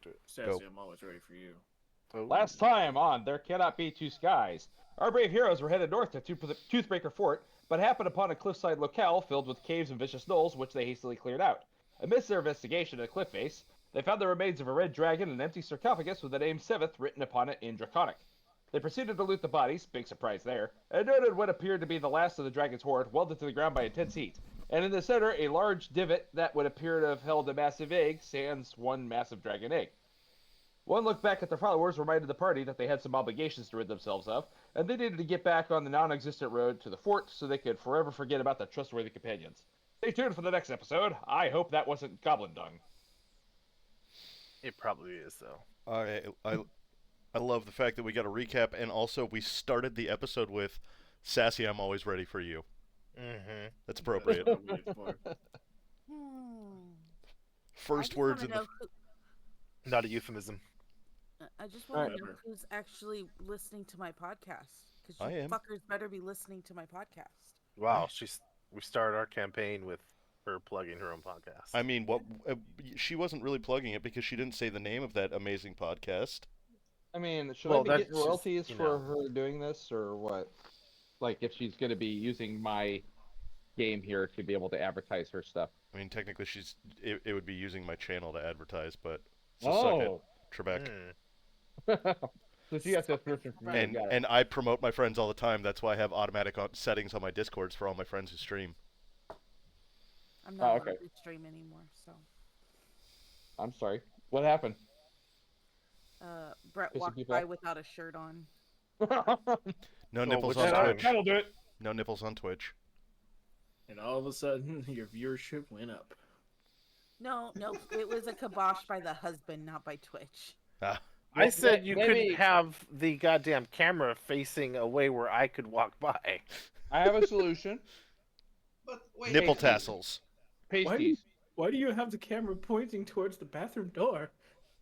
Do it. Sassy, Go. I'm always ready for you. Oh. Last time on There Cannot Be Two Skies, our brave heroes were headed north to Toothbreaker Fort, but happened upon a cliffside locale filled with caves and vicious gnolls, which they hastily cleared out. Amidst their investigation at a cliff face, they found the remains of a red dragon and an empty sarcophagus with the name Seventh written upon it in Draconic. They proceeded to loot the bodies, big surprise there, and noted what appeared to be the last of the dragon's horde, welded to the ground by intense heat. And in the center, a large divot that would appear to have held a massive egg, sans one massive dragon egg. One look back at their followers reminded the party that they had some obligations to rid themselves of, and they needed to get back on the non-existent road to the fort so they could forever forget about their trustworthy companions. Stay tuned for the next episode. I hope that wasn't goblin dung. It probably is, though. I love the fact that we got a recap, and also we started the episode with "Sassy, I'm always ready for you." Mm-hmm. That's appropriate. That's what I'm waiting for. First I words just in wanna the. know Not a euphemism. I just want to know Whatever. who's actually listening to my podcast. Because I you am. fuckers better be listening to my podcast. Wow, we started our campaign with her plugging her own podcast. I mean, what? She wasn't really plugging it because she didn't say the name of that amazing podcast. I mean, should Well, I be that's getting just, royalties you for know. her doing this, or what? Like, if she's going to be using my game here to be able to advertise her stuff. I mean, technically, it would be using my channel to advertise, but so suck it, Trebek. So she got subscription from me. Got it. And I promote my friends all the time. That's why I have automatic settings on my Discords for all my friends who stream. I'm not okay. on the stream anymore, so. I'm sorry. What happened? Brett Pissing walked people by off? without a shirt on. No nipples which on time? Twitch. That'll do it. No nipples on Twitch. And all of a sudden, your viewership went up. No, it was a kibosh by the husband, not by Twitch. Ah, I said you maybe- couldn't have the goddamn camera facing away where I could walk by. I have a solution. But wait, nipple wait, tassels. Pasties. Why do you have the camera pointing towards the bathroom door?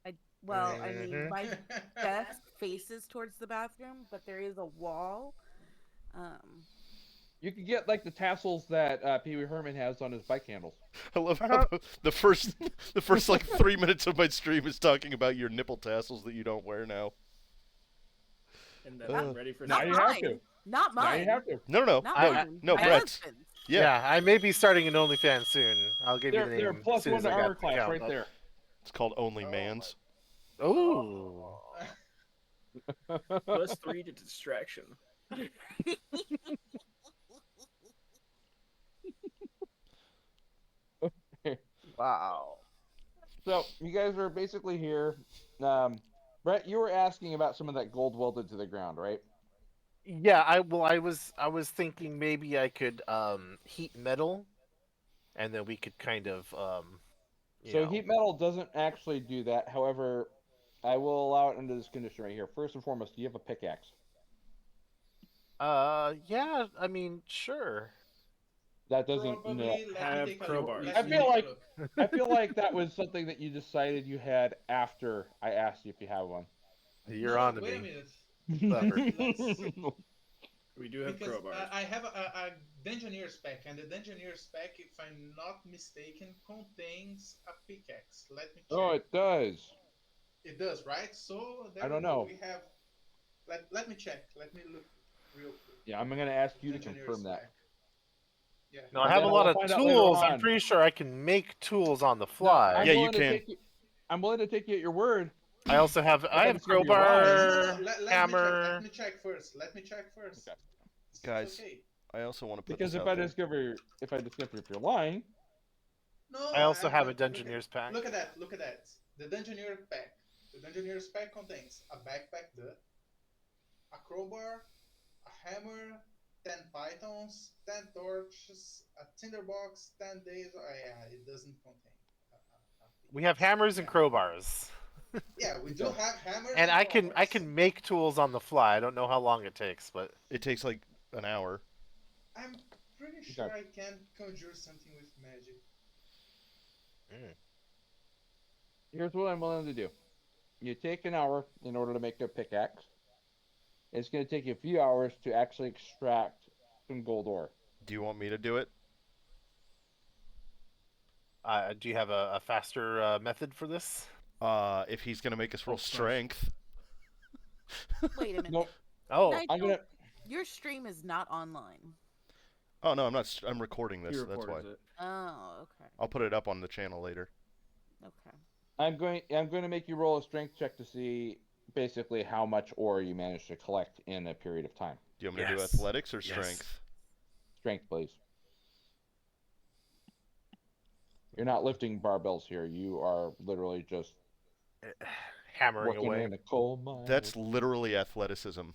I mean, my desk faces towards the bathroom, but there is a wall. You could get like the tassels that Pee Wee Herman has on his bike handles. I love how the first like 3 minutes of my stream is talking about your nipple tassels that you don't wear now. And then I'm ready for Now Not you next. have to. mine. Not Now mine. you have to. No, Not mine. no, My Brett's. husband's. Yeah, I may be starting an OnlyFans soon. I'll give you They're, the they're name. plus as soon one as to I got armor the class account right up. there. it's called Only Mans. Ooh. Plus 3 to distraction. Wow. So you guys are basically here. Brett, you were asking about some of that gold welded to the ground, right? Yeah, I was thinking maybe I could heat metal, and then we could kind of you So know. heat metal doesn't actually do that. However, I will allow it under this condition right here. First and foremost, do you have a pickaxe? Yeah, I mean, sure. That doesn't. Probably No. let me Have take a crowbars. look. I Let me feel take a like- look. I feel like that was something that you decided you had after I asked you if you have one. You're No, on to wait a me. minute. Clever. We do have Because crowbars. I have a Dungeoneer spec, and the Dungeoneer spec, if I'm not mistaken, contains a pickaxe. Let me check. Oh, it does. It does, right? So there I don't we go. know. We have. Let me check. Let me look real quick. Yeah, I'm gonna ask you to Dungeoneer confirm that. spec. Yeah. No, I And have a then lot I'll of find out later tools. I'm on. pretty sure I can make tools on the fly. I'm Yeah, you willing to can. take I'm willing to take you at your word. I also have I have just give you a crowbar, Let hammer. me check first. Let me check first. Okay. It's Guys. okay. I also want to put Because this if out I there. discover if you're lying, No, I also have a look at- Dungeoneer's pack. Look at that. Look at that. The Dungeoneer pack. The Dungeoneer's pack contains a backpack, a crowbar, a hammer, 10 pythons, 10 torches, a tinderbox, 10 days. Oh, yeah, it doesn't contain. We have hammers and crowbars, Yeah, we do have hammers. and I crowbars. can make tools on the fly. I don't know how long it takes, but It takes like an hour. I'm pretty sure I can conjure something with magic. here's what I'm willing to do. You take an hour in order to make a pickaxe. It's going to take you a few hours to actually extract some gold ore. Do you want me to do it? do you have a faster method for this? If he's gonna make us roll Oh, smash. strength. Wait a minute. Nope. Oh, Nigel, I'm gonna. your stream is not online. Oh no, I'm not. I'm recording He this. That's why. records it. Oh, okay. I'll put it up on the channel later. Okay. I'm going to make you roll a strength check to see basically how much ore you manage to collect in a period of time. Do you want me to do Yes. athletics or Yes. strength? Strength, please. You're not lifting barbells here. You are literally just hammering working away. in a coal mine. That's literally athleticism.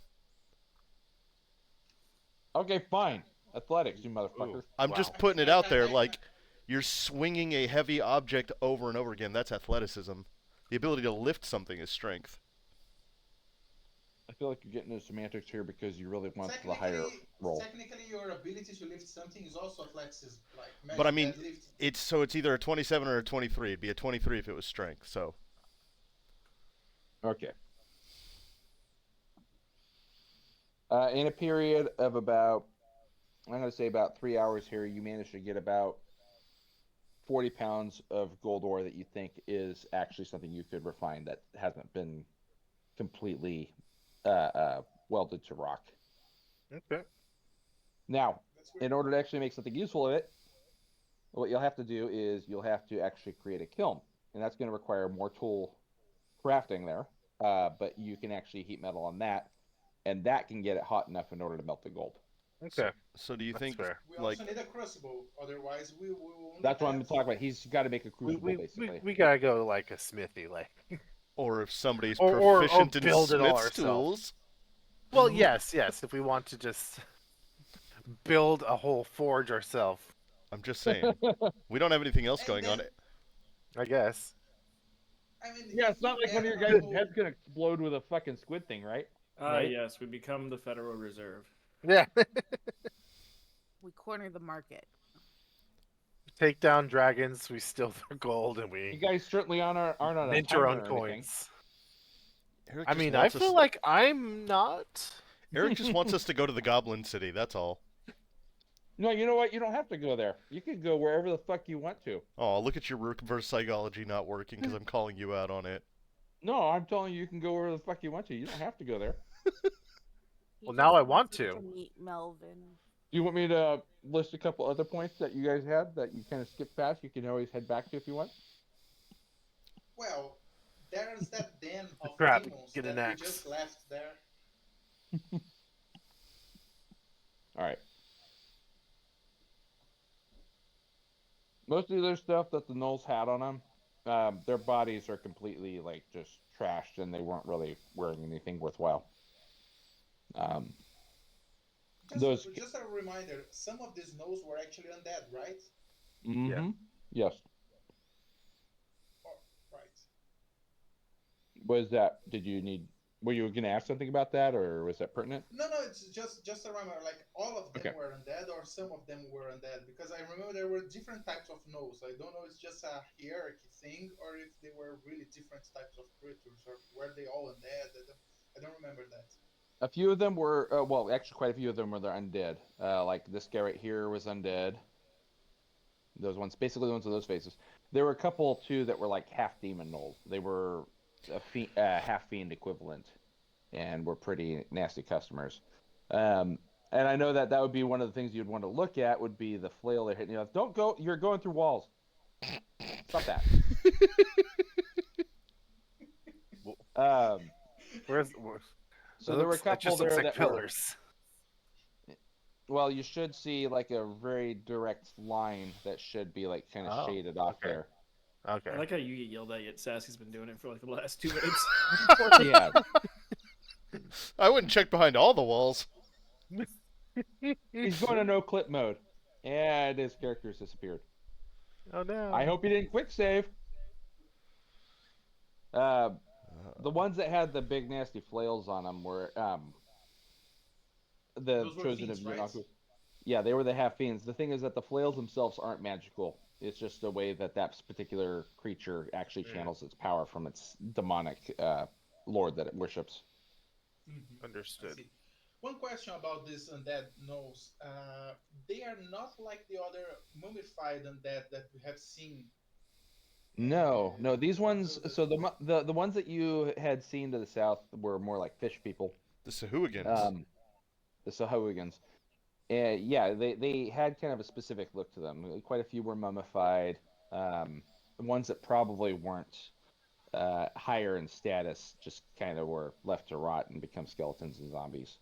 Okay, fine. Athletics, you motherfucker. I'm Wow. just putting it out there. Like, you're swinging a heavy object over and over again. That's athleticism. The ability to lift something is strength. I feel like you're getting into semantics here because you really want the higher roll. Technically, your ability to lift something is also athleticism. Like, But I mean, deadlift. it's either a 27 or a 23. It'd be a 23 if it was strength. So Okay. In a period of about, I'm going to say about 3 hours here, you manage to get about 40 pounds of gold ore that you think is actually something you could refine that hasn't been completely welded to rock. Okay. Now, That's weird. in order to actually make something useful of it, what you'll have to do is you'll have to actually create a kiln, and that's going to require more tool crafting there. But you can actually heat metal on that, and that can get it hot enough in order to melt the gold. Okay. so do you That's think fair. We like also need a crucible, otherwise we won't. That's what I'm talking about. He's got to make a crucible, basically. We gotta go like a smithy, like. or if somebody's Or proficient in build it all smith's ourselves. tools? Well, yes. If we want to just build a whole forge ourselves, I'm just saying. We don't have anything else And going on. then- I guess. I mean, Yeah, it's not like one of your guys' guys' head's gonna explode with a fucking squid thing, right? Right? Yes, we become the Federal Reserve. Yeah. We corner the market. Take down dragons. We steal their gold, and You we guys certainly aren't on a mint timer our own or anything. coins. Eric I just mean, I wants us- feel like I'm not. Eric just wants us to go to the Goblin City. That's all. No, you know what? You don't have to go there. You can go wherever the fuck you want to. Oh, look at your reverse psychology not working because I'm calling you out on it. No, I'm telling you, you can go wherever the fuck you want to. You don't have to go there. He Well, just now I wants want us to. meet Melvin. Do you want me to list a couple other points that you guys had that you kind of skipped past? You can always head back to if you want. Well, there's that den of Crap, demons get an that we axe. just left there. All right. Most of their stuff that the gnolls had on them, their bodies are completely like just trashed, and they weren't really wearing anything worthwhile. Just a reminder, some of these gnolls were actually undead, right? Mm-hmm. Yes. Oh, right. Was that? Were you going to ask something about that, or was that pertinent? No, it's just a reminder. Like all of them Okay. were undead, or some of them were undead. Because I remember there were different types of gnolls. I don't know if it's just a hierarchy thing, or if they were really different types of creatures, or were they all undead? I don't remember that. A few of them were, well, actually, quite a few of them were undead. Like this guy right here was undead. Those ones, basically the ones with those faces. There were a couple too that were like half demon gnolls. They were half fiend equivalent, and were pretty nasty customers. And I know that would be one of the things you'd want to look at would be the flail they're hitting you with. Don't go. You're going through walls. Stop that. Where's So there were a that couple just looks there like that were. pillars. Well, you should see like a very direct line that should be like kind of Oh, shaded off okay. there. Okay. I like how you get yelled at, yet Sassy's been doing it for like the last 2 minutes. Yeah. I wouldn't check behind all the walls. He's going to no clip mode, and his character's disappeared. Oh no. I hope he didn't quick save. The ones that had the big nasty flails on them were the Those were chosen fiends, of right? Yunaku. Yeah, they were the half fiends. The thing is that the flails themselves aren't magical. It's just the way that particular creature actually channels its power from its demonic lord that it worships. I Understood. see. One question about these undead gnolls. They are not like the other mummified undead that we have seen No. These ones. So the ones that you had seen to the south were more like fish people. The Sahuagins. Um, the Sahuagins. Yeah, they had kind of a specific look to them. Quite a few were mummified. The ones that probably weren't higher in status just kind of were left to rot and become skeletons and zombies.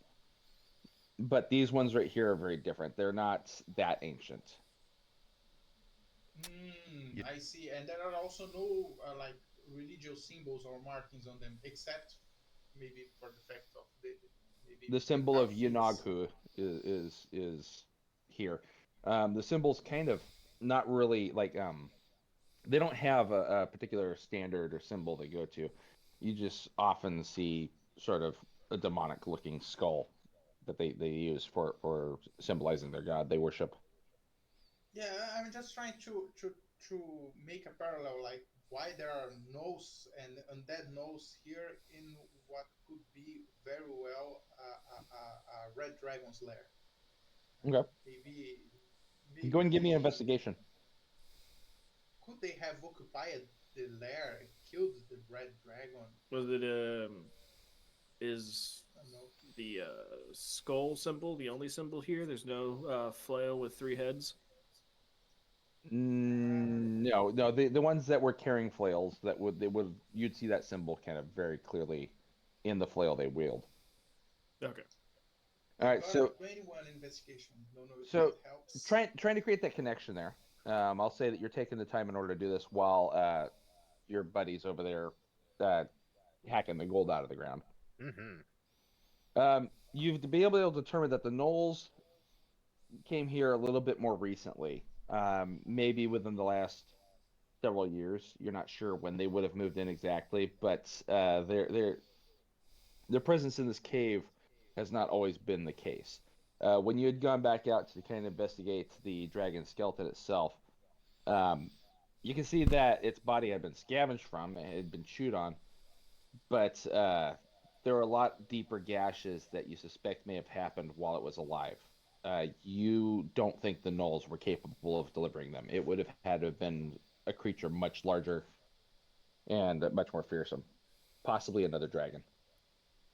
But these ones right here are very different. They're not that ancient. Hmm, You, I see. And there are also no like religious symbols or markings on them, except maybe for the fact of maybe The they symbol of carve things. Yanaghu is here. The symbol's kind of not really like they don't have a particular standard or symbol they go to. You just often see sort of a demonic looking skull that they use for symbolizing their god they worship. Yeah, I'm just trying to make a parallel, like why there are nose and undead nose here in what could be very well a red dragon's lair. Okay. Maybe Go ahead and give me an maybe investigation. could they have occupied the lair and killed the red dragon? Was it is I don't know. the skull symbol the only symbol here? There's no flail with three heads. No. The ones that were carrying flails that would you'd see that symbol kind of very clearly in the flail they wield. Okay. All I right, got a so 21 investigation. Don't know if so that helps. trying to create that connection there. I'll say that you're taking the time in order to do this while your buddies over there uh, hacking the gold out of the ground. Mm-hmm. You've to be able to determine that the Knolls came here a little bit more recently, maybe within the last several years. You're not sure when they would have moved in exactly, but their presence in this cave has not always been the case. When you had gone back out to kind of investigate the dragon skeleton itself, um, you can see that its body had been scavenged from, it had been chewed on, but there are a lot deeper gashes that you suspect may have happened while it was alive. You don't think the Knolls were capable of delivering them. It would have had to have been a creature much larger and much more fearsome, possibly another dragon.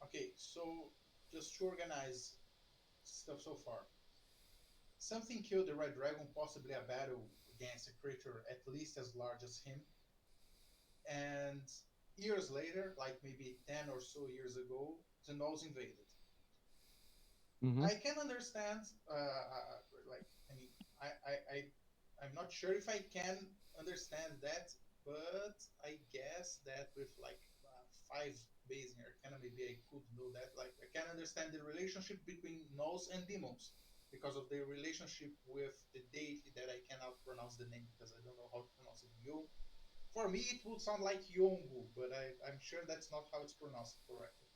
Okay, so just to organize stuff so far. Something killed the red dragon, possibly a battle against a creature at least as large as him. And years later, like maybe 10 or so years ago, the Knolls invaded. Mm-hmm. I can understand, like, I mean, I'm not sure if I can understand that, but I guess that with like 5 base in Arcana, maybe I could know that. Like, I can understand the relationship between Gnolls and demons because of their relationship with the deity that I cannot pronounce the name because I don't know how to pronounce it. Yo, for me, it would sound like Yongu, but I'm sure that's not how it's pronounced correctly.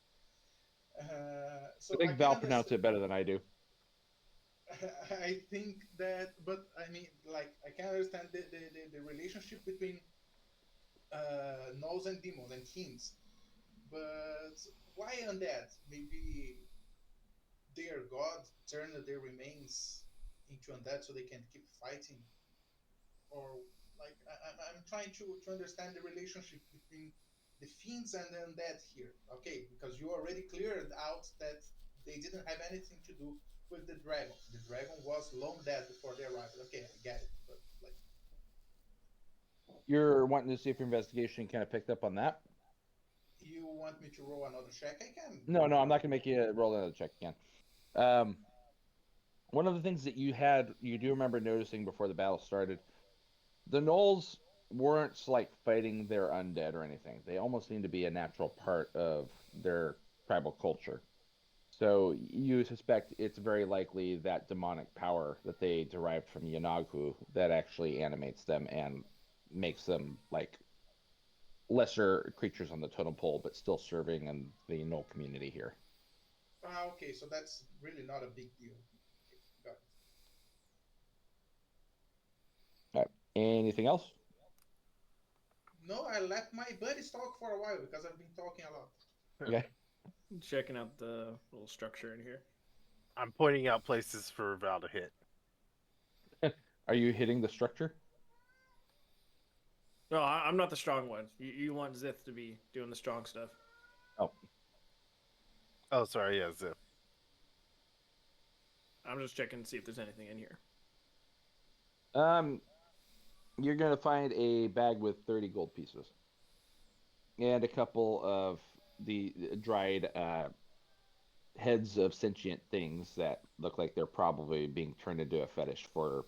I So I think can Val pronounced understand. it better than I do. I think that, but I mean, like, I can understand the relationship between Gnolls and demons and fiends, but why undead? Maybe their god turned their remains into undead so they can keep fighting, or like I'm trying to understand the relationship between the fiends and the undead here. Okay, because you already cleared out that they didn't have anything to do with the dragon. The dragon was long dead before they arrived. Okay, I get it, but like You're wanting to see if your investigation kind of picked up on that? you want me to roll another check? I can No, I'm roll not going to another. make you roll another check again. Um, one of the things that you do remember noticing before the battle started, the Knolls weren't like fighting their undead or anything. They almost seem to be a natural part of their tribal culture. So you suspect it's very likely that demonic power that they derived from Yanaghu that actually animates them and makes them like lesser creatures on the totem pole, but still serving in the Knoll community here. Okay, so that's really not a big deal. Okay, got it. All right. Anything else? No, I let my buddies talk for a while because I've been talking a lot. Okay. Checking out the little structure in here. I'm pointing out places for Val to hit. Are you hitting the structure? No, I'm not the strong one. You want Zith to be doing the strong stuff. Oh, Oh, sorry. Yeah, Zip. I'm just checking to see if there's anything in here. you're gonna find a bag with 30 gold pieces and a couple of the dried heads of sentient things that look like they're probably being turned into a fetish for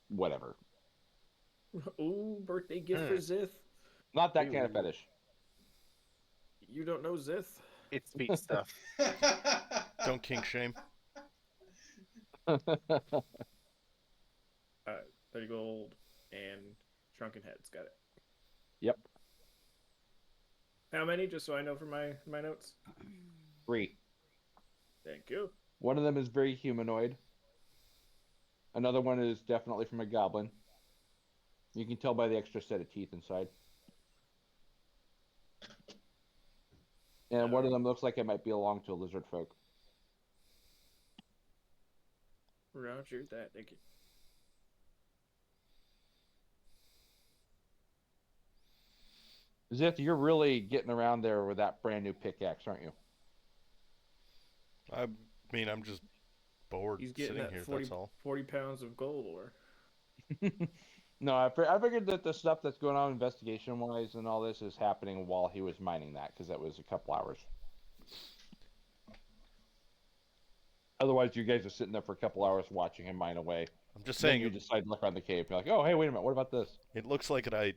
whatever. Ooh, birthday gift for Zith. Not that kind of Ooh. fetish. You don't know Zith. It's feet stuff. Don't kink shame. All right, 30 gold and shrunken heads. Got it. Yep. How many? Just so I know for my notes. 3. Thank you. One of them is very humanoid. Another one is definitely from a goblin. You can tell by the extra set of teeth inside. And one of them looks like it might belong to a lizard folk. Roger that. Thank you. Zith, you're really getting around there with that brand new pickaxe, aren't you? I mean, I'm just bored He's getting sitting that here. 40, That's all. 40 pounds of gold ore. No, I figured that the stuff that's going on investigation-wise and all this is happening while he was mining that, because that was a couple hours. Otherwise, you guys are sitting there for a couple hours watching him mine away. I'm just Then saying, you decide to look around the cave. You're like, oh, hey, wait a minute, what about this? it looks like I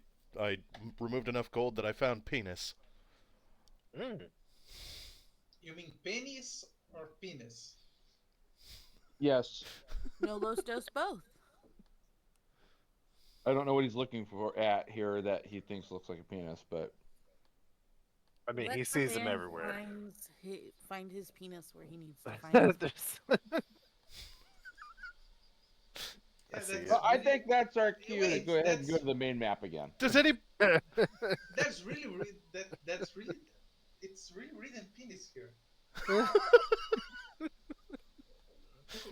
removed enough gold that I found penis. Mm. You mean penis or penis? Yes. No Los Dos both. I don't know what he's looking for at here that he thinks looks like a penis, but I mean, Let he the sees them man everywhere. Find his penis where he needs to find it. There's- Yeah, see that's it. well, I really- think that's our cue to Wait, go ahead and go that's- to the main map again. Does any? That's really that's really it's really written penis here.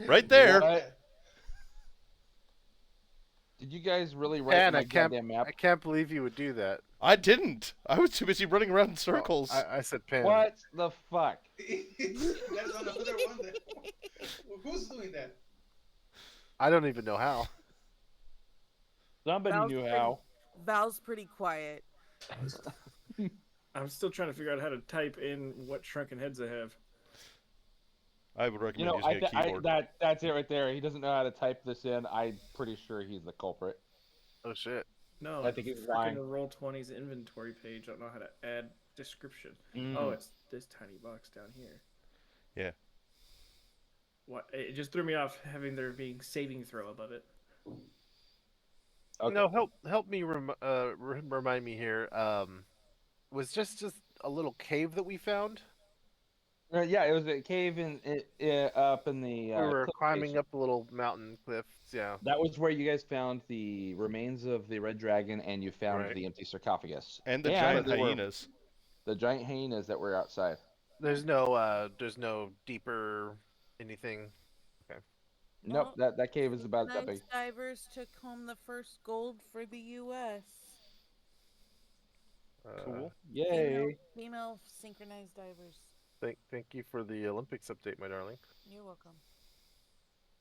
Right there. What? Did you guys really write Pan, my I can't. goddamn map? I can't believe you would do that. I didn't. I was too busy running around in circles. I said Pan. What the fuck? There's another one that who's doing that? I don't even know how. Somebody Val's knew pretty- how. Val's pretty quiet. I'm still trying to figure out how to type in what shrunken heads I have. I would You recommend know, using a keyboard. that's it right there. He doesn't know how to type this in. I'm pretty sure he's the culprit. Oh shit. No, I think he's it's lying. freaking roll 20's inventory page. I don't know how to add description. Mm. Oh, it's this tiny box down here. Yeah. What? It just threw me off having there being saving throw above it. Okay. No, help me remind me here. Was just a little cave that we found. Yeah, it was a cave up in the. We were cliff climbing face. up a little mountain cliffs. Yeah. That was where you guys found the remains of the red dragon, and you found Right. the empty sarcophagus And the giant there were hyenas. the giant hyenas that were outside. There's no deeper anything. Nope, that cave is about that big. Synchronized divers took home the first gold for the U.S. Cool. Yay! Female synchronized divers. Thank you for the Olympics update, my darling. You're welcome.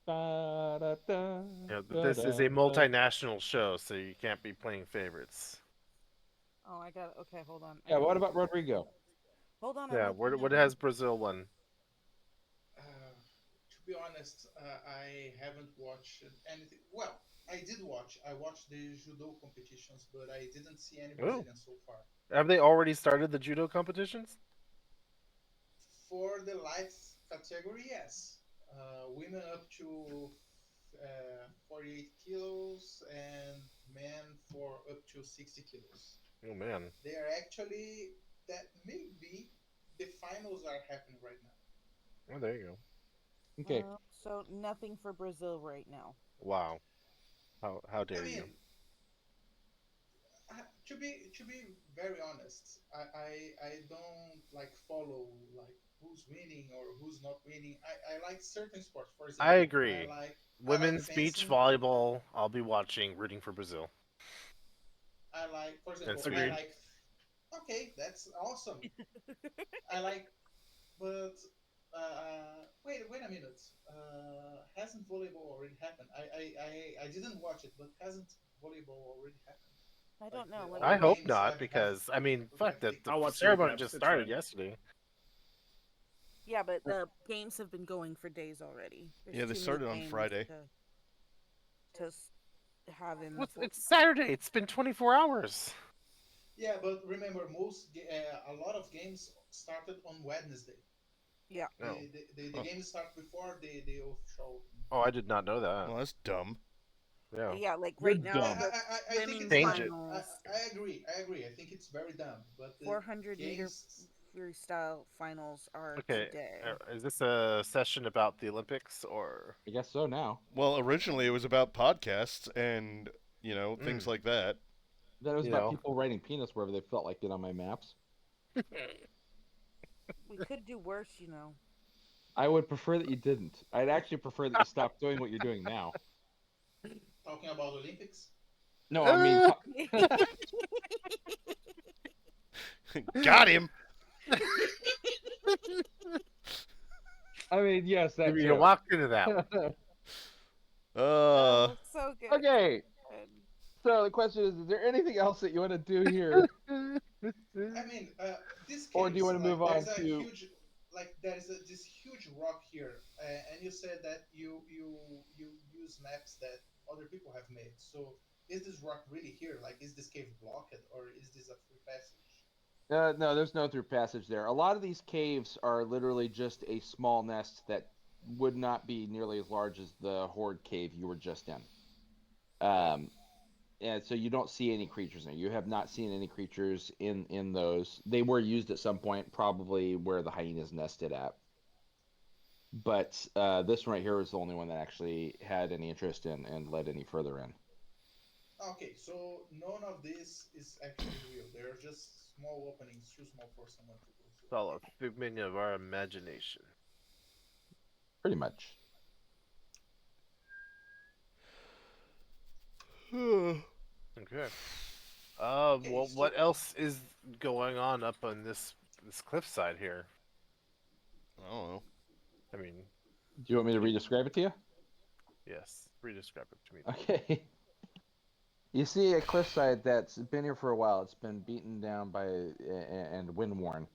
Yeah, but this is a multinational show, so you can't be playing favorites. Oh, I got it. Okay, hold on. I Yeah, got what it. about Rodrigo? Hold on. I'm Yeah, looking what at has it. Brazil won? To be honest, I haven't watched anything. Well, I did watch. I watched the judo competitions, but I didn't see any Brazilians so far. Have they already started the judo competitions? For the light category, yes. Women up to 48 kilos and men for up to 60 kilos. Oh man. They are actually that maybe the finals are happening right now. Oh, there you go. Okay. So nothing for Brazil right now. Wow. How dare I mean, you? to be very honest, I don't like follow like who's winning or who's not winning. I like certain sports. For example, I agree. I like Women's beach fencing. volleyball. I'll be watching, rooting for Brazil. I like, for example, That's I agreed. like. Okay, that's awesome. I like, but wait a minute. Hasn't volleyball already happened? I didn't watch it, but hasn't volleyball already happened? I Like don't know. Let me I other look. hope games not, because I mean, fuck have that. taken. The I'll watch the ceremony recaps. just It's started fine. yesterday. Yeah, but the games have been going for days already. There's Yeah, they too many started on games Friday. to have in the What's, it's Saturday. It's been 24 hours. Yeah, but remember, a lot of games started on Wednesday. Yeah. Oh, The Oh, games start before the official. oh, I did not know that. well, that's dumb. Yeah. Yeah, like You're right now Yeah, dumb. the I think swimming it's Change dumb. it. finals, I agree. I agree. I think it's very dumb. But the 400-meter games. freestyle finals are Okay. today. Is this a session about the Olympics or? I guess so now. Well, originally it was about podcasts and things Mm. like that. Then it was You about know. people writing penis wherever they felt like it on my maps. We could do worse, you know. I would prefer that you didn't. I'd actually prefer that you stopped doing what you're doing now. Talking about Olympics. No, I mean, Got him. yes, that You too. walked into that one. Oh, so good. Okay, Good. so the question is there anything else that you want to do here? I mean, this Or do you caves, want to move there's on a to... huge, this huge rock here, and you said that you use maps that other people have made. So is this rock really here? Like, is this cave blocked, or is this a free passage? No, there's no through passage there. A lot of these caves are literally just a small nest that would not be nearly as large as the Horde cave you were just in. And so you don't see any creatures in there. You have not seen any creatures in those. They were used at some point, probably where the hyenas nested at. But this one right here was the only one that actually had any interest in and led any further in. Okay, so none of this is actually real. They're just small openings, too small for someone to go It's through. all a figment of our imagination. Pretty much. Okay. Okay, Well, so what else is going on up on this cliffside here? I don't know. I mean, Do you want me to re-describe it to you? yes, redescribe it to me. Okay. You see a cliffside that's been here for a while. It's been beaten down by and wind worn.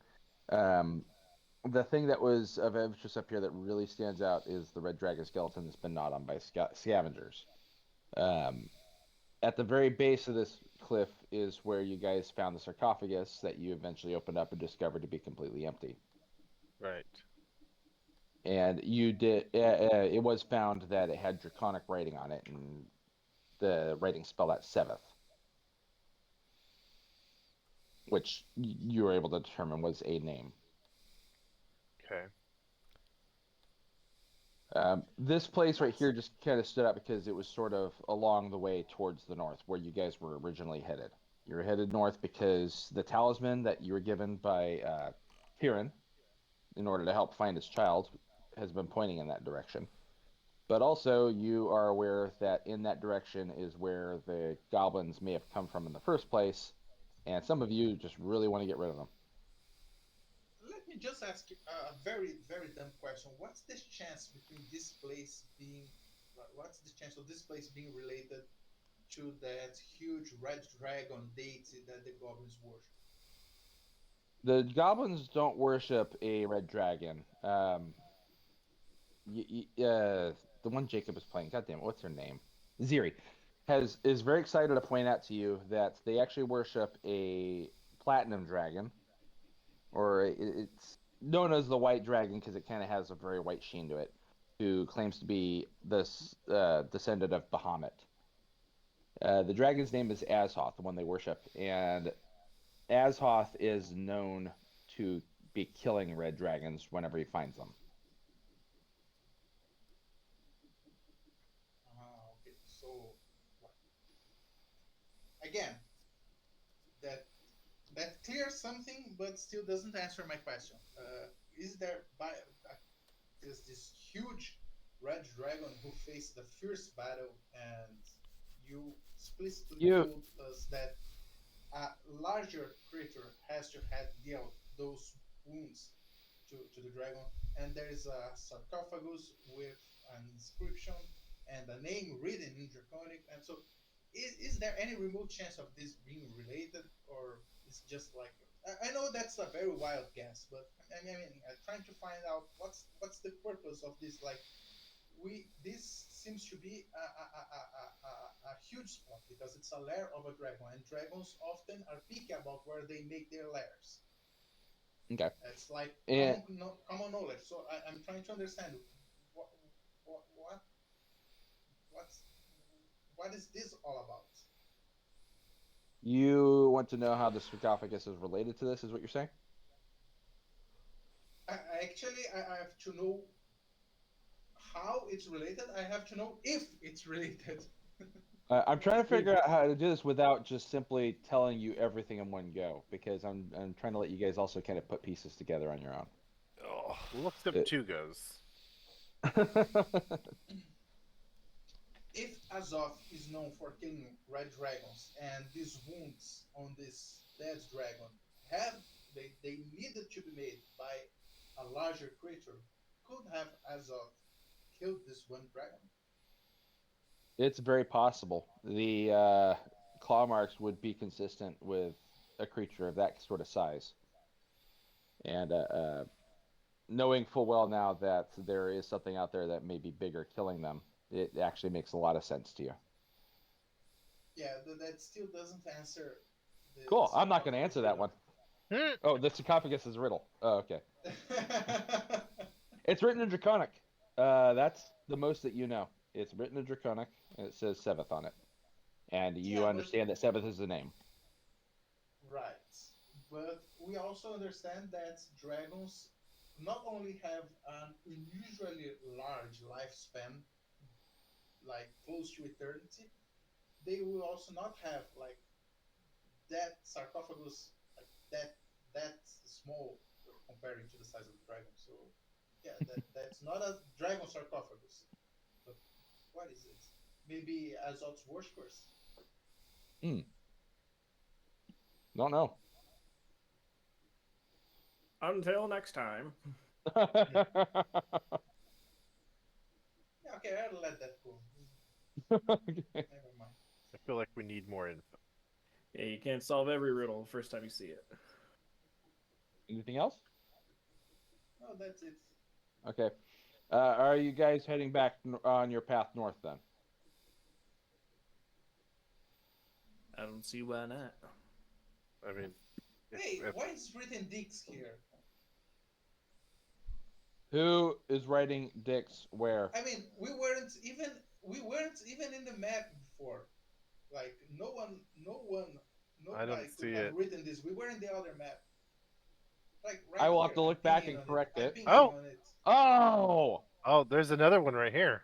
The thing that was of interest up here that really stands out is the red dragon skeleton that's been gnawed on by scavengers. Um, at the very base of this cliff is where you guys found the sarcophagus that you eventually opened up and discovered to be completely empty. Right. And you did. It was found that it had draconic writing on it, and the writing spelled out Seventh, which you were able to determine was a name. Okay. This place right here just kind of stood out because it was sort of along the way towards the north, where you guys were originally headed. You were headed north because the talisman that you were given by Kieran, in order to help find his child, has been pointing in that direction. But also, you are aware that in that direction is where the goblins may have come from in the first place, and some of you just really want to get rid of them. let me just ask you a very, very dumb question. What's the chance between this place being, what's the chance of this place being related to that huge red dragon deity that the goblins worship? The goblins don't worship a red dragon. The one Jacob is playing, goddamn, what's her name? Ziri is very excited to point out to you that they actually worship a platinum dragon, or it's known as the white dragon because it kind of has a very white sheen to it, who claims to be this descendant of Bahamut. The dragon's name is Azhoth, the one they worship, and Azhoth is known to be killing red dragons whenever he finds them. Okay, so again, that that clears something, but still doesn't answer my question. Is there this huge red dragon who faced a fierce battle, and you explicitly You told us that a larger creature has to have dealt those wounds to the dragon, and there is a sarcophagus with an inscription and a name written in Draconic. And so, is there any remote chance of this being related, or it's just like I know that's a very wild guess, but I'm trying to find out what's the purpose of this. Like, this seems to be a huge spot because it's a lair of a dragon, and dragons often are picky about where they make their lairs. Okay. It's like And common knowledge. So I'm trying to understand what what what what's what is this all about? you want to know how the sarcophagus is related to this? Is what you're saying? I have to know how it's related. I have to know if it's related. I'm trying to figure out how to do this without just simply telling you everything in one go, because I'm trying to let you guys also kind of put pieces together on your own. Oh, Looks up It- 2 goes. If Azoth is known for killing red dragons, and these wounds on this dead dragon they needed to be made by a larger creature, could have Azoth killed this one dragon? It's very possible. The claw marks would be consistent with a creature of that sort of size. And knowing full well now that there is something out there that may be bigger killing them, it actually makes a lot of sense to you. Yeah, that still doesn't answer. Cool. I'm not going to answer that one. Oh, the sarcophagus is a riddle. Oh, okay. It's written in Draconic. That's the most that you know. It's written in Draconic, and it says Seventh on it. And you Yeah, but- understand that Seventh is the name. Right. But we also understand that dragons not only have an unusually large lifespan, like close to eternity, they will also not have like that sarcophagus, like that small comparing to the size of the dragon. So yeah, that's not a dragon sarcophagus. But what is it? Maybe Azot's worshippers. Don't know. Until next time. Yeah, okay, I'll let that go. Never mind. I feel like we need more info. Yeah, you can't solve every riddle the first time you see it. Anything else? No, that's it. Okay. Are you guys heading back on your path north then? I don't see why not. I mean, Hey, why is written dicks here? Who is writing dicks where? I mean, we weren't even in the map before. Like I don't nobody see could have it. written this. We were in the other map. Like right I will have here, to look I'm back pinging and on correct I'm it. pinging Oh! on it. Oh! oh, there's another one right here.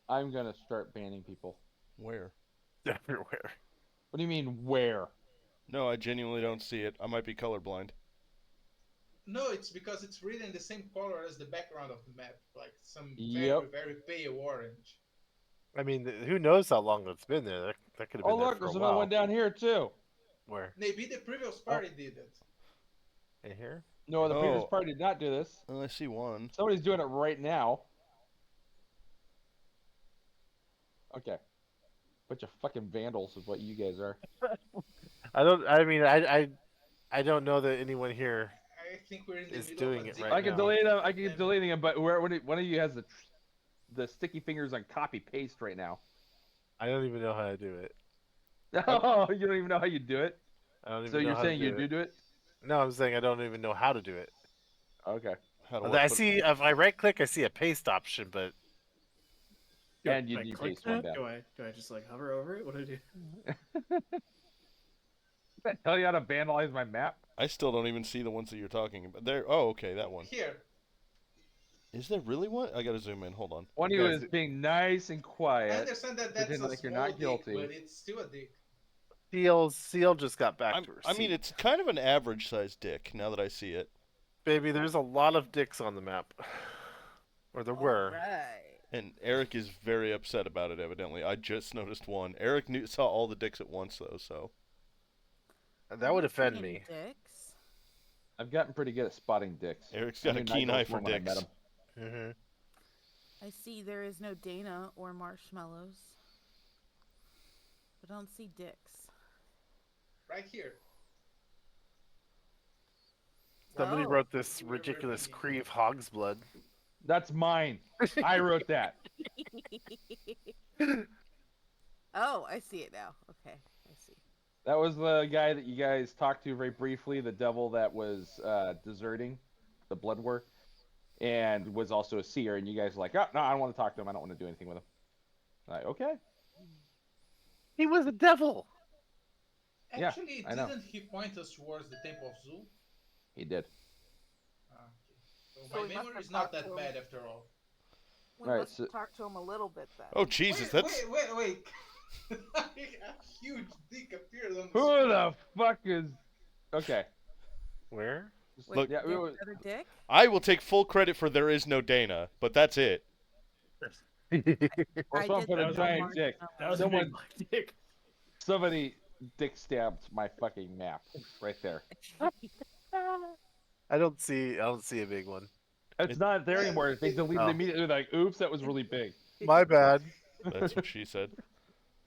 I'm gonna start banning people. where? Everywhere. What do you mean where? No, I genuinely don't see it. I might be colorblind. No, it's because it's written the same color as the background of the map, like some Yep. very pale orange. I mean, who knows how long it's been there? That could have been Oh there look, for a there's another while. one down here too. Where? Maybe the previous party did it. In here? No, the previous Oh. party did not do this. Oh, I see one. Somebody's doing it right now. Okay. Bunch of fucking vandals is what you guys are. I don't know that anyone here. I think we're in the Is middle doing of a it dick right I can now. delete them. I can keep deleting them, but one of you has the sticky fingers on copy paste right now. I don't even know how to do it. Oh, you don't even know how you do it. I don't even So know you're how saying to you do it. do it? No, I'm saying I don't even know how to do it. Okay. How do I put- see if I right click, I see a paste option, but And you Do I do click paste one that? down. Do I just like hover over it? What do I do? Does that tell you how to vandalize my map? I still don't even see the ones that you're talking about. There. Oh, okay, that one. Here. Is there really one? I gotta zoom in. Hold on. One of you is being nice and I quiet. understand that that's pretend a like you're small not guilty. dick, but it's still a dick. Seal just got back to her I mean, seat. it's kind of an average sized dick now that I see it. Baby, there's a lot of dicks on the map. Or there were. Right. And Eric is very upset about it, evidently. I just noticed one. Eric saw all the dicks at once, though, so. That would I'm not offend seeing me. Dicks. I've gotten pretty good at spotting dicks. Eric's I got a knew keen Nigel eye was for one when I met dicks. him. Mm-hmm. I see there is no Dana or marshmallows. But I don't see Dicks. Right here. Somebody Oh. wrote this You were ridiculous thinking- Cree of hog's blood. That's mine. I wrote that. Oh, I see it now. Okay, I see. That was the guy that you guys talked to very briefly, the devil that was deserting the blood war, and was also a seer. And you guys were like, oh, no, I don't want to talk to him. I don't want to do anything with him. Like, okay. He was a devil. Yeah, Actually, I know. didn't he point us towards the Temple of Zul? He did. Ah, okay. So So my we must memory have is not talked that to him. bad after all. We Right, must so- talk to him a little bit then. Oh, Jesus, that's. Wait. A huge dick appeared on the Who screen. the fuck is? Okay. Where? Wait, Look- Yeah, there's we another Dick? I will take full credit for there is no Dana, but that's it. Or I someone did put a the giant marshmallows. dick. That was Someone- a big black dick. Somebody dick stabbed my fucking map right there. I don't see a big one. It's not there anymore. They deleted Oh. it immediately. Like, oops, that was really big. My bad. That's what she said.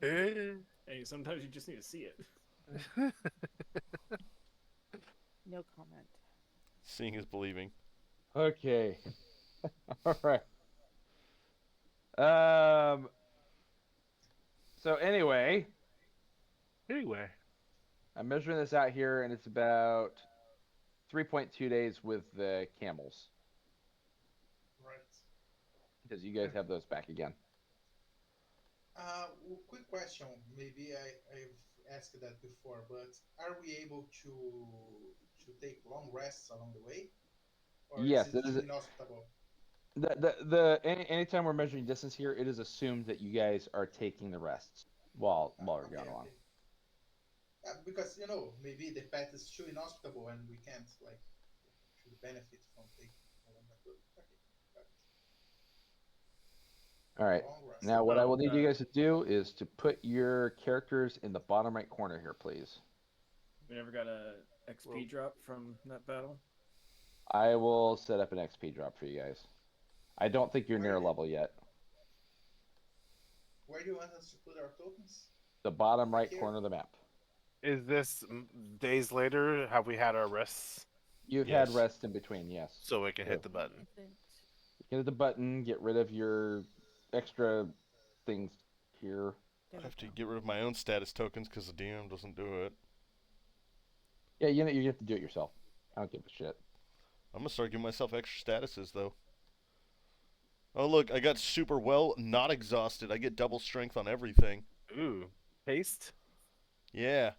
Hey, sometimes you just need to see it. No comment. Seeing is believing. Okay. All right. So anyway, Anyway, I'm measuring this out here, and it's about 3.2 days with the camels, Right. because you guys have those back again. Quick question. Maybe I've asked that before, but are we able to take long rests along the way? Or Yes, is it it is. inhospitable? Anytime we're measuring distance here, it is assumed that you guys are taking the rests while we're Okay, going along. okay. Because maybe the path is too inhospitable and we can't should benefit from taking a long rest. Okay, got it. All right. Long rest. Now, what I Oh, will need you guys to do is to put your characters in the bottom right corner here, please. We never got a XP drop from that battle. I will set up an XP drop for you guys. I don't think you're near a Where? level yet. Where do you want us to put our tokens? The bottom right Here. corner of the map. is this days later? Have we had our rests You've Yes. had rest in between, yes. so we can Yeah. hit the button? Hit the button, get rid of your extra things here. I have to get rid of my own status tokens because the DM doesn't do it. Yeah, you have to do it yourself. I don't give a shit. I'm gonna start giving myself extra statuses though. Oh look, I got super well, not exhausted. I get double strength on everything. Ooh, haste. Yeah.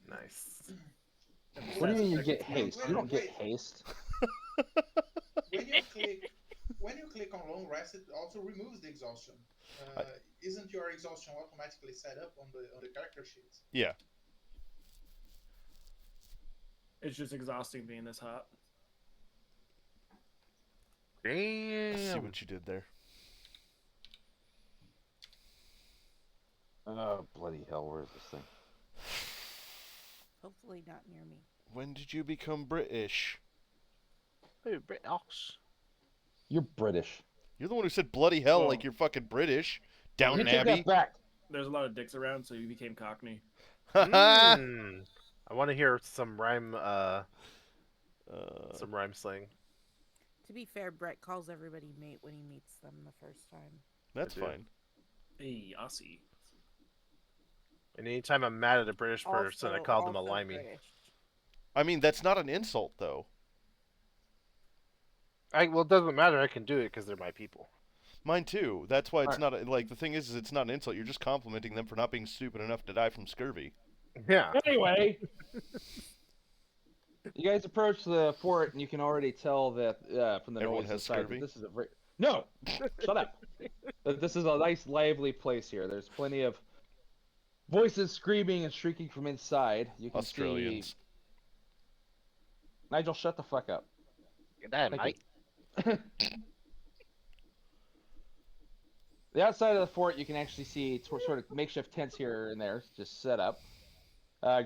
Nice. What do you mean you That's get XP. haste? You don't get haste. When you click on long rest, it also removes the exhaustion. Isn't your exhaustion automatically set up on the character sheet? Yeah. It's just exhausting being this hot. I see Damn. what you did there. Oh, bloody hell, where is this thing? Hopefully not near me. When did you become British? Hey, British. You're British. You're the one who said bloody hell Oh. like you're fucking British. Downton You take Abbey. that back. There's a lot of dicks around, so you became Cockney. Mm. I want to hear some rhyme slang. To be fair, Brett calls everybody mate when he meets them the first time. That's I do. fine. Hey, Aussie. And anytime I'm mad at a British person, I call them a Also limey. British. I mean, that's not an insult though. Well, it doesn't matter. I can do it because they're my people. Mine too. That's why it's Alright. not like the thing is it's not an insult. You're just complimenting them for not being stupid enough to die from scurvy. Yeah. Anyway, you guys approach the fort, and you can already tell that from the Everyone noise has inside that scurvy? this is a very no. Shut up. That this is a nice, lively place here. There's plenty of voices screaming and shrieking from inside. You can Australians. see Nigel. Shut the fuck up. Good day, Thank mate. you. The outside of the fort, you can actually see sort of makeshift tents here and there, just set up.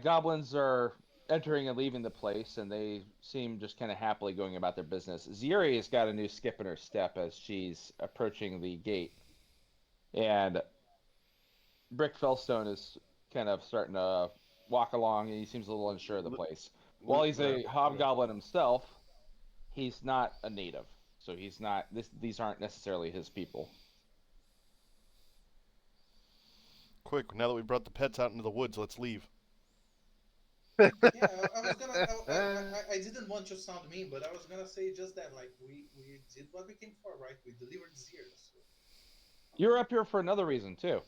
Goblins are entering and leaving the place, and they seem just kind of happily going about their business. Ziri has got a new skip in her step as she's approaching the gate, and Brick Fellstone is kind of starting to walk along, and he seems a little unsure of the place. While he's a hobgoblin himself, he's not a native, so he's not. These aren't necessarily his people. Quick, now that we brought the pets out into the woods, let's leave. Yeah, I was gonna. I didn't want to sound mean, but I was gonna say just that. Like we did what we came for, right? We delivered zeros. You're up here for another reason too.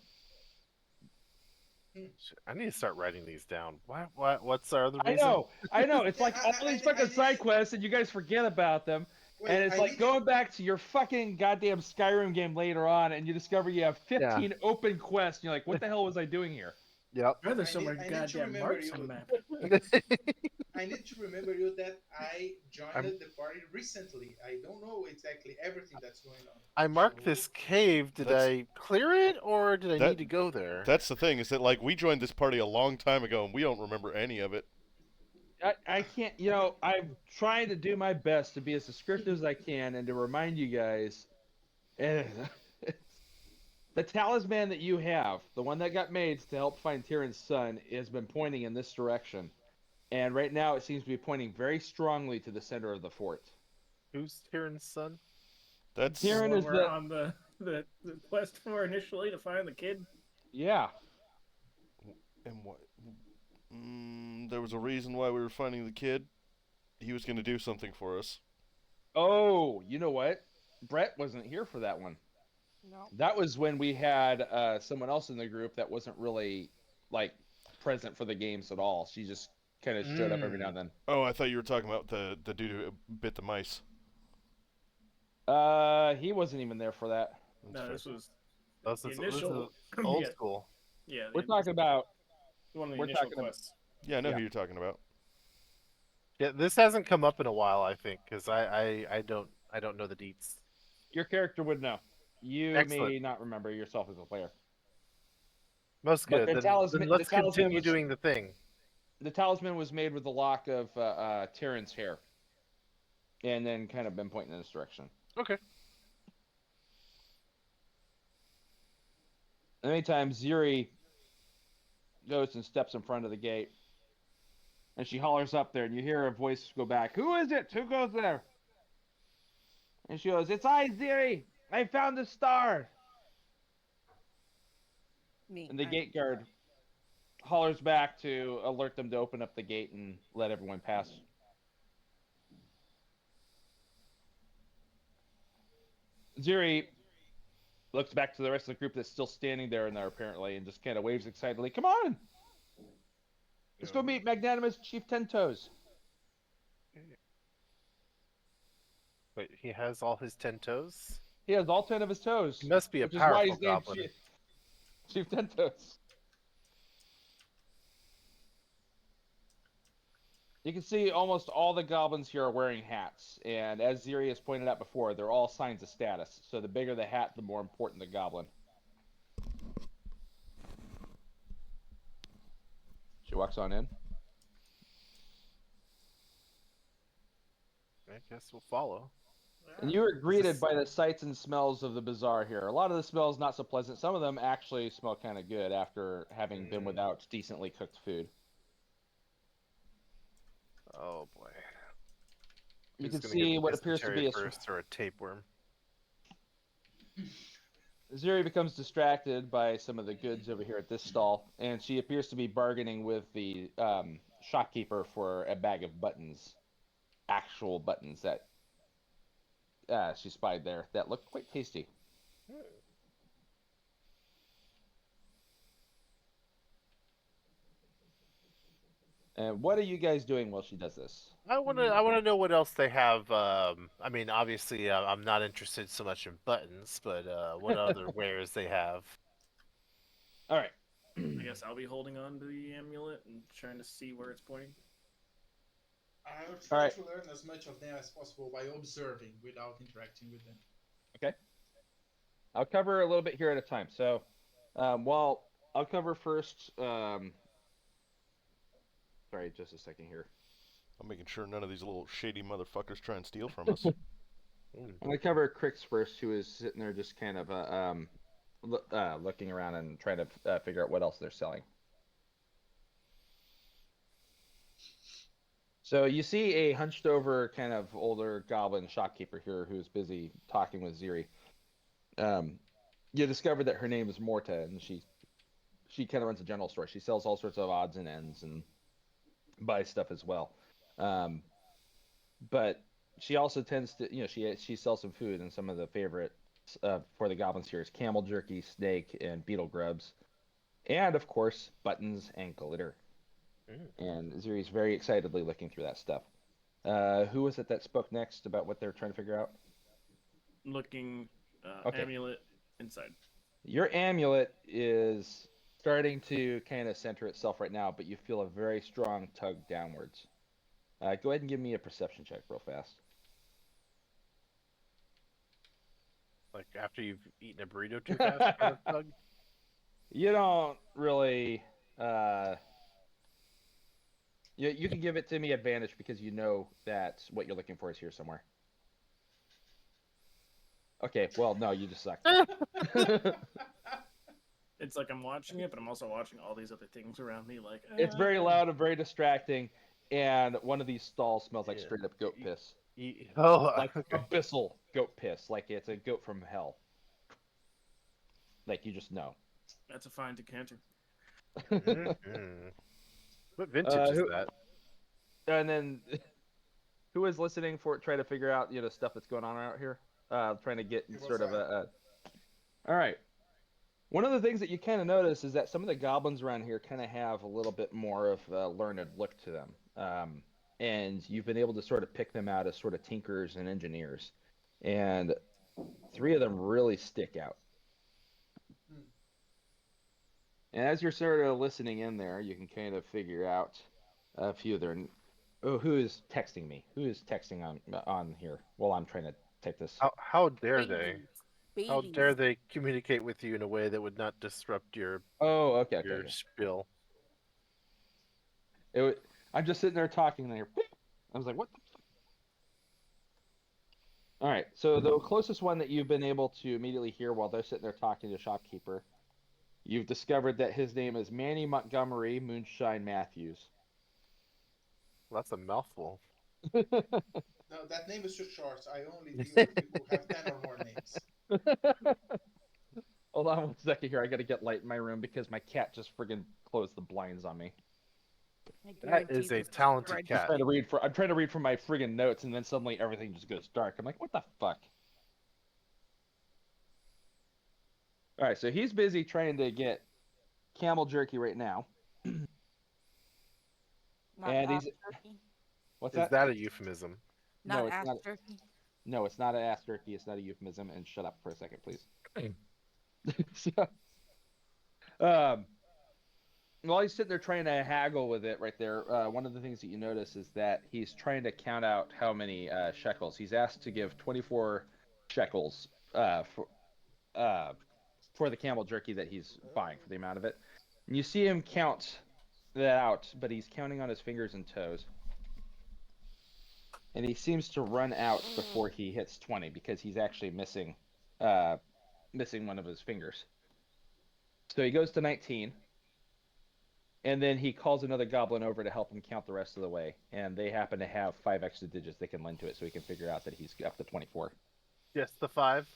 I need to start writing these down. What's our other I reason? know. It's Yeah, like all these fucking side quests, and you guys forget about them. Wait, And it's like going back to your fucking goddamn Skyrim game later on, and you discover you have 15 open quests, and you're like, what the hell was I doing here? Yep. Are there so I many need to goddamn remember marks you. on the map? I need to remember you that I joined the party recently. I don't know exactly everything that's going on. I marked So- this cave. Did That's- I clear it, or did I That- need to go there? That's the thing, is that like we joined this party a long time ago and we don't remember any of it. I can't, I'm trying to do my best to be as descriptive as I can and to remind you guys. And the talisman that you have, the one that got made to help find Tyrion's son, has been pointing in this direction. And right now it seems to be pointing very strongly to the center of the fort. Who's Tyrion's son? That's Tyrion is We're the. on the quest for initially to find the kid. Yeah. and what? There was a reason why we were finding the kid. He was going to do something for us. Oh, you know what? Brett wasn't here for that one. No. That was when we had someone else in the group that wasn't really like present for the games at all. She just kind of showed up every now and then. Oh, I thought you were talking about the dude who bit the mice. He wasn't even there for that. No, this was This the is initial. old yeah, school. yeah, We're talking about. one of the we're initial talking about- quests. Yeah, I know Yeah. who you're talking about. Yeah, this hasn't come up in a while. I think because I don't know the deets. Your character would know. You may Excellent. not remember yourself as a player. Most But good. the Then, talisman- then the let's talisman continue was- doing the thing. The talisman was made with the lock of Tyrion's hair, and then kind of been pointing in this direction. Okay. And anytime Ziri goes and steps in front of the gate, and she hollers up there, and you hear her voice go back, "Who is it? Who goes there?" And she goes, "It's I, Ziri. I found the star." Me. And the I'm- gate guard hollers back to alert them to open up the gate and let everyone pass. Ziri looks back to the rest of the group that's still standing there in there apparently and just kind of waves excitedly, "Come on! Let's go meet Magnanimous Chief Tentoes." Wait, he has all his 10 toes. He has all 10 of his toes. He must be a which is why powerful he's named goblin. Chief Tentoes. You can see almost all the goblins here are wearing hats, and as Ziri has pointed out before, they're all signs of status. So the bigger the hat, the more important the goblin. She walks on in. I guess we'll follow. And you are greeted by the sights and smells of the bazaar here. A lot of the smells not so pleasant. Some of them actually smell kind of good after having been without decently cooked food. Oh boy. You Who's can gonna see get what appears to dysentery be a first or a tapeworm. Ziri becomes distracted by some of the goods over here at this stall, and she appears to be bargaining with the shopkeeper for a bag of buttons, actual buttons that she spied there that look quite tasty. And what are you guys doing while she does this? I wanna know what else they have. I mean, obviously, I'm not interested so much in buttons, but what other wares they have. All right. I guess I'll be holding on to the amulet and trying to see where it's pointing. I'll try Alright. to learn as much of them as possible by observing without interacting with them. I'll cover a little bit here at a time. So, well, I'll cover first. Sorry, just a second here. I'm making sure none of these little shady motherfuckers try and steal from us. I'm gonna cover Crix first, who is sitting there just kind of looking around and trying to figure out what else they're selling. So you see a hunched over kind of older goblin shopkeeper here who's busy talking with Ziri. You discover that her name is Morta, and she kind of runs a general store. She sells all sorts of odds and ends and buys stuff as well. But she also tends to, she sells some food, and some of the favorites for the goblins here is camel jerky, snake, and beetle grubs, and of course buttons and glitter. And Ziri's very excitedly looking through that stuff. Who was it that spoke next about what they're trying to figure out? Looking Okay. amulet inside. Your amulet is starting to kind of center itself right now, but you feel a very strong tug downwards. Go ahead and give me a perception check real fast. Like after you've eaten a burrito too fast. kind of tug? You don't really. You can give it to me advantage because you know that what you're looking for is here somewhere. Okay, well, no, you just suck. It's like I'm watching it, but I'm also watching all these other things around me. Like It's very loud and very distracting, and one of these stalls smells like Yeah. straight up goat piss. Oh, Like okay. abyssal goat piss, like it's a goat from hell. Like you just know. That's a fine decanter. Mhm. What vintage is who- that? And then, who is listening for trying to figure out stuff that's going on out here? Trying to get It was sort of that. All right. One of the things that you kind of notice is that some of the goblins around here kind of have a little bit more of a learned look to them, and you've been able to sort of pick them out as sort of tinkers and engineers, and 3 of them really stick out. Hmm. And as you're sort of listening in there, you can kind of figure out a few of their. Oh, who is texting me? Who is texting on here while I'm trying to type this? How dare they? Babies. How dare they communicate with you in a way that would not disrupt your Oh, okay. your spiel? I'm just sitting there talking, and I was like, "What the fuck?" All right. So the closest one that you've been able to immediately hear while they're sitting there talking to the shopkeeper, you've discovered that his name is Manny Montgomery Moonshine Matthews. Well, that's a mouthful. No, that name is too short. I only deal with people who have 10 or more names. Hold on 1 second here. I got to get light in my room because my cat just friggin' closed the blinds on me. I That guarantee is a this talented spreadsheet- cat. I'm trying to read from my friggin' notes, and then suddenly everything just goes dark. I'm like, what the fuck? All right, so he's busy trying to get camel jerky right now. Not and ass he's jerky. what's Is that? that a euphemism? Not it's ass not. jerky. No, it's not an ass jerky. It's not a euphemism. And shut up for a second, please. So, while he's sitting there trying to haggle with it right there, one of the things that you notice is that he's trying to count out how many shekels. He's asked to give 24 shekels for the camel jerky that he's buying for the amount of it. And you see him count that out, but he's counting on his fingers and toes. And he seems to run out before he hits 20 because he's actually missing one of his fingers. So he goes to 19. And then he calls another goblin over to help him count the rest of the way. And they happen to have 5 extra digits they can lend to it so he can figure out that he's up to 24. Just the 5?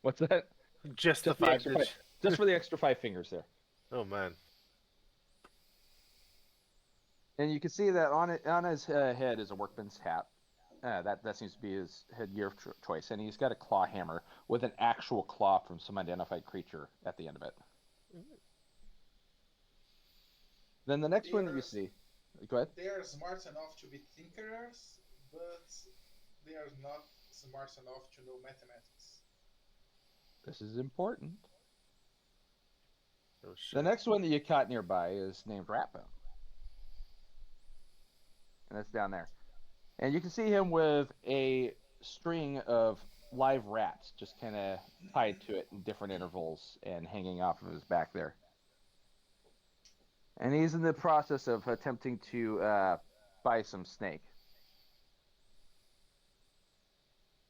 What's that? Just the Just the 5 extra digits. Just for the extra 5 fingers there. Oh man. And you can see that on his head is a workman's hat. That seems to be his headgear of choice. And he's got a claw hammer with an actual claw from some identified creature at the end of it. Then the next one that you see, go ahead. They are smart enough to be thinkers, but they are not smart enough to know mathematics. This is important. Oh The shit. next one that you caught nearby is named Ratbone. And it's down there. And you can see him with a string of live rats just kind of tied to it in different intervals and hanging off of his back there. And he's in the process of attempting to buy some snake.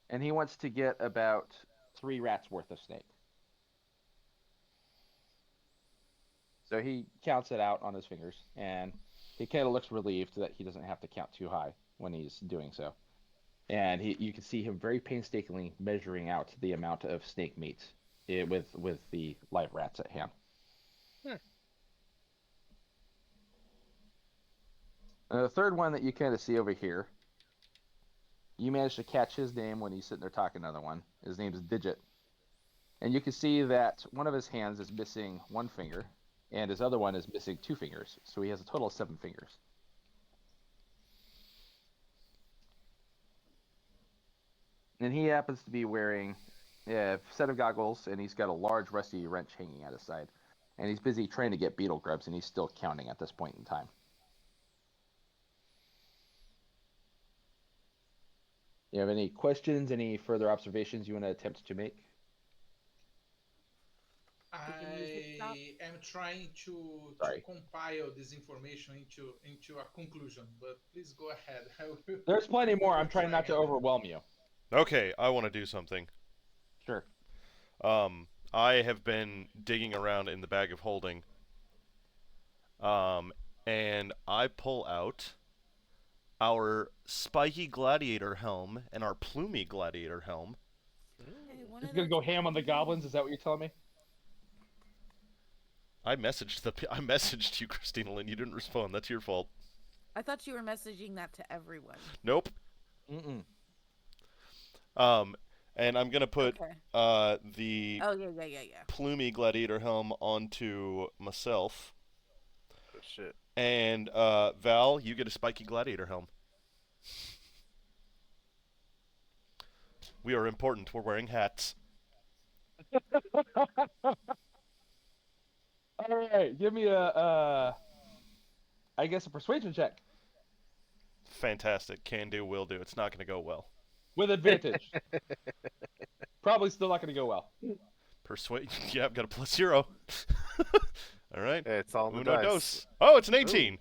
And he wants to get about 3 rats worth of snake. So he counts it out on his fingers, and he kind of looks relieved that he doesn't have to count too high when he's doing so. And you can see him very painstakingly measuring out the amount of snake meat with the live rats at hand. And the third one that you kind of see over here, you manage to catch his name when he's sitting there talking to another one. His name is Digit. And you can see that one of his hands is missing 1 finger, and his other one is missing 2 fingers. So he has a total of 7 fingers. And he happens to be wearing a set of goggles, and he's got a large rusty wrench hanging at his side. And he's busy trying to get beetle grubs, and he's still counting at this point in time. You have any questions, any further observations you want to attempt to make? I am trying to compile this information into a conclusion, but please go ahead. There's plenty more. I'm trying not to overwhelm you. Okay, I want to do something. Sure. I have been digging around in the bag of holding, and I pull out our spiky gladiator helm and our plumy gladiator helm. He's gonna go ham on the goblins. Is that what you're telling me? I messaged you, Christina Lynn. You didn't respond. That's your fault. I thought you were messaging that to everyone. Nope. Mm-mm. And I'm gonna put the plumy gladiator helm onto myself. Oh, shit. And Val, you get a spiky gladiator helm. We are important. We're wearing hats. All right, give me I guess a persuasion check Fantastic. Can do, will do. It's not going to go well. with advantage. Probably still not going to go well. Persuade. Yeah, I've got a +0. All right. Yeah, it's all in the Uno dice. dos. Oh, it's an 18.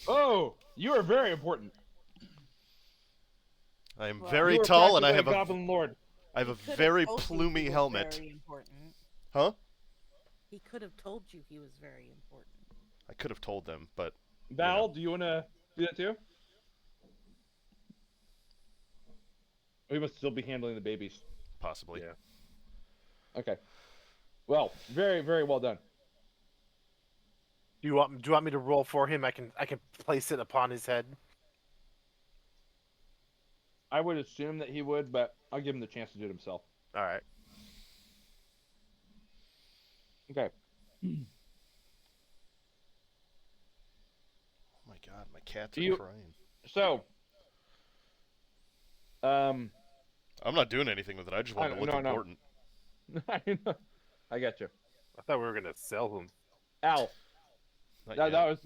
Oh, you are very important. I am Well, very You are tall, and I have practically a goblin lord. I have a He could've very told you he plumy was helmet. Very important. Huh? He could have told you he was very important. I could have told them, but Val, do you want to do that too? We must still be handling the babies. possibly. Yeah. Okay. Well, very, very well done. Do you want me to roll for him? I can place it upon his head. I would assume that he would, but I'll give him the chance to do it himself. All right. Okay. Oh my god, my cats are You- crying. So, I'm not doing anything with it. I just want to look no. important. I got you. I thought we were gonna sell them. Al, Not that yet. was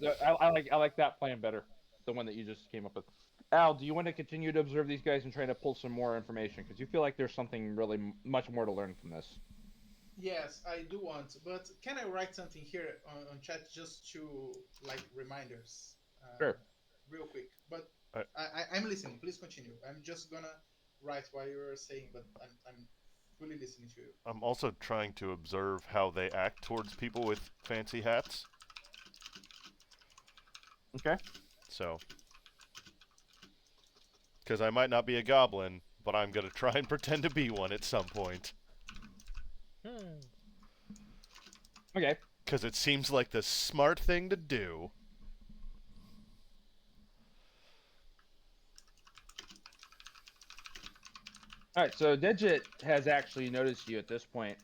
I like that plan better, the one that you just came up with. Al, do you want to continue to observe these guys and try to pull some more information? Because you feel like there's something really much more to learn from this. Yes, I do want, but can I write something here on chat just to like reminders? Sure. Real quick, but I- I'm listening. Please continue. I'm just gonna write what you're saying, but I'm fully listening to you. I'm also trying to observe how they act towards people with fancy hats. Okay. So, because I might not be a goblin, but I'm gonna try and pretend to be one at some point. Okay. Because it seems like the smart thing to do. All right. So Digit has actually noticed you at this point,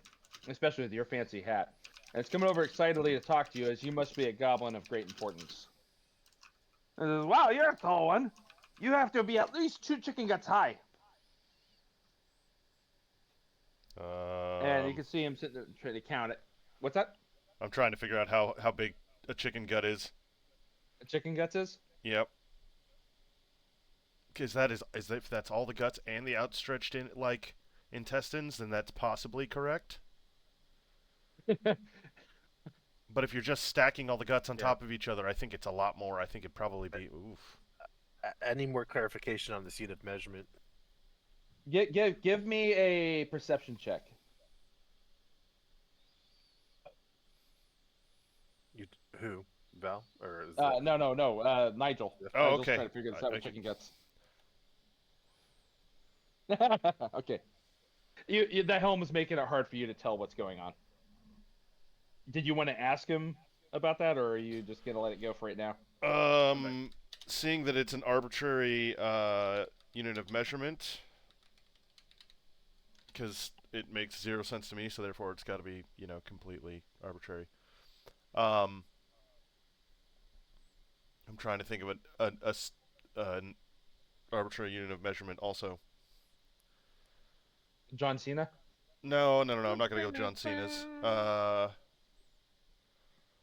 especially with your fancy hat, and it's coming over excitedly to talk to you, as you must be a goblin of great importance. And it says, "Wow, you're a tall one. You have to be at least 2 chicken guts high." And you can see him sitting there trying to count it. What's that? I'm trying to figure out how big a chicken gut is. Chicken guts is? Yep. Because that is if that's all the guts and the outstretched in, like, intestines, then that's possibly correct. But if you're just stacking all the guts on Yeah. top of each other, I think it's a lot more. I think it'd probably be oof. Any more clarification on this unit of measurement? Give me a perception check. Who? Val? Or is No. Nigel. Oh, Nigel's okay. trying to figure this out with Okay. chicken guts. Okay. The helm is making it hard for you to tell what's going on. Did you want to ask him about that, or are you just gonna let it go for right now? Seeing that it's an arbitrary unit of measurement, because it makes 0 sense to me, so therefore it's got to be, completely arbitrary. I'm trying to think of an arbitrary unit of measurement also. John Cena? No, I'm not gonna go John Cena's.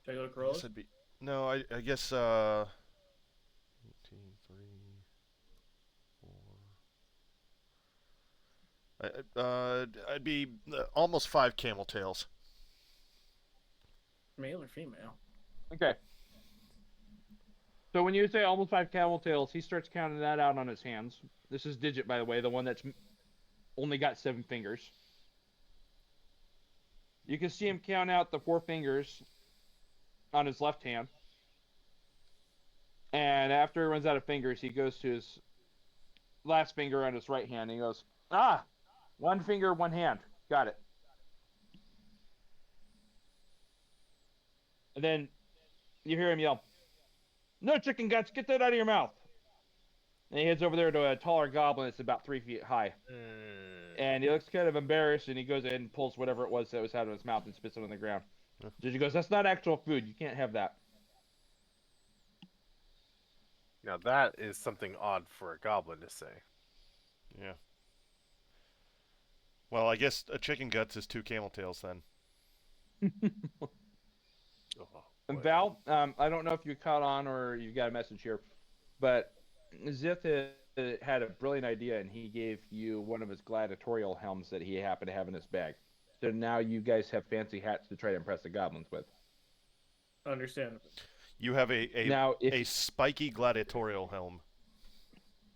Should I go to I guess Corolla? I'd be no, I guess 18, 3, 4. I'd be almost 5 camel tails. Male or female? Okay. So when you say almost 5 camel tails, he starts counting that out on his hands. This is Digit, by the way, the one that's only got 7 fingers. You can see him count out the 4 fingers on his left hand. And after he runs out of fingers, he goes to his last finger on his right hand, and he goes, 1 finger, 1 hand. Got it. And then you hear him yell, "No chicken guts, get that out of your mouth." And he heads over there to a taller goblin that's about 3 feet high. And he looks kind of embarrassed, and he goes in and pulls whatever it was that was out of his mouth and spits it on the ground. He goes, "That's not actual food. You can't have that." Now that is something odd for a goblin to say. Yeah. Well, I guess a chicken guts is 2 camel tails then. Oh, And boy. Val, I don't know if you caught on or you got a message here, but Zith had a brilliant idea, and he gave you one of his gladiatorial helms that he happened to have in his bag. So now you guys have fancy hats to try to impress the goblins with. Understandable. You have a Now, if a spiky gladiatorial helm.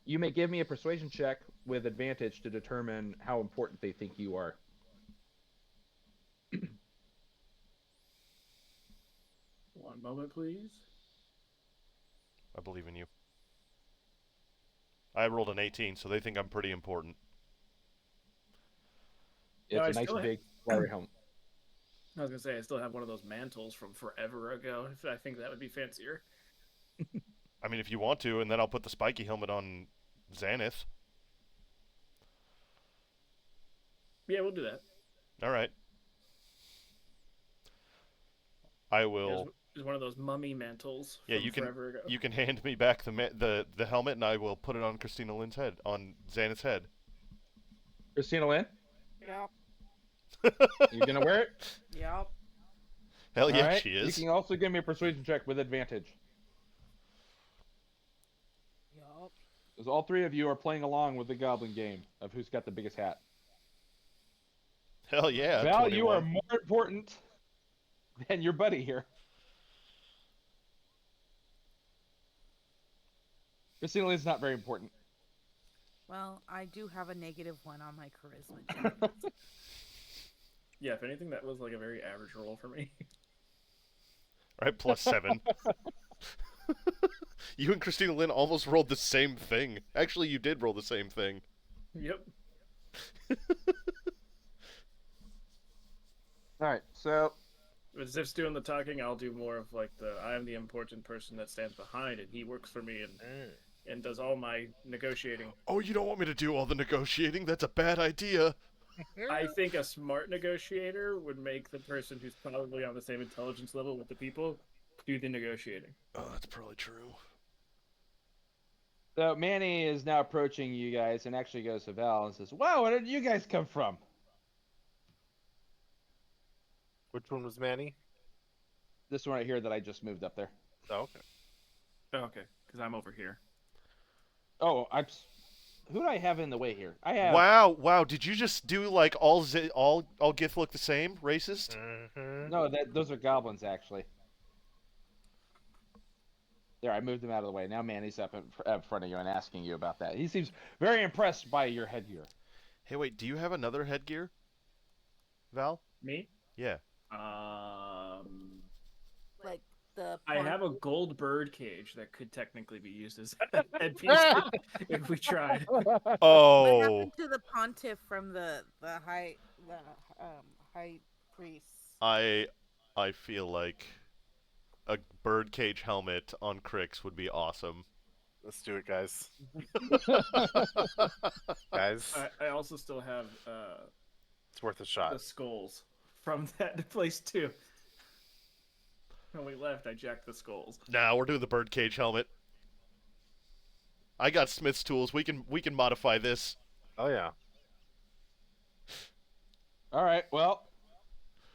you may give me a persuasion check with advantage to determine how important they think you are. One moment, please. I believe in you. I rolled an 18, so they think I'm pretty important. It's I a nice still big flowery helm. I was gonna say I still have one of those mantles from forever ago. I think that would be fancier. I mean, if you want to, and then I'll put the spiky helmet on Xanith. Yeah, we'll do that. All right. I will. There's one of those mummy mantles Yeah, from you can. forever ago. You can hand me back the helmet, and I will put it on Christina Lynn's head, on Xanith's head. Christina Lynn, Yep. you gonna wear it? Yep. Hell yeah, Alright, she is. You can also give me a persuasion check with advantage. Yep. Because all 3 of you are playing along with the goblin game of who's got the biggest hat. Hell yeah. Val, 21. you are more important than your buddy here. Christina Lynn's not very important. Well, I do have a -1 on my charisma check. Yeah, if anything, that was like a very average roll for me. Right, +7. You and Christina Lynn almost rolled the same thing. Actually, you did roll the same thing. Yep. Alright, so With Ziff's doing the talking, I'll do more of like I am the important person that stands behind, and he works for me and does all my negotiating. Oh, you don't want me to do all the negotiating? That's a bad idea. I think a smart negotiator would make the person who's probably on the same intelligence level with the people do the negotiating. Oh, that's probably true. So Manny is now approaching you guys and actually goes to Val and says, "Wow, where did you guys come from?" Which one was Manny? This one right here that I just moved up there. Oh, okay. Okay, because I'm over here. Oh, who do I have in the way here? I have. Wow! Did you just do like all Gith look the same? Racist? Mhm. No, those are goblins actually. There, I moved him out of the way. Now Manny's up in front of you and asking you about that. He seems very impressed by your headgear. Hey, wait. Do you have another headgear, Val? Me? Yeah. Like the. I have a poncho- gold bird cage that could technically be used as a headpiece if we tried. What Oh. happened to the pontiff from the high high priest? I feel like a birdcage helmet on Crix would be awesome. Let's do it, guys. Guys, I also still have it's worth a the shot. skulls from that place too. When we left, I jacked the skulls. Nah, we're doing the birdcage helmet. I got Smith's tools. We can modify this. Oh yeah. All right, well,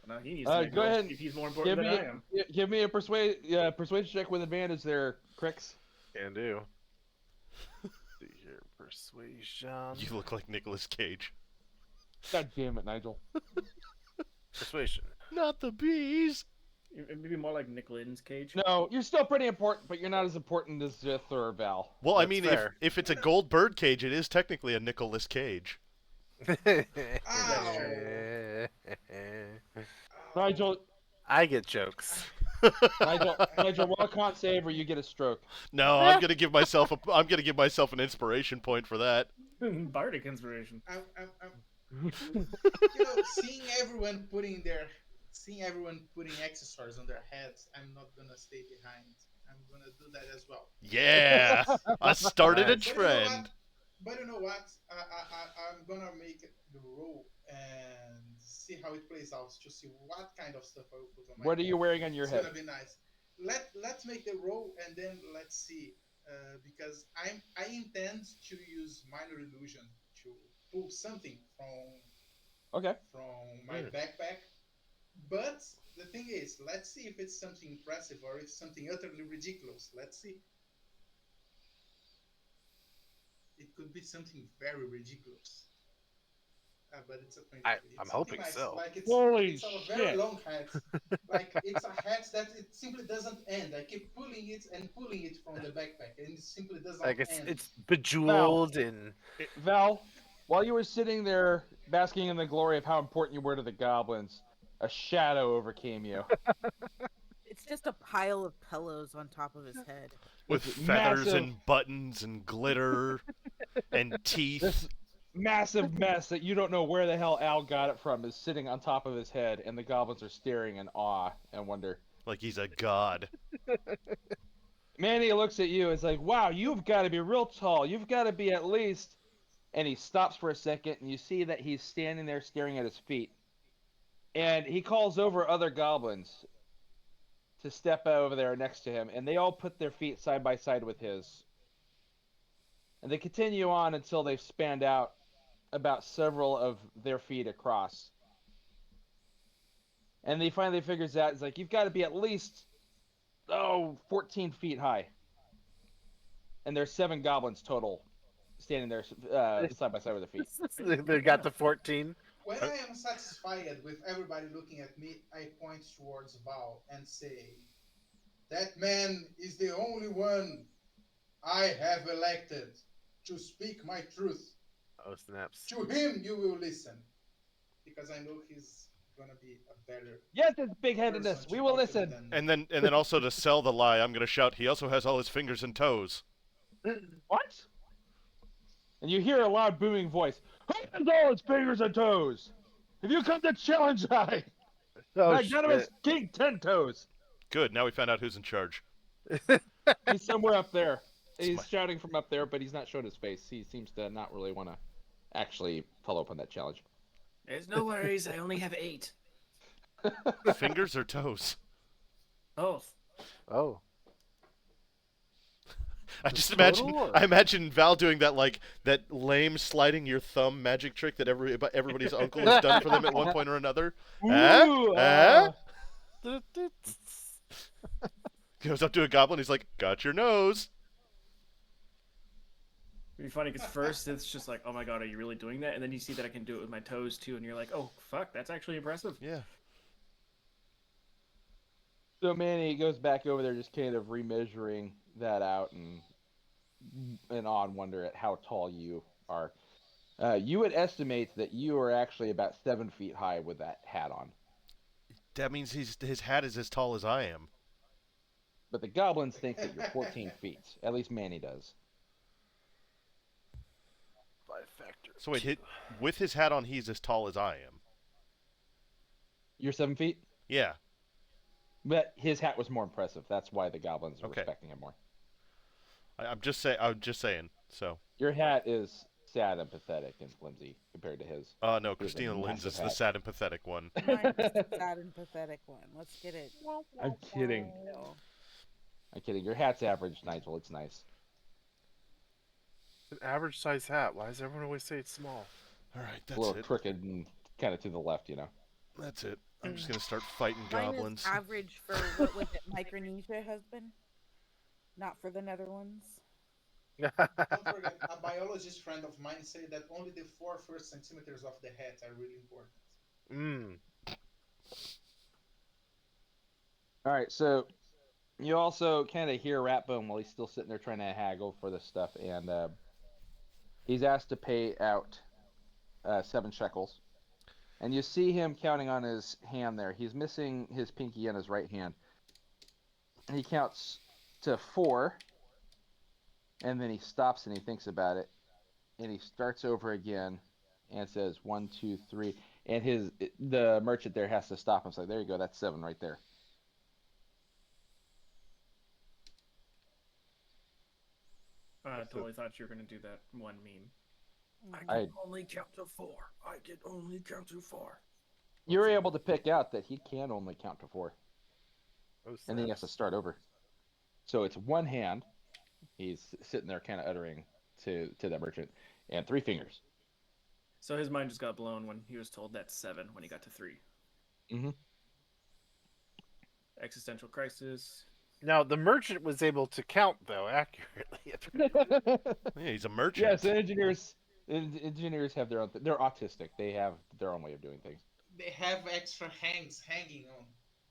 Now he needs to go ahead. if he's more important give than me I am. give me a persuasion check with advantage there, Crix. Can do. See here, persuasion. You look like Nicolas Cage. God damn it, Nigel. Persuasion. Not the bees. Maybe more like Nick Lynn's cage. No, you're still pretty important, but you're not as important as Jith or Val. Well, I That's mean, fair. if it's a gold bird cage, it is technically a Nicolas Cage. Nigel, I get jokes. Nigel, roll a con save or you get a stroke. No, I'm gonna give myself an inspiration point for that. Bardic inspiration. Seeing everyone putting accessories on their heads, I'm not gonna stay behind. I'm gonna do that as well. Yeah, I started a Nice. trend. But you know what? I'm gonna make the roll and see how it plays out to see what kind of stuff I will put on my What are head. you wearing on your It's head? gonna be nice. Let's make the roll and then let's see. Because I intend to use minor illusion to pull something Okay. from my backpack. But the thing is, let's see if it's something impressive or if something utterly ridiculous. Let's see. It could be something very ridiculous. But it's a point. I'm It's hoping something nice. so. Like Holy it's a very shit. long hat. Like it's a hat that it simply doesn't end. I keep pulling it and pulling it from the backpack, and it simply doesn't Like end. it's bejeweled and Val, while you were sitting there basking in the glory of how important you were to the goblins, a shadow overcame you. It's just a pile of pillows on top of his head. With This feathers massive- and buttons and glitter and teeth. This massive mess that you don't know where the hell Al got it from is sitting on top of his head, and the goblins are staring in awe and wonder. Like he's a god. Manny looks at you and is like, wow, you've got to be real tall. You've got to be at least... And he stops for a second, and you see that he's standing there staring at his feet. And he calls over other goblins to step over there next to him, and they all put their feet side by side with his. And they continue on until they've spanned out about several of their feet across. And he finally figures out, it's like, you've got to be at least, 14 feet high. And there's 7 goblins total standing there side by side with their feet. they got the 14. When I am satisfied with everybody looking at me, I point towards Val and say, "That man is the only one I have elected to speak my truth. Oh snaps! To him you will listen, because I know he's gonna be a better Yes, it's big-headedness. person We to will talk to listen. than- And then also to sell the lie, I'm gonna shout. He also has all his fingers and toes. What? And you hear a loud booming voice. Who has all his fingers and toes? Have you come to challenge I? Oh Magnanimous shit! King Ten Toes. Good. Now we found out who's in charge. He's somewhere up there. He's my- shouting from up there, but he's not showing his face. He seems to not really want to actually follow up on that challenge. There's no worries. I only have 8. Fingers or toes? Both. Oh, I just total imagine. or- I imagine Val doing that that lame sliding your thumb magic trick that everybody's uncle has done for them at one point or another. Ooh, Goes up to a goblin. He's like, "Got your nose." It'd be funny because first it's just like, oh my god, are you really doing that? And then you see that I can do it with my toes too, and you're like, oh fuck, that's actually impressive. Yeah. So Manny goes back over there, just kind of remeasuring that out and in awe and wonder at how tall you are. You would estimate that you are actually about 7 feet high with that hat on. That means his hat is as tall as I am. But the goblins think that you're 14 feet. At least Manny does. By factor. So wait, with his hat on, he's as tall as I am. You're 7 feet? Yeah. But his hat was more impressive. That's why the goblins are Okay. respecting him more. I'm just saying. So. Your hat is sad and pathetic and flimsy compared to his. No, He has a Christina Lynn's massive is the hat. sad and pathetic one. Mine's the sad and pathetic one. Let's get it. I'm kidding. No. I'm kidding. Your hat's average, Nigel. It's nice. An average size hat. Why does everyone always say it's small? All right, It's a that's little it. crooked and kind of to the left, you know. That's it. I'm just gonna start fighting Mine goblins. is average for what was it, Micronesia husband? Not for the Netherlands. Don't forget, a biologist friend of mine said that only the 4 first centimeters of the hat are really important. All right, so you also kind of hear Ratbone while he's still sitting there trying to haggle for this stuff, and he's asked to pay out 7 shekels. And you see him counting on his hand there. He's missing his pinky and his right hand. And he counts to 4, and then he stops and he thinks about it, and he starts over again and says 1, 2, 3, and the merchant there has to stop him. So there you go, that's 7 right there. I totally thought you were gonna do that one meme. I only count to 4. I can only count to 4. You're able to pick out that he can only count to 4, Oh, and then he has to start over. So it's 1 hand. He's sitting there kind of uttering to that merchant, and 3 fingers. So his mind just got blown when he was told that's 7 when he got to 3. Mhm. Existential crisis. Now the merchant was able to count though accurately. Yeah, he's a merchant. Yes, engineers have their own. They're autistic. They have their own way of doing things. They have extra hands hanging on,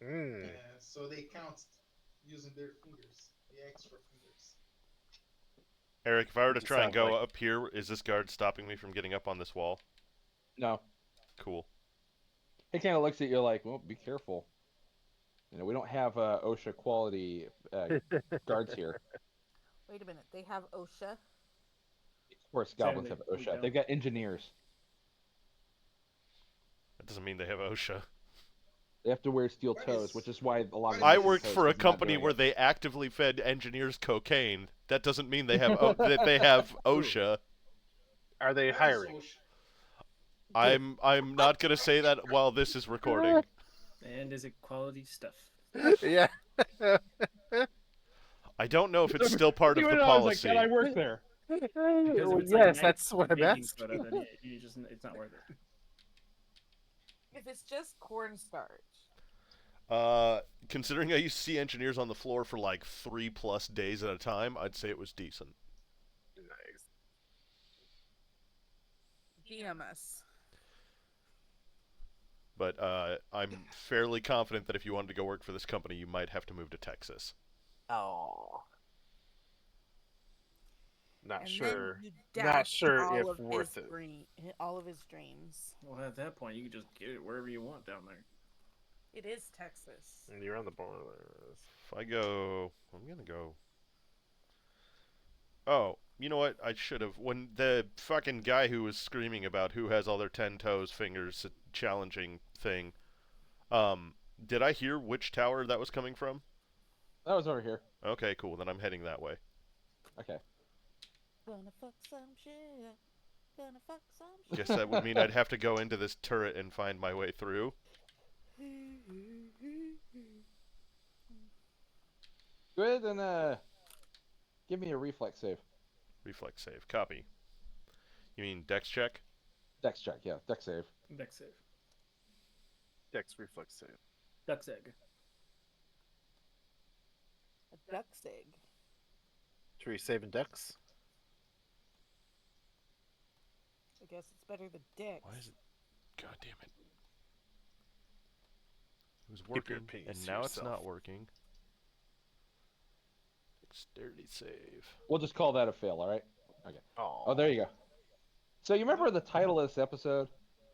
Mm. so they count using their fingers, the extra fingers. Eric, if I were to It try and sounds go like- up here, is this guard stopping me from getting up on this wall? No, Cool. he kind of looks at you like, "Well, be careful. You know, we don't have OSHA quality guards here. Wait a minute. They have OSHA. Of course, Same goblins thing, have we OSHA. don't. They've got engineers. That doesn't mean they have OSHA. They have to wear steel What toes, is- which is why a lot of. what I is- worked toes for a is not company doing where it. they actively fed engineers cocaine. That doesn't mean they have that they have OSHA. Are they What is hiring? OSHA? I'm not gonna say that while this is recording. And is it quality stuff? Yeah. I don't know if it's still part of the policy. I work there. Because Well, if it's like yes, nice that's what I'm baking asking. soda, then it's not worth it. If it's just cornstarch. Considering I used to see engineers on the floor for like 3+ days at a time, I'd say it was decent. Nice. GMS. But I'm fairly confident that if you wanted to go work for this company, you might have to move to Texas. Oh. Not And sure. then you Not dash sure all if of worth his it. all of his dreams. Well, at that point, you can just get it wherever you want down there. It is Texas. And you're on the border. If I go, I'm gonna go. Oh, you know what? I should have. When the fucking guy who was screaming about who has all their 10 toes, fingers, challenging thing, did I hear which tower that was coming from? That was over here. Okay, cool. Then I'm heading that way. Okay. Gonna fuck some shit. Gonna fuck some shit. Guess that would mean I'd have to go into this turret and find my way through. Go ahead and give me a reflex save. Reflex save. Copy. You mean dex check? Dex check, yeah, dex save. Dex save. Dex reflex save. Duck's egg. A duck's egg. Should we save in Dex? guess it's better than dicks. Why is it? God damn it! It was Keep your working, opinions and to now it's yourself. not working. Dexterity save. We'll just call that a fail, all right? Okay. Oh, Oh, there you go. So you remember the title of this episode?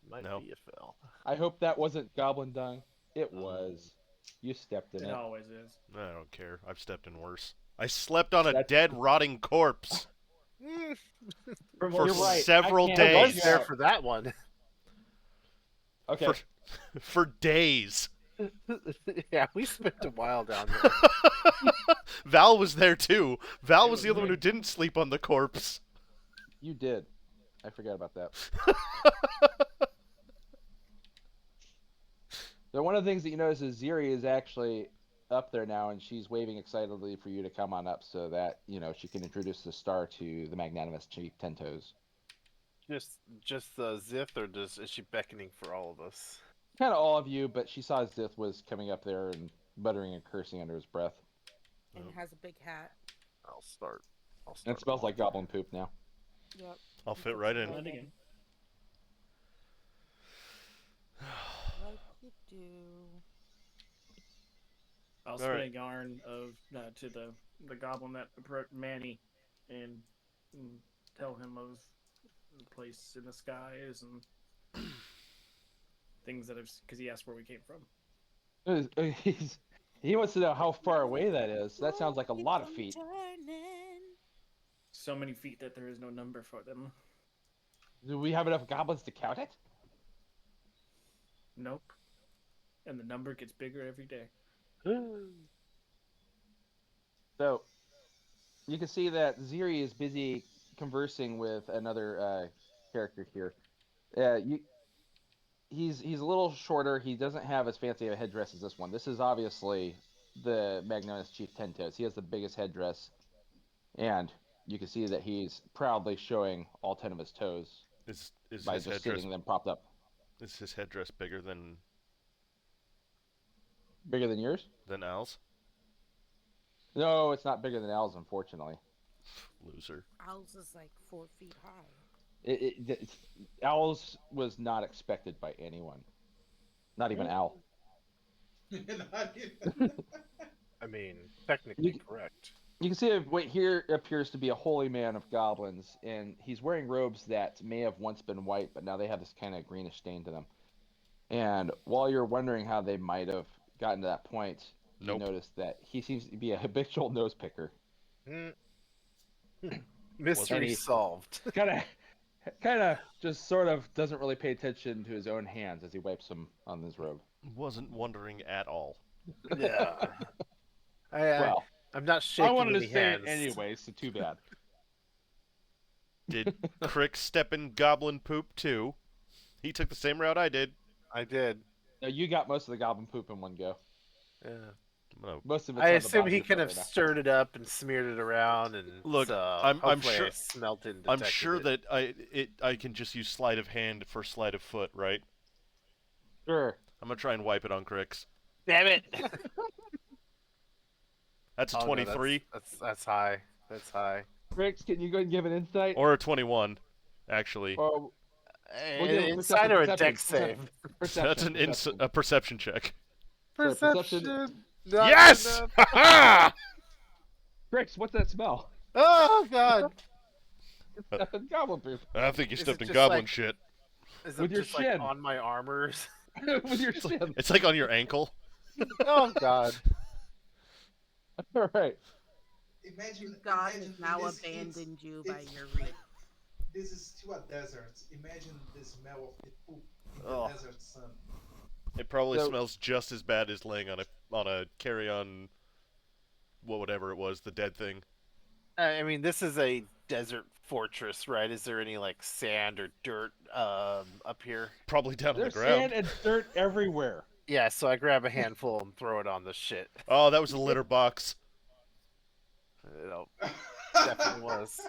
Might No. be a fail. I hope that wasn't Goblin Dung. It was. You stepped in It it. always is. I don't care. I've stepped in worse. I slept on a That's- dead, rotting corpse From for You're right. several I can't I was days. there for that one. Okay. For days. Yeah, we spent a while down there. Val was there too. Val was the other one who didn't sleep on the corpse. You did. I forgot about that. So one of the things that you notice is Ziri is actually up there now, and she's waving excitedly for you to come on up so that, she can introduce the star to the magnanimous Chief Tentoes. Just Zith, or is she beckoning for all of us? Kind of all of you, but she saw Zith was coming up there and muttering and cursing under his breath. And has a big hat. I'll start. And it smells like goblin poop now. Yep. I'll fit right in. Blend again. Like you do. I'll All spin a right. yarn to the goblin that approached Manny, and tell him of the place in the skies and things that because he asked where we came from. He wants to know how far away that is. That sounds like a lot of feet. So many feet that there is no number for them. Do we have enough goblins to count it? Nope. And the number gets bigger every day. So, you can see that Ziri is busy conversing with another character here. He's a little shorter. He doesn't have as fancy of a headdress as this one. This is obviously the magnanimous Chief Tentos. He has the biggest headdress, and you can see that he's proudly showing all 10 of his toes Is by his just headdress sitting them propped up. is his headdress bigger than Bigger than yours? Al's? No, it's not bigger than Al's, unfortunately. Loser. Owl's is like 4 feet high. Al's was not expected by anyone. Not even Al. Not even- I mean, technically correct. You can see what here appears to be a holy man of goblins, and he's wearing robes that may have once been white, but now they have this kind of greenish stain to them. And while you're wondering how they might have gotten to that point, Nope. you notice that he seems to be a habitual nose picker. Mystery Any- solved. Kind of just sort of doesn't really pay attention to his own hands as he wipes them on his robe. Wasn't wondering at all. Yeah. Well, I'm not shaking I wanted to any say hands. it anyway, so too bad. Did Crick step in goblin poop too? He took the same route I did. I did. No, you got most of the goblin poop in one go. Yeah. I'm gonna- Most of it's I on the assume bottom he of could your have foot right stirred it up and smeared it around, and Look, so I'm hopefully sure- I smelt it and I'm detected sure it. that I can just use sleight of hand for sleight of foot, right? now. Sure. I'm gonna try and wipe it on Crick's. Damn it! That's a Oh, no, 23 that's high. That's high. Riggs, can you go and give an insight? or a 21, actually. Or An give inside or a perception, deck save? That's a perception check. Sorry, perception. Not Yes! enough. Ha Riggs, what's that smell? Oh god! It's nothing goblin poop. I think you Is stepped it in just goblin like- shit. Is With it your just shin. like on my armors? With your shin. It's like on your ankle. Oh god! All right. Imagine. God imagine has now this abandoned is- you by it's your like- reach. This is still a desert. Imagine the smell of the poop in the Ugh. desert sun. It probably So- smells just as bad as laying on a carry-on, whatever it was, the dead thing. I mean, this is a desert fortress, right? Is there any like sand or dirt up here? Probably down on the There's ground. sand and dirt everywhere. Yeah, so I grab a handful and throw it on the shit. Oh, that was a litter box. It definitely was.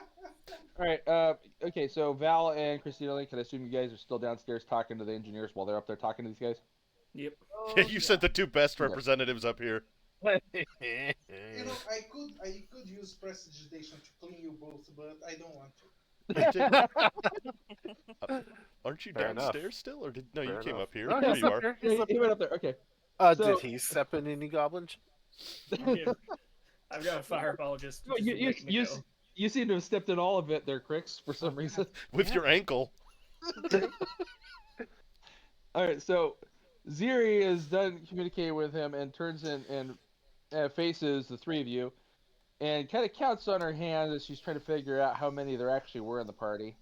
All right. Okay. So Val and Christina Link, can I assume you guys are still downstairs talking to the engineers while they're up there talking to these guys? Yep. Yeah, you sent the two best representatives up here. You know, I could use prestidigitation to clean you both, but I don't want to. I did. Aren't you Fair enough. downstairs still, or did no? You Fair came enough. up here. No, There he's you up are. here. Yeah, He's up he here. went up there. Okay. So- Did he step in any goblins? I've got a fireball just, No, just waiting to go. you seem to have stepped in all of it there, Crix, for some reason. With your ankle. All right, so Ziri is done communicating with him and turns in and faces the three of you, and kind of counts on her hand as she's trying to figure out how many there actually were in the party.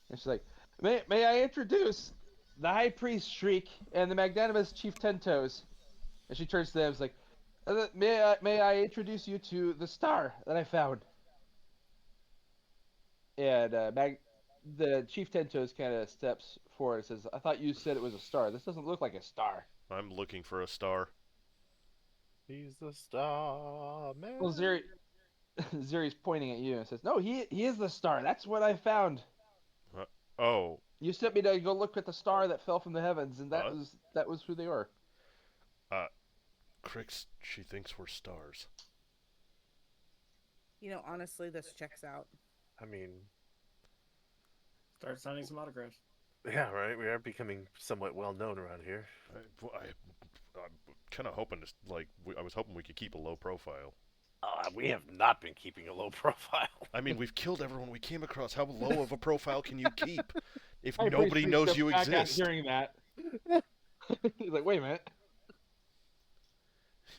And she's like, "May I introduce the High Priest Shriek and the magnanimous Chief Ten Toes?" And she turns to them, and is like, "May I introduce you to the star that I found?" And the Chief Ten Toes kind of steps forward and says, "I thought you said it was a star. This doesn't look like a star." I'm looking for a star. He's the star man. Well, Ziri's pointing at you and says, "No, he is the star. That's what I found. Oh, You sent me to go look at the star that fell from the heavens, and that What? was who they were." Crix, she thinks we're stars. Honestly, this checks out. I mean, Start signing some autographs. yeah, right. We are becoming somewhat well known around here. I'm kind of hoping to I was hoping we could keep a low profile. We have not been keeping a low profile. I mean, we've killed everyone we came across. How low of a profile can you keep if High Priest nobody Shriek knows steps you back out exist? Hearing that, he's like, "Wait a minute."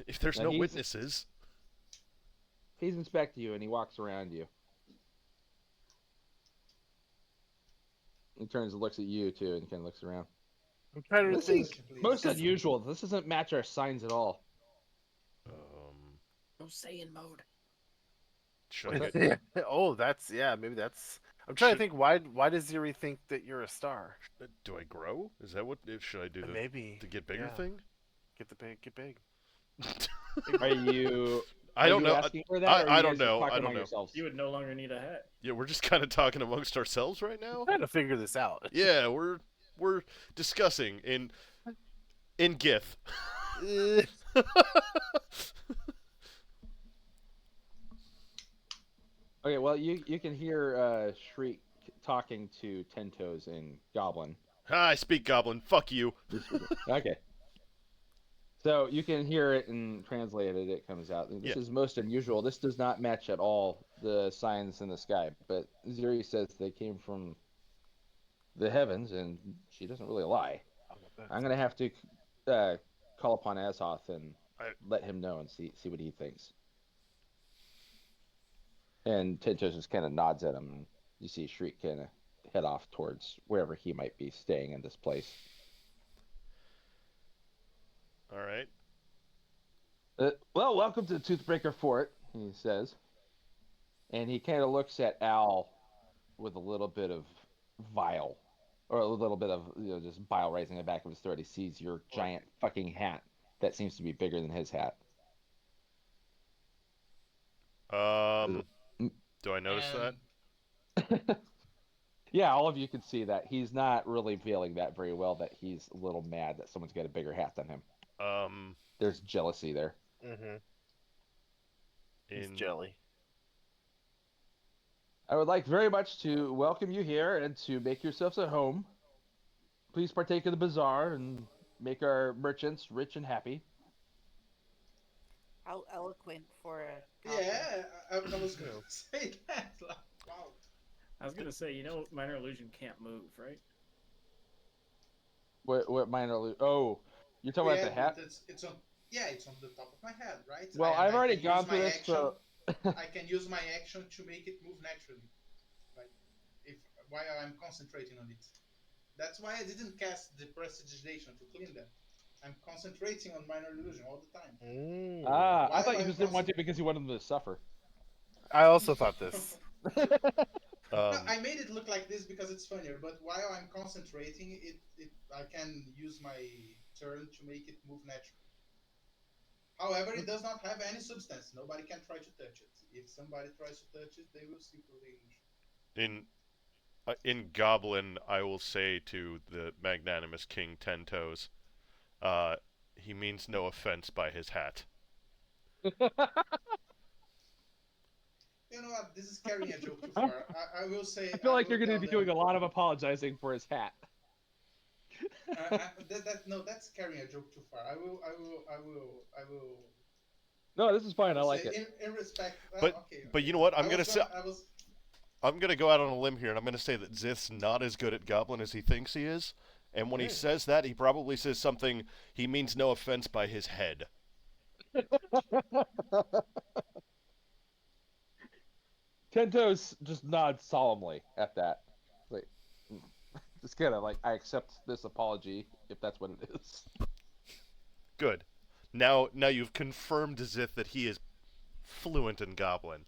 If there's Now no he's- witnesses, He inspects you and he walks around you. He turns and looks at you too, and kind of looks around. I'm trying to This think. is most unusual. This doesn't match our signs at all. No Saiyan mode. should I get, Oh, maybe that's. I'm trying to think. Why does Ziri think that you're a star? do I grow? Is that what? Should I do the Maybe to get bigger yeah. thing? Get big. Are you? I don't know. Asking for that, or are I you don't guys just know. talking I don't among know. yourselves? You would no longer need a hat. Yeah, we're just kind of talking amongst ourselves right now. Trying to figure this out. Yeah, we're discussing in Gith. Okay, well, you can hear Shriek talking to Ten Toes in Goblin. I speak Goblin. Fuck you. Okay. So you can hear it and translate it. It comes out. This Yeah. is most unusual. This does not match at all the signs in the sky. But Ziri says they came from the heavens, and she doesn't really lie. I'm gonna have to call upon Azoth and let him know and see what he thinks. And Tentos just kind of nods at him. And you see Shriek kind of head off towards wherever he might be staying in this place. All right. Well, welcome to the Toothbreaker Fort, he says. And he kind of looks at Al with a little bit of vile, or a little bit of just bile rising in the back of his throat. He sees your giant fucking hat that seems to be bigger than his hat. Do I notice that? Yeah, all of you can see that. He's not really feeling that very well, that he's a little mad that someone's got a bigger hat than him. There's jealousy there. Mm-hmm. In jelly. I would like very much to welcome you here and to make yourselves at home. Please partake of the bazaar and make our merchants rich and happy. How eloquent for a. Yeah, I was gonna say that. Like, wow. I was gonna say, minor illusion can't move, right? What minor? Oh, you're talking about the hat? It's on the top of my head, right? Well, I've already gone through this, so I can use my action to make it move naturally, like while I'm concentrating on it. That's why I didn't cast the prestidigitation to clean them. I'm concentrating on minor illusion all the time. I thought you just didn't want to because you wanted them to suffer. I also thought this. No, I made it look like this because it's funnier, but while I'm concentrating, I can use my turn to make it move naturally. However, it does not have any substance. Nobody can try to touch it. If somebody tries to touch it, they will simply illusion. In Goblin, I will say to the magnanimous King Ten Toes, he means no offense by his hat. You know what? This is carrying a joke too far. I will say. I feel like will you're going to tell be them, doing a lot of apologizing for his hat. no, that's carrying a joke too far. I will. No, this is I fine. I will like say it. in respect. But Okay, but okay. you know what? I was gonna. I was. I'm gonna go out on a limb here, and I'm gonna say that Zith's not as good at Goblin as he thinks he is. And when he Hey. says that, he probably says something he means no offense by his head. Tentos just nods solemnly at that. Like, just kind of like, I accept this apology if that's what it is. Good. Now you've confirmed Zith that he is fluent in Goblin.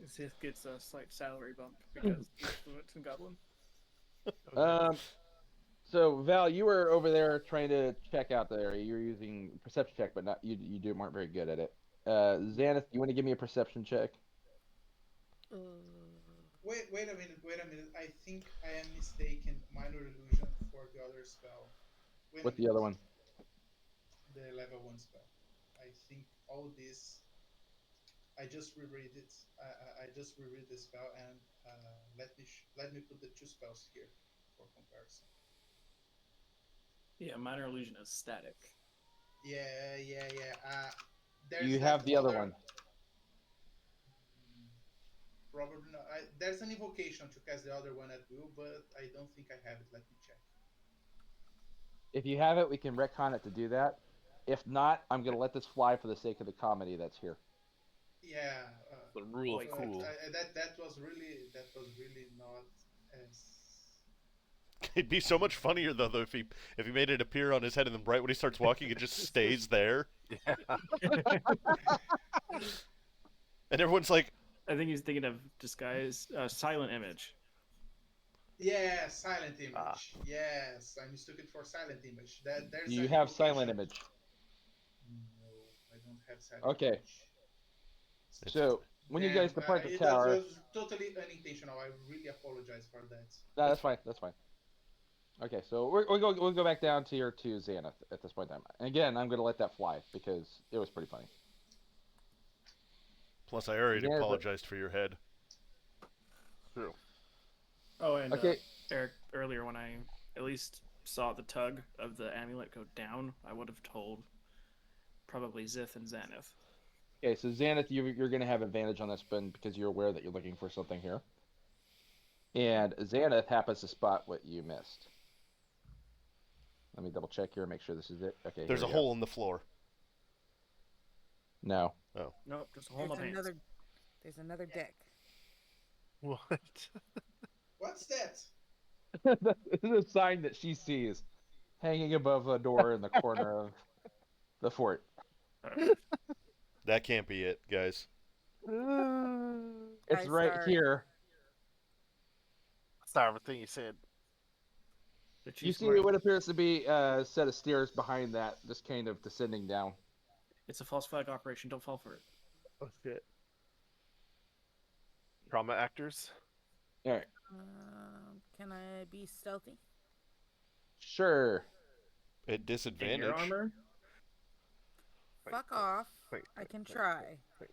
Sith gets a slight salary bump because he's fluent in Goblin. So Val, you were over there trying to check out the area. You were using perception check, but not weren't very good at it. Xanath, you want to give me a perception check? Wait a minute. Wait a minute. I think I am mistaken. Minor illusion for the other spell. Wait a What's the minute. other one? The level 1 spell. I think all this. I just reread it. I just reread the spell and let me put the 2 spells here for comparison. Yeah, minor illusion is static. Yeah. You that have the other one. Probably not. There's an invocation to cast the other one at will, but I don't think I have it. Let me check. If you have it, we can retcon it to do that. If not, I'm gonna let this fly for the sake of the comedy that's here. Yeah. The rule of but cool. that was really not as. It'd be so much funnier though if he made it appear on his head and then right when he starts walking it just stays there. Yeah. And everyone's like, I think he's thinking of disguise, silent image. Yeah, silent image. Ah. Yes, I mistook it for silent image. There's. Do you an have invocation. silent image? No, I don't have silent Okay. image. So when you Damn, guys depart the that tower, was totally unintentional. I really apologize for that. no, that's fine. That's fine. Okay, so we'll go back down to your 2 Xanath at this point in time. And again, I'm gonna let that fly because it was pretty funny. plus I already Yeah, but- apologized for your head. True. Oh, and Okay. Eric, earlier when I at least saw the tug of the amulet go down, I would have told probably Zith and Xanath. Okay, so Xanath, you're gonna have advantage on that spin because you're aware that you're looking for something here. And Xanath happens to spot what you missed. Let me double check here and make sure this is it. Okay. There's here a we go. hole in the floor. No. Nope, just a hole in my pants. There's another deck. What? What's that? This is a sign that she sees hanging above a door in the corner of the fort. That can't be it, guys. It's I right start- here. That's not everything you said. But You she's see smart. what appears to be a set of stairs behind that, just kind of descending down. It's a false flag operation. Don't fall for it. Oh shit. Trauma actors. All right. Can I be stealthy? Sure. At In disadvantage. your armor? Wait, Fuck off. wait, I can wait, try. Wait.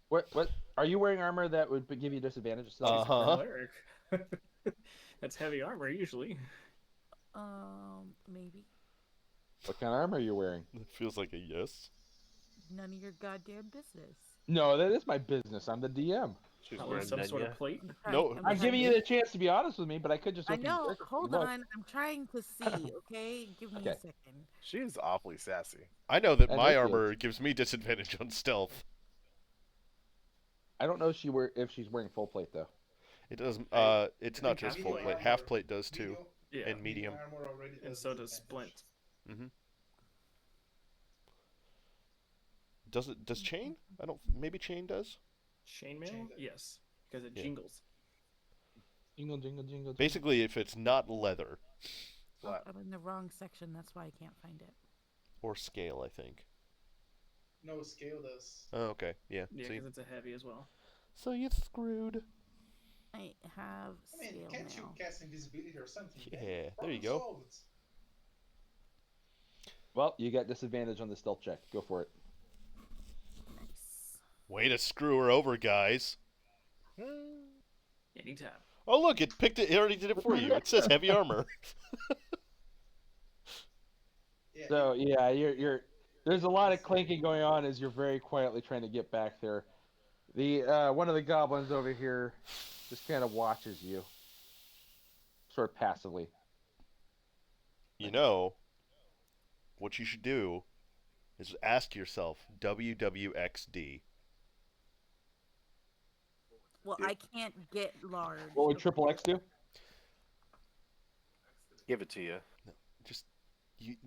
What? Are you wearing armor that would give you disadvantage? Uh-huh. Cleric. That's heavy armor usually. Maybe. What kind of armor are you wearing? It feels like a yes. None of your goddamn business. No, that is my business. I'm the DM. She's Probably wearing some sort Nenya. of plate. No, I'm giving you the chance to be honest with me, but I could just. I open know. the book Hold and look. on. I'm trying to see. Okay, give me a Okay. second. She is awfully sassy. I know that I my know she armor gives me disadvantage on stealth. I don't know if she's wearing full plate though. It doesn't. It's I not think just medium full plate. armor- Half plate does too. Yeah. And medium. armor already And does so does disadvantage. Splint. Does chain? I don't. Maybe chain does. Chainmail? Chain does. Yes. Because it Yeah. jingles. Jingle, jingle, jingle. Basically, if it's not leather What? I'm in the wrong section. That's why I can't find it. or scale, I think. No, scale does. Oh, okay. Yeah. Yeah, See. because it's a heavy as well. So you're screwed. I have I mean, scale can't now. you cast invisibility or something? Yeah, there you Problem go. solved. Well, you got disadvantage on the stealth check. Go for it. Nice. Way to screw her over, guys. Anytime. Oh, look, it picked it. It already did it for you. It says heavy armor. Yeah, So yeah, you're there's a lot of clanking going on as you're very quietly trying to get back there. The one of the goblins over here just kind of watches you, sort of passively. You know, what you should do is ask yourself WWXD. Well, I can't get large. What would triple X do? Give it to you. Just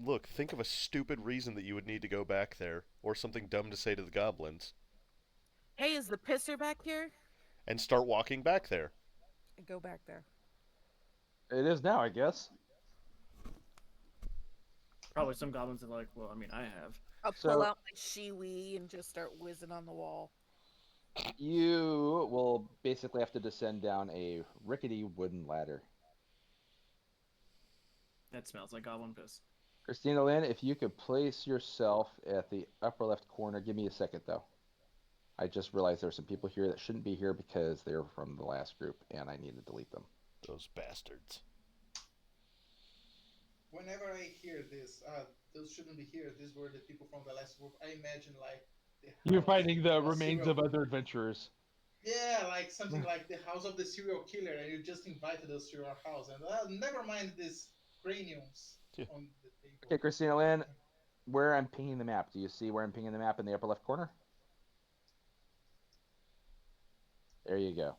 look, think of a stupid reason that you would need to go back there, or something dumb to say to the goblins, Hey, is the pisser back here? and start walking back there. Go back there. It is now, I guess. Probably some goblins are like, well, I mean, I have. I'll So- pull out my shiwi and just start whizzing on the wall. You will basically have to descend down a rickety wooden ladder. That smells like goblin piss. Christina Lynn, if you could place yourself at the upper left corner, give me a second though. I just realized there's some people here that shouldn't be here because they're from the last group and I need to delete them. Those bastards. whenever I hear this, those shouldn't be here. These were the people from the last group. I imagine like the You're house finding the of a remains serial- of other adventurers. Yeah, like something like the house of the serial killer, and you just invited us to your house, and never mind these craniums Yeah. on the table. Okay, Christina Lynn, where I'm pinging the map. Do you see where I'm pinging the map in the upper left corner? There you go.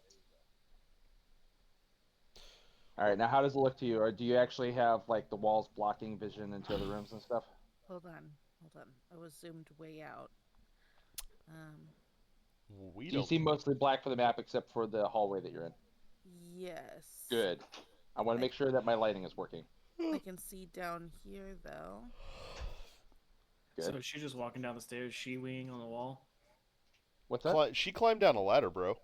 All right, now how does it look to you? Or do you actually have like the walls blocking vision into other rooms and stuff? Hold on. I was zoomed way out. We Do you don't. see mostly black for the map except for the hallway that you're in? Yes. Good. I want to make sure that my lighting is working. I can see down here though. Good. So is she just walking down the stairs, she-weeing on the wall? What's that? She climbed down a ladder, bro.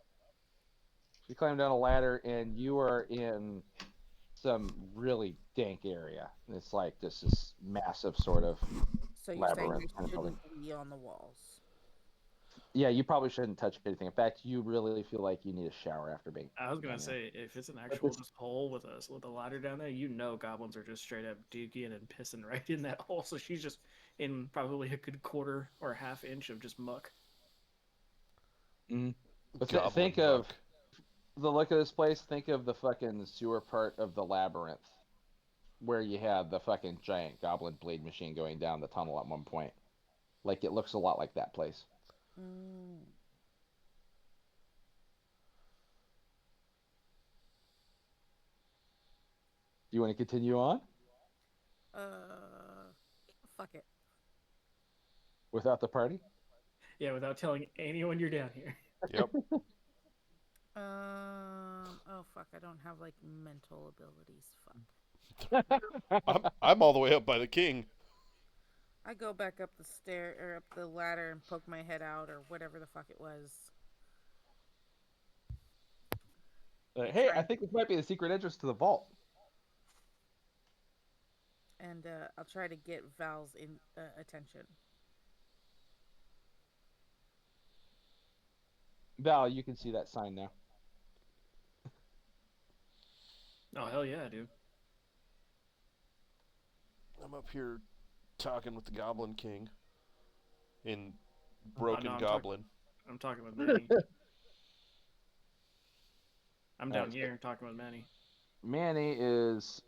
You climb down a ladder and you are in some really dank area. It's like this is massive sort of. So you're saying Labyrinth I kind of building. shouldn't be on the walls. Yeah, you probably shouldn't touch anything. In fact, you really feel like you need a shower after being. I was gonna down say, if it's an actual this- just hole with a ladder down there, you know goblins are just straight up dookie and pissing right in that hole. So she's just in probably a good quarter or a half inch of just muck. But Goblin think of muck. the look of this place. Think of the fucking sewer part of the labyrinth, where you had the fucking giant goblin blade machine going down the tunnel at one point. Like it looks a lot like that place. Mm. Do you want to continue on Fuck it. without the party? Yeah, without telling anyone you're down here. Yep. Oh fuck! I don't have like mental abilities. Fuck. I'm all the way up by the king. I go back up the stair or up the ladder and poke my head out or whatever the fuck it was. Hey, I think this might be the secret entrance to the vault. And I'll try to get Val's attention. Val, you can see that sign now. Oh hell yeah, dude. I'm up here talking with the Goblin King in no, Broken I'm Goblin. I'm talking with Manny. I'm down Alright, here talking with Manny. Manny is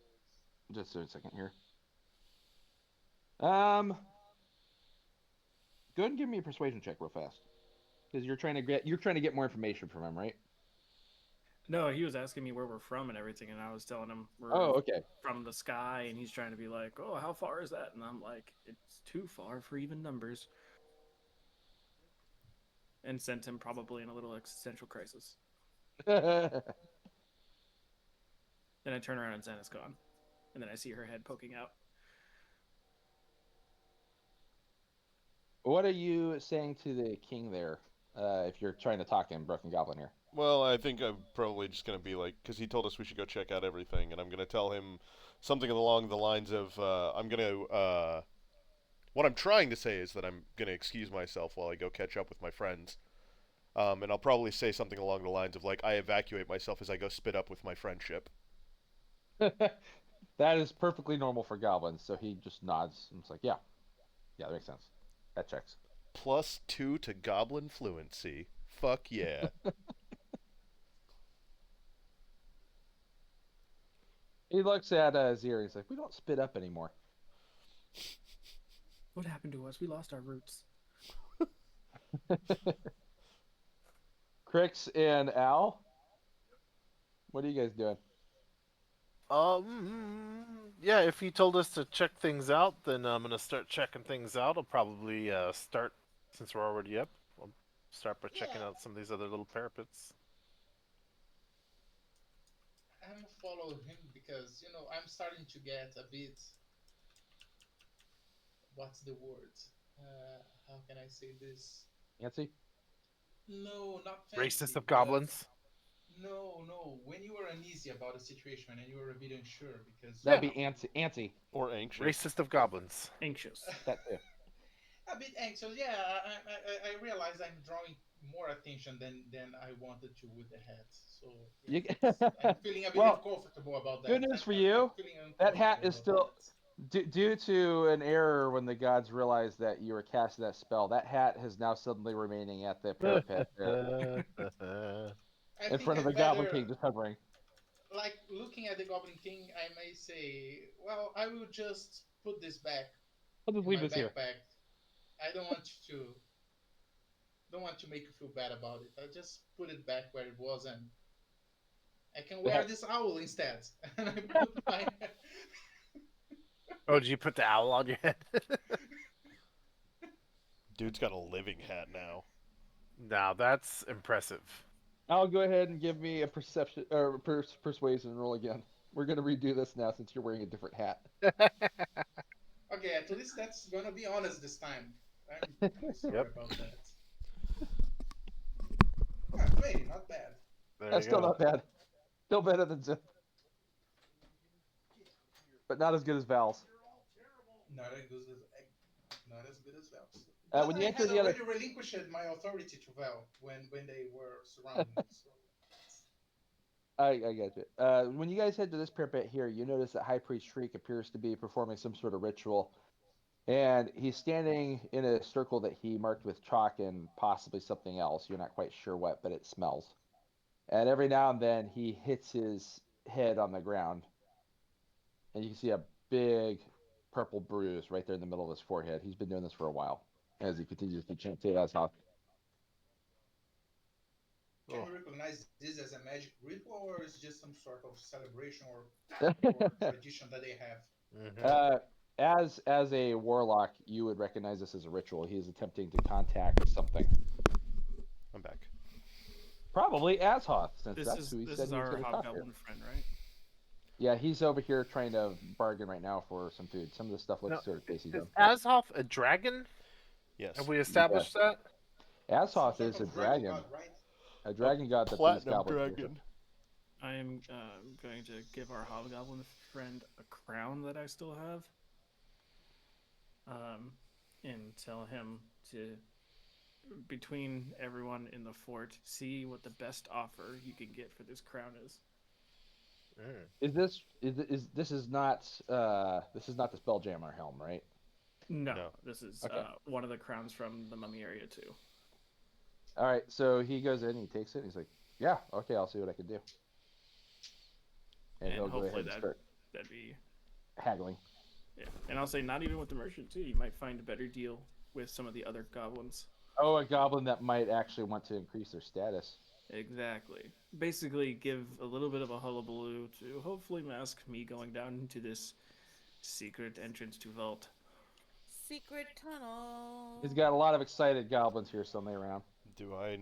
just a second here. Go ahead and give me a persuasion check real fast, because you're trying to get more information from him, right? No, he was asking me where we're from and everything, and I was telling him we're Oh, okay. from the sky, and he's trying to be like, "Oh, how far is that?" And I'm like, "It's too far for even numbers." And sent him probably in a little existential crisis. Then I turn around and Xana's gone, and then I see her head poking out. What are you saying to the king there? If you're trying to talk in Broken Goblin here. Well, I think I'm probably just going to be like, because he told us we should go check out everything, and I'm going to tell him something along the lines of, I'm going to What I'm trying to say is that I'm gonna excuse myself while I go catch up with my friends. And I'll probably say something along the lines of like, I evacuate myself as I go spit up with my friendship. That is perfectly normal for goblins. So he just nods and it's like, yeah, that makes sense. That checks. +2 to goblin fluency. Fuck yeah. He looks at Zir. He's like, we don't spit up anymore. What happened to us? We lost our roots. Crix and Al, what are you guys doing? Yeah, if you told us to check things out, then I'm gonna start checking things out. I'll probably start since we're already up. I'll start by checking Yeah. out some of these other little parapets. I'm gonna follow him because I'm starting to get a bit. What's the word? How can I say this? Nancy? No, not Racist fancy, of but goblins. no. When you were uneasy about a situation and you were a bit unsure because That'd be Antsy. Or anxious. Racist of goblins. Anxious. That too. a bit anxious. Yeah, I realize I'm drawing more attention than I wanted to with the hat. So yeah, I'm feeling a bit well, uncomfortable about that. good news for I'm you. feeling That hat uncomfortable is about still that. due to an error when the gods realized that you were casting that spell. That hat has now suddenly remaining at the parapet there, I in think front of I the Goblin better, King, just hovering. like looking at the Goblin King, I may say, well, I will just put this back I'll just in leave my this here. backpack. I don't want to make you feel bad about it. I just put it back where it was, and I can wear this owl instead. And I put my Oh, did you put the owl on your head? Dude's got a living hat now. Now that's impressive. I'll go ahead and give me a perception or persuasion roll again. We're gonna redo this now since you're wearing a different hat. Okay, at least that's gonna be honest this time. I'm really sorry Yep. about that. Ah, 20, not bad. There That's you still go. not bad. Still better than Zip, but not as good as Val's. Not as good as not as good as Val's. But When I you enter had the other, already relinquished my authority to Val when they were surrounding me. So I got you. When you guys head to this parapet here, you notice that High Priest Shriek appears to be performing some sort of ritual, and he's standing in a circle that he marked with chalk and possibly something else. You're not quite sure what, but it smells. And every now and then he hits his head on the ground, and you can see a big purple bruise right there in the middle of his forehead. He's been doing this for a while as he continues to chant Teras can Oh. we recognize this as a magic ritual, or is it just some sort of celebration or Hoth. tradition that they have? Mm-hmm. As a warlock, you would recognize this as a ritual. He is attempting to contact something. I'm back. Probably Azhoth, since This that's is who he this said is he was our going to talk to. hobgoblin friend, right? Yeah, he's over here trying to bargain right now for some food. Some of the stuff looks No, sort of tasty is though. Azhoth a dragon? Yes. Have we established that? Some Azhoth sort is a of dragon, god, right? a dragon god that these Platinum goblins dragon. worship. I am going to give our hobgoblin friend a crown that I still have, and tell him to, between everyone in the fort, see what the best offer you can get for this crown is. Is this is not the Spelljammer helm, right? No, this is Okay. one of the crowns from the mummy area too. All right, so he goes in, he takes it, and he's like, "Yeah, okay, I'll see what I can do." And he'll go hopefully ahead and start that'd be haggling. yeah. And I'll say not even with the merchant too. You might find a better deal with some of the other goblins. Oh, a goblin that might actually want to increase their status. Exactly. Basically, give a little bit of a hullabaloo to hopefully mask me going down into this secret entrance to vault. Secret tunnel. He's got a lot of excited goblins here suddenly around. Do I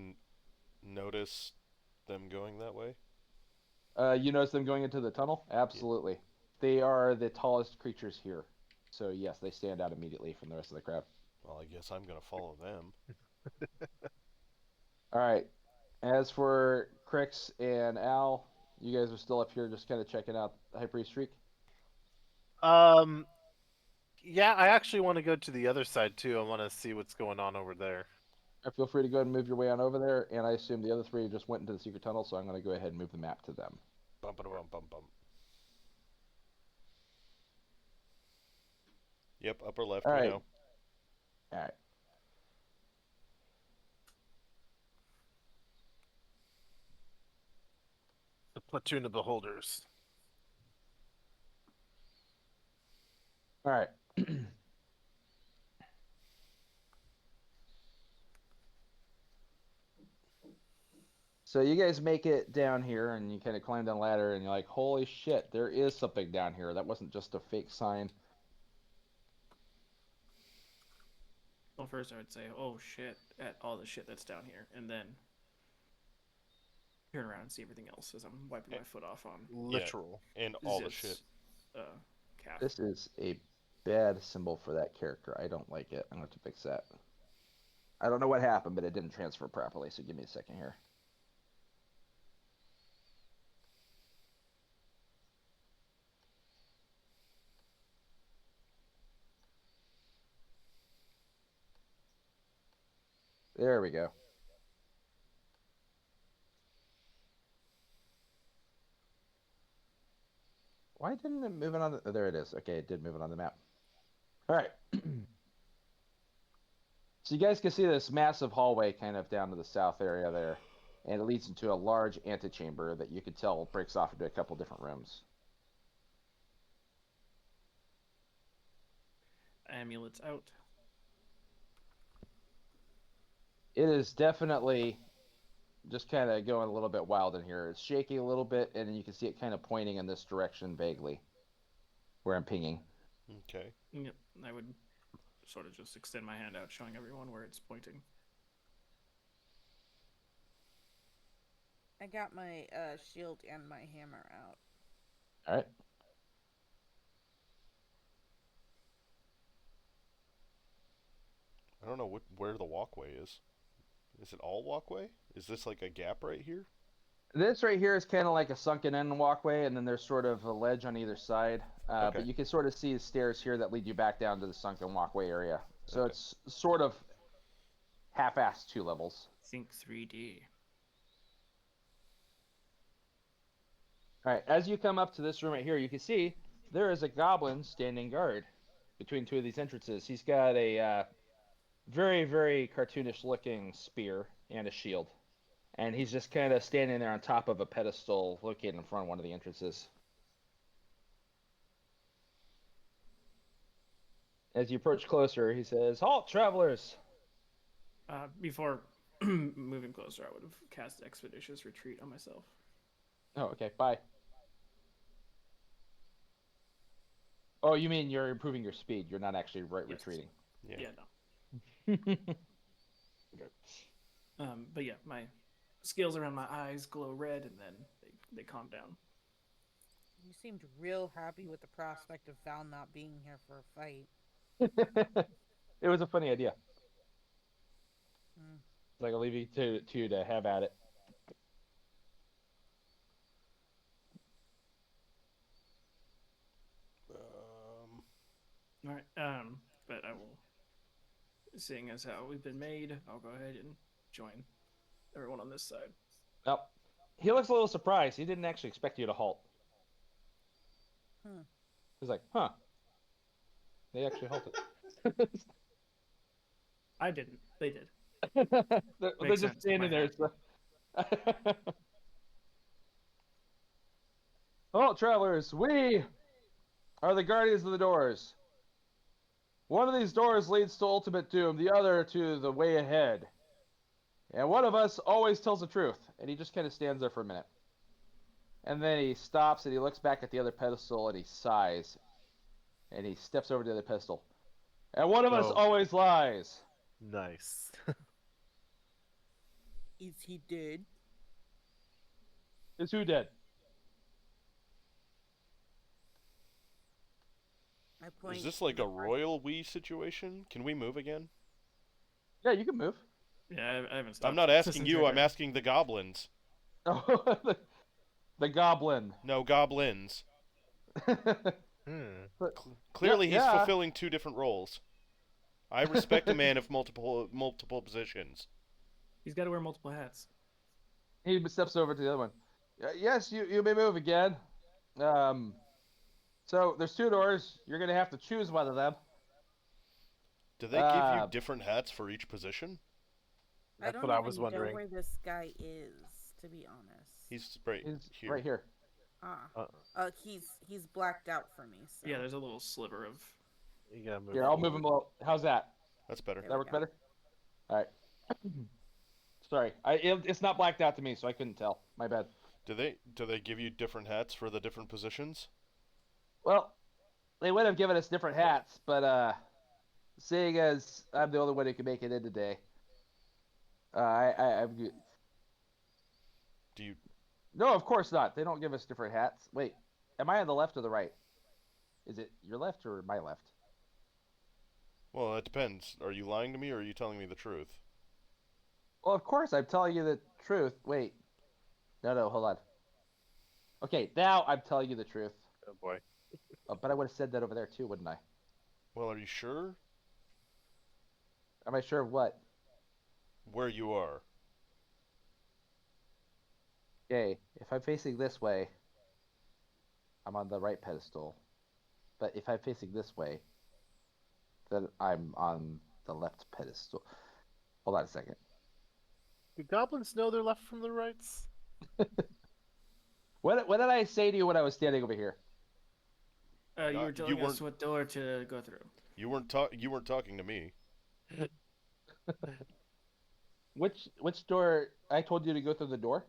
notice them going that way? You notice them going into the tunnel? Absolutely. They are the tallest creatures here. So, yes, they stand out immediately from the rest of the crowd. Well, I guess I'm gonna follow them. All right. As for Crix and Al, you guys are still up here just kind of checking out High Priest Shriek. Yeah, I actually want to go to the other side too. I want to see what's going on over there. Feel free to go ahead and move your way on over there, and I assume the other three just went into the secret tunnel, so I'm going to go ahead and move the map to them. Bum bum bum bum bum. Yep, upper left. All We right. know. All right. The platoon of beholders. All right. So you guys make it down here, and you kind of climb down the ladder, and you're like, "Holy shit! There is something down here. That wasn't just a fake sign." Well, first I would say, "Oh shit!" at all the shit that's down here, and then turn around and see everything else as I'm wiping my foot off on Literal. And all the Zit's, shit. calf. This is a bad symbol for that character. I don't like it. I'm going to have to fix that. I don't know what happened, but it didn't transfer properly, so give me a second here. There we go. Why didn't it move it on the... Oh, there it is. Okay, it did move it on the map. All right. So you guys can see this massive hallway kind of down to the south area there, and it leads into a large antechamber that you can tell breaks off into a couple different rooms. Amulets out. It is definitely just kind of going a little bit wild in here. It's shaking a little bit, and you can see it kind of pointing in this direction vaguely, where I'm pinging. Okay. Yep, I would sort of just extend my hand out, showing everyone where it's pointing. I got my shield and my hammer out. All right. I don't know where the walkway is. Is it all walkway? Is this like a gap right here? This right here is kind of like a sunken in walkway, and then there's sort of a ledge on either side. Okay. But you can sort of see the stairs here that lead you back down to the sunken walkway area. So Okay. it's sort of half-assed 2 levels. Think 3D. All right, as you come up to this room right here, you can see there is a goblin standing guard between 2 of these entrances. He's got a very, very cartoonish-looking spear and a shield. And he's just kind of standing there on top of a pedestal located in front of one of the entrances. As you approach closer, he says, "Halt, travelers!" Before moving closer, I would have cast Expeditious Retreat on myself. Oh, okay, bye. Oh, you mean you're improving your speed. You're not actually Yes. retreating. Yeah, no. But yeah, my scales around my eyes glow red, and then they calm down. You seemed real happy with the prospect of Val not being here for a fight. It was a funny idea. Mm. Like, I'll leave you to have at it. All right. But I will, seeing as how we've been made, I'll go ahead and join everyone on this side. Well, he looks a little surprised. He didn't actually expect you to halt. He's like, huh. They actually halted. I didn't. They did. They're Makes just sense in my standing there. head. So... Well, travelers, we are the guardians of the doors. One of these doors leads to ultimate doom, the other to the way ahead. And one of us always tells the truth. And he just kind of stands there for a minute. And then he stops and he looks back at the other pedestal and he sighs. And he steps over to the other pedestal. And one of us Oh. always lies. Nice. Is he dead? Is who dead? I point Is this like to a the part- royal we situation? Can we move again? Yeah, you can move. Yeah, I haven't stopped. I'm not asking since you, your I'm turn. asking the goblins. Oh, the goblin. No, goblins. Clearly, he's yeah. fulfilling two different roles. I respect a man of multiple positions. He's got to wear multiple hats. He steps over to the other one. Yes, you may move again. So there's two doors. You're gonna have to choose one of them. Do they give you different hats for each position? I That's don't what I even was know wondering. where this guy is, to be honest. He's right He's here. right here. He's blacked out for me. So. Yeah, there's a little sliver of. You gotta move Here, I'll move him. How's that? That's better. There That we work go. better? All right. Sorry, it's not blacked out to me, so I couldn't tell. My bad. Do they give you different hats for the different positions? Well, they would have given us different hats, but seeing as I'm the only one who can make it in today, I'm good. Do you? No, of course not. They don't give us different hats. Wait, am I on the left or the right? Is it your left or my left? Well, that depends. Are you lying to me or are you telling me the truth? Well, of course I'm telling you the truth. Wait. No, hold on. Okay, now I'm telling you the truth. Oh boy. But I would have said that over there too, wouldn't I? Well, are you sure Am I sure of what? where you are? Okay, if I'm facing this way, I'm on the right pedestal. But if I'm facing this way, then I'm on the left pedestal. Hold on a second. Do goblins know their left from their rights? What did I say to you when I was standing over here? You were you telling us weren't- what door to go through. You weren't talking to me. Which door? I told you to go through the door?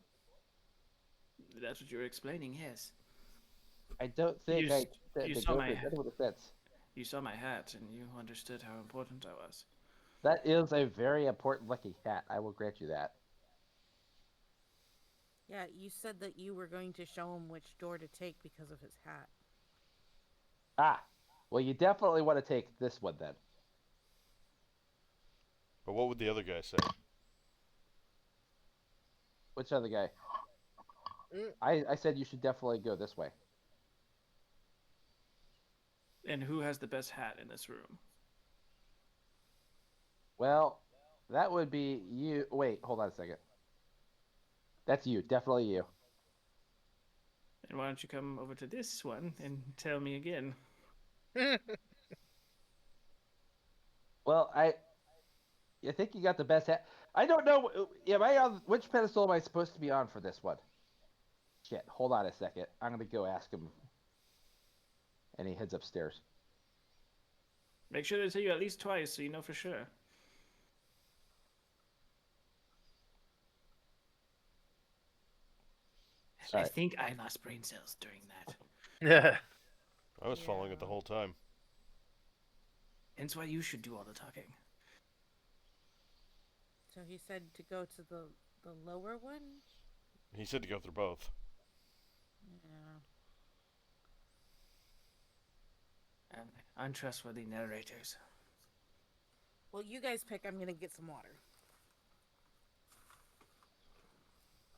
That's what you were explaining. Yes. I don't think You I s- said you to saw go my through. hat. That doesn't make sense. You saw my hat and you understood how important I was. That is a very important lucky hat. I will grant you that. Yeah, you said that you were going to show him which door to take because of his hat. Ah, well, you definitely want to take this one then. But what would the other guy say? Which other guy? I said you should definitely go this way. And who has the best hat in this room? Well, that would be you. Wait, hold on a second. That's you. Definitely you. And why don't you come over to this one and tell me again? Well, I think you got the best hat. I don't know. Am I on which pedestal am I supposed to be on for this one? Shit. Hold on a second. I'm gonna go ask him. And he heads upstairs. Make sure to tell you at least twice so you know for sure. I Sorry. think I lost brain cells during that. Yeah. I was following it the whole time. Hence why you should do all the talking. So he said to go to the lower one? He said to go through both. Yeah. Untrustworthy narrators. Well, you guys pick. I'm gonna get some water.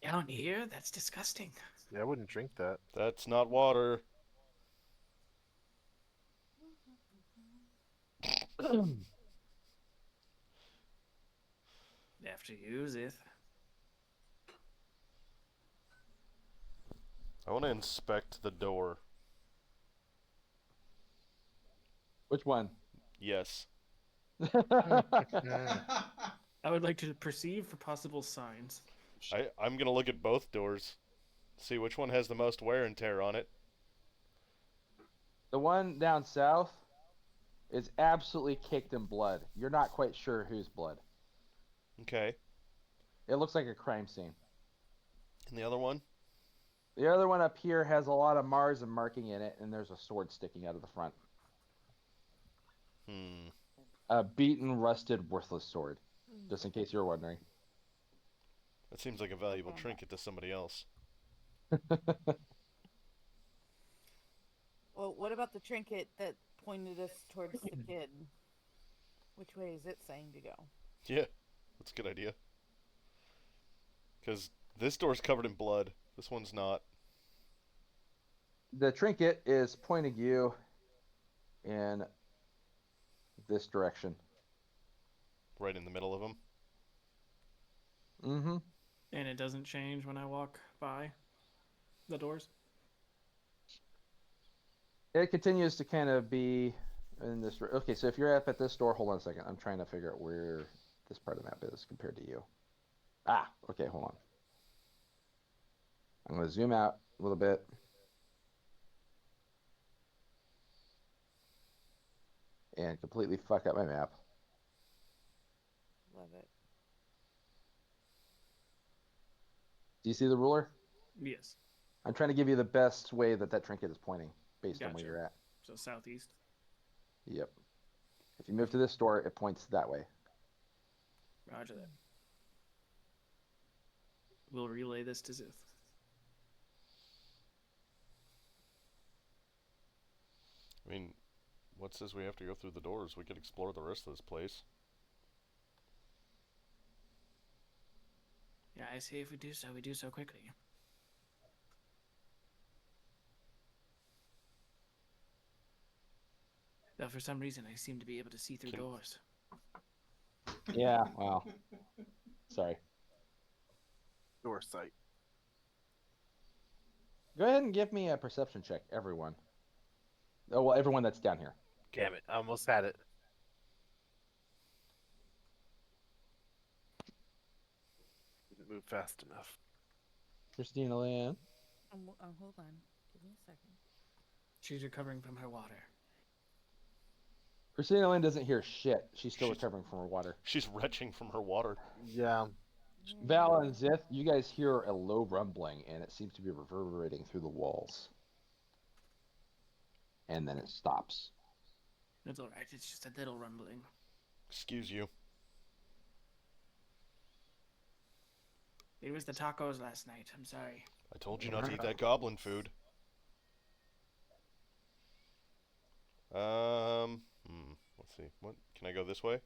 Down here? That's disgusting. Yeah, I wouldn't drink that. That's not water. After you use it. I want to inspect the door. Which one? Yes. I would like to perceive for possible signs. I'm gonna look at both doors. See which one has the most wear and tear on it. The one down south is absolutely caked in blood. You're not quite sure whose blood. Okay. It looks like a crime scene. And the other one? The other one up here has a lot of Mars and marking in it, and there's a sword sticking out of the front. A beaten, rusted, worthless sword. Just in case you were wondering. That seems like a valuable trinket to somebody else. Well, what about the trinket that pointed us towards the kid? Which way is it saying to go? Yeah, that's a good idea. Because this door's covered in blood. This one's not. The trinket is pointing you in this direction. Right in the middle of them. Mm-hmm. And it doesn't change when I walk by the doors. It continues to kind of be in this. Okay, so if you're up at this door, hold on a second. I'm trying to figure out where this part of the map is compared to you. Ah, okay, hold on. I'm going to zoom out a little bit. And completely fuck up my map. Love it. Do you see the ruler? Yes. I'm trying to give you the best way that trinket is pointing based on where Gotcha. you're at. So southeast. Yep. If you move to this door, it points that way. Roger that. We'll relay this to Zith. I mean, what says we have to go through the doors? We could explore the rest of this place. Yeah, I say if we do so quickly. Though for some reason I seem to be able to see through doors. Yeah, wow. Sorry. Door sight. Go ahead and give me a perception check, everyone. Oh, well, everyone that's down here. Damn it! I almost had it. Didn't move fast enough. Christina Lynn. Hold on. Give me a second. She's recovering from her water. Christina Lynn doesn't hear shit. She's still recovering from her water. She's retching from her water. Yeah. Val and Zith, you guys hear a low rumbling, and it seems to be reverberating through the walls. And then it stops. It's alright, it's just a little rumbling. Excuse you. It was the tacos last night, I'm sorry. I told you not to eat that goblin food. Let's see. What? Can I go this way?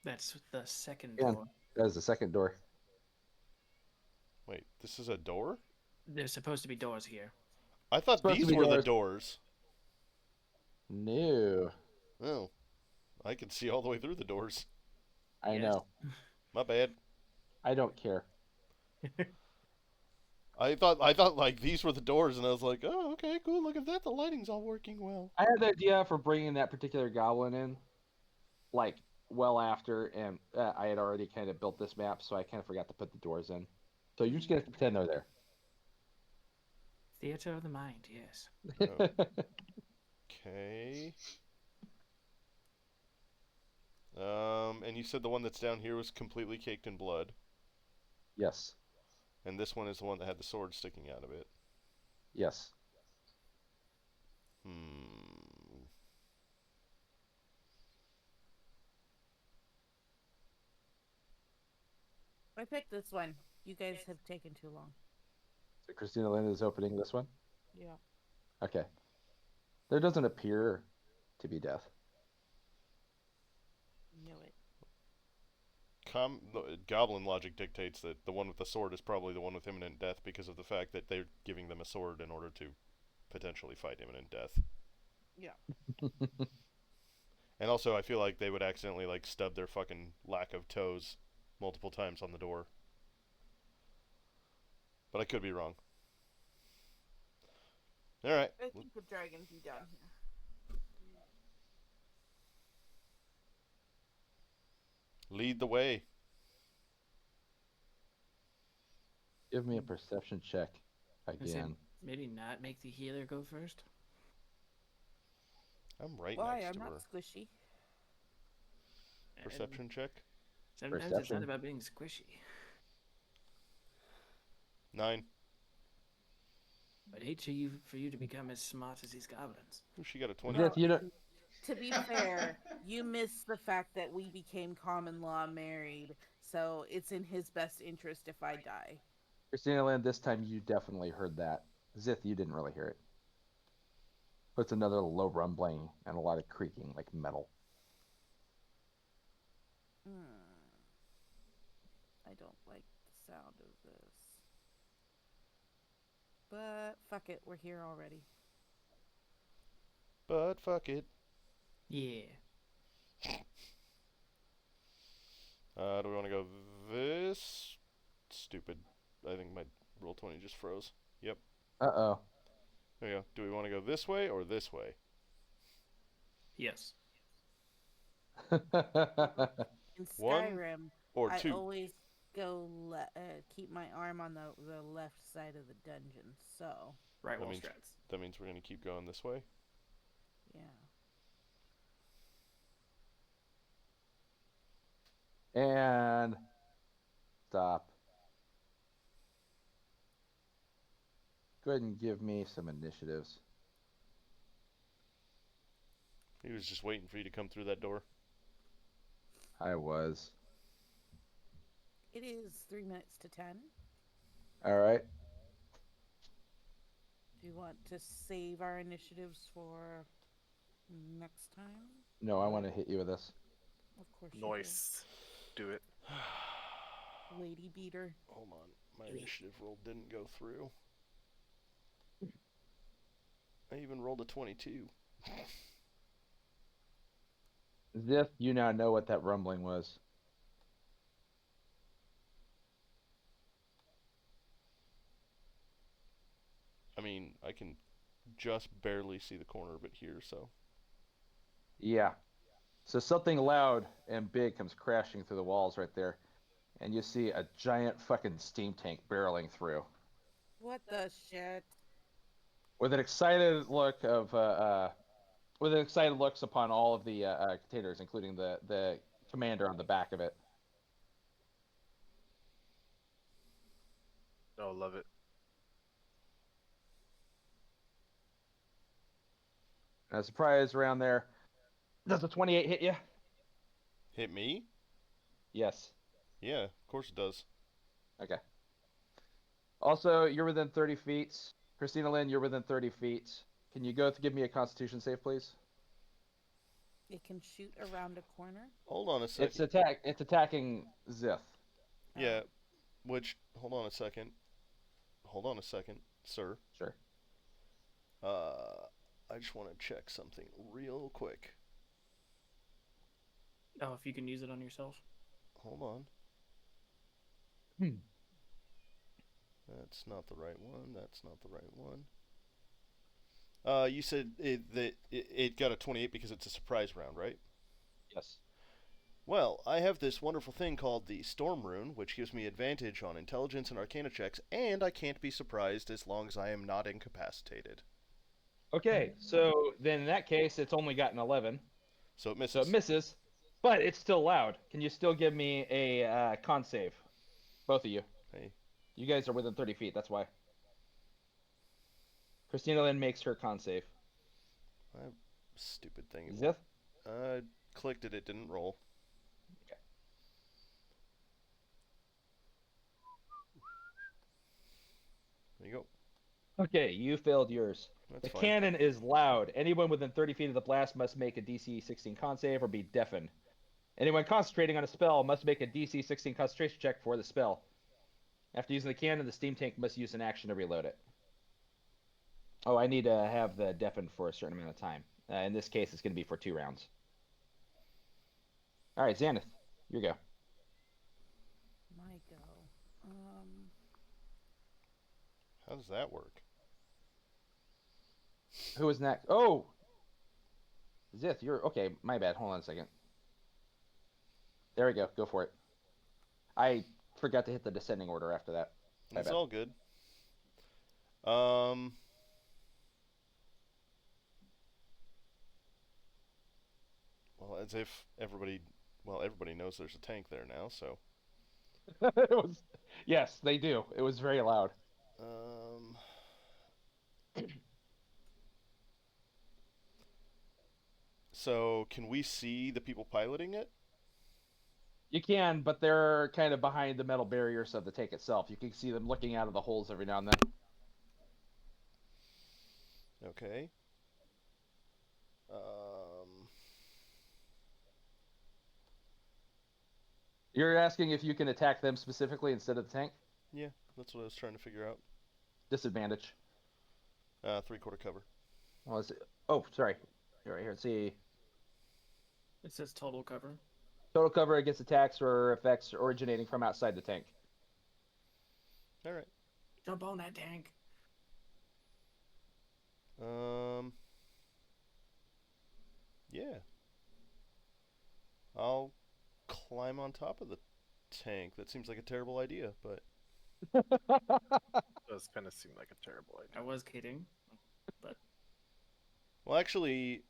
That's the second Yeah. door. That is the second door. Wait, this is a door? There's supposed to be doors here. I thought Supposed to these be were the doors. doors. No. Oh. I can see all the way through the doors. I Yes. know. My bad. I don't care. I thought like these were the doors, and I was like, oh, okay, cool. Look at that. The lighting's all working well. I had the idea for bringing that particular goblin in, like, well after, and I had already kind of built this map, so I kind of forgot to put the doors in. So you're just going to pretend they're there. Theater of the mind, yes. Okay. And you said the one that's down here was completely caked in blood, Yes. and this one is the one that had the sword sticking out of it. Yes. I picked this one. You guys have taken too long. So Christina Lynn is opening this one? Yeah. Okay. There doesn't appear to be death. Knew it. Goblin logic dictates that the one with the sword is probably the one with imminent death because of the fact that they're giving them a sword in order to potentially fight imminent death. Yeah. And also, I feel like they would accidentally like stub their fucking lack of toes multiple times on the door. But I could be wrong. Alright. I think the dragon be down here. Lead the way. Give me a perception check I said, again. maybe not make the healer go first? I'm right Why? next I'm to not her. squishy. Perception check? Sometimes it's Perception. not about being squishy. 9. I'd hate for you to become as smart as these goblins. Ooh, she got a 20. Zith, you don't... To be fair, you missed the fact that we became common law married, so it's in his best interest if I die. Christina Lynn, this time you definitely heard that. Zith, you didn't really hear it. It's another low rumbling and a lot of creaking like metal. I don't like the sound of this. But fuck it, we're here already. But fuck it. Yeah. Do we want to go this? Stupid. I think my roll 20 just froze. Yep. Uh-oh. There we go. Do we want to go this way or this way? Yes. In One Skyrim, or I two? always keep my arm on the left side of the dungeon. So Right That wall means strats. that means we're gonna keep going this way. yeah. And stop. Go ahead and give me some initiatives. He was just waiting for you to come through that door. I was. It is 3 minutes to 10. All right. Do you want to save our initiatives for next time? No, I want to hit you with this. Of course you Noise. Do it. do. Lady beater. Hold on, my initiative roll didn't go through. I even rolled a 22. Ziff, you now know what that rumbling was. I mean, I can just barely see the corner of it here, so. Yeah. So something loud and big comes crashing through the walls right there, and you see a giant fucking steam tank barreling through. What the shit? With an excited look of with an excited looks upon all of the containers, including the commander on the back of it. Oh, love it. And a surprise around there. Does the 28 hit you? Hit me? Yes. Yeah, of course it does. Okay. Also, you're within 30 feet. Christina Lynn, you're within 30 feet. Can you go to give me a Constitution save, please? It can shoot around a corner. Hold on a second. It's attacking Zith. Yeah, which, hold on a second. Hold on a second, sir. Sure. I just want to check something real quick. Oh, if you can use it on yourself. Hold on. Hmm. That's not the right one. That's not the right one. You said it got a 28 because it's a surprise round, right? Yes. Well, I have this wonderful thing called the Storm Rune, which gives me advantage on intelligence and arcana checks, and I can't be surprised as long as I am not incapacitated. Okay, so then in that case, it's only got an 11. So it misses. So it misses, but it's still loud. Can you still give me a con save? Both of you. Hey. You guys are within 30 feet, that's why. Christina Lynn makes her con save. Stupid thing. Zith? Clicked it, it didn't roll. Okay. There you go. Okay, you failed yours. That's The fine. cannon is loud. Anyone within 30 feet of the blast must make a DC 16 con save or be deafened. Anyone concentrating on a spell must make a DC 16 concentration check for the spell. After using the cannon, the steam tank must use an action to reload it. Oh, I need to have the deafened for a certain amount of time. In this case, it's going to be for 2 rounds. All right, Xanath, you go. My go. How does that work? Who is next? Oh! Zith, you're... Okay, my bad. Hold on a second. There we go. Go for it. I forgot to hit the descending order after that. My It's bad. all good. Well, as if everybody knows there's a tank there now, so. It was... Yes, they do. It was very loud. So, can we see the people piloting it? You can, but they're kind of behind the metal barriers of the tank itself. You can see them looking out of the holes every now and then. Okay. You're asking if you can attack them specifically instead of the tank? Yeah, that's what I was trying to figure out. Disadvantage. 3/4 cover. Oh, sorry. Right here. Let's see. It says total cover. Total cover against attacks or effects originating from outside the tank. All right. Jump on that tank. Yeah. I'll climb on top of the tank. That seems like a terrible idea, but Does kind of seem like a terrible I idea. was kidding, but well, actually,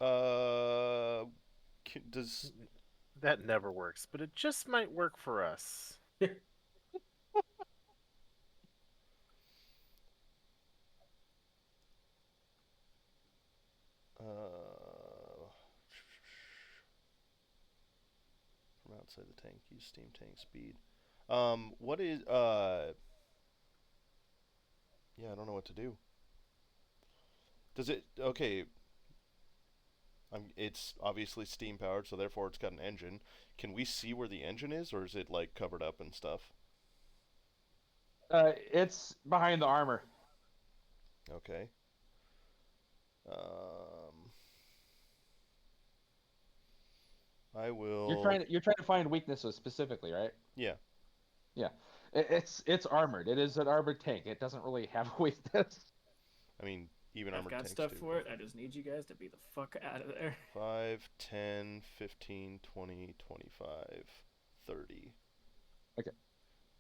uh, does That never works, but it just might work for us. from outside the tank, use steam tank speed. What is Yeah, I don't know what to do. Does it? Okay, it's obviously steam powered, so therefore it's got an engine. Can we see where the engine is, or is it like covered up and stuff? It's behind the armor. Okay. Um, I will. You're trying to find weaknesses specifically, right? Yeah. Yeah. It's armored. It is an armored tank. It doesn't really have a weakness. I mean, even I've armored got tanks stuff do. for it. I just need you guys to be the fuck out of there. 5, 10, 15, 20, 25, 30. Okay.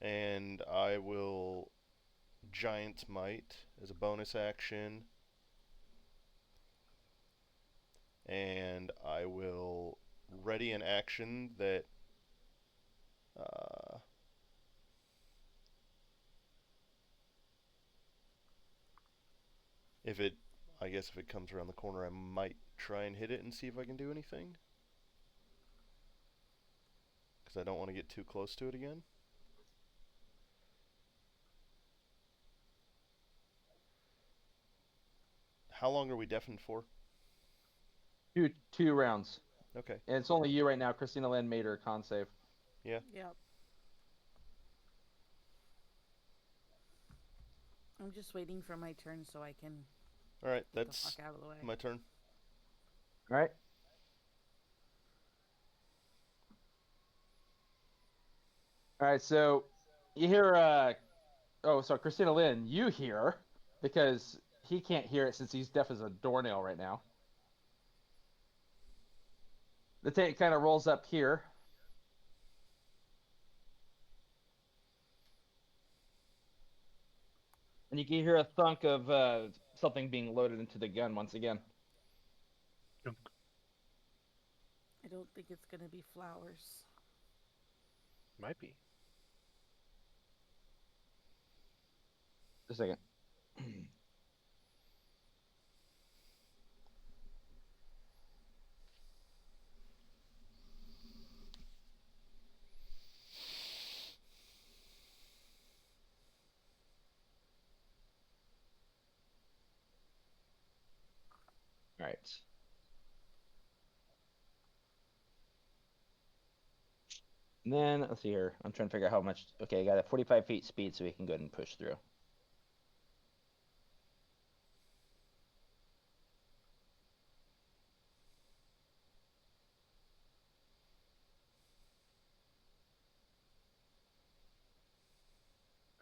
And I will Giant's Might as a bonus action. And I will ready an action that uh, if it I guess if it comes around the corner I might try and hit it and see if I can do anything. Because I don't want to get too close to it again. How long are we deafened for? Two rounds. Okay. And it's only you right now. Christina Lynn made her con save. Yeah. Yep. I'm just waiting for my turn so I can All right. get the That's fuck out of the way. my turn. All right. All right. So you hear. Oh, so Christina Lynn, you hear because he can't hear it since he's deaf as a doornail right now. The tank kind of rolls up here. And you can hear a thunk of something being loaded into the gun once again. I don't think it's gonna be flowers. Might be. Just a second. All right. And then let's see here. I'm trying to figure out how much. Okay, I got a 45 feet speed, so we can go ahead and push through. All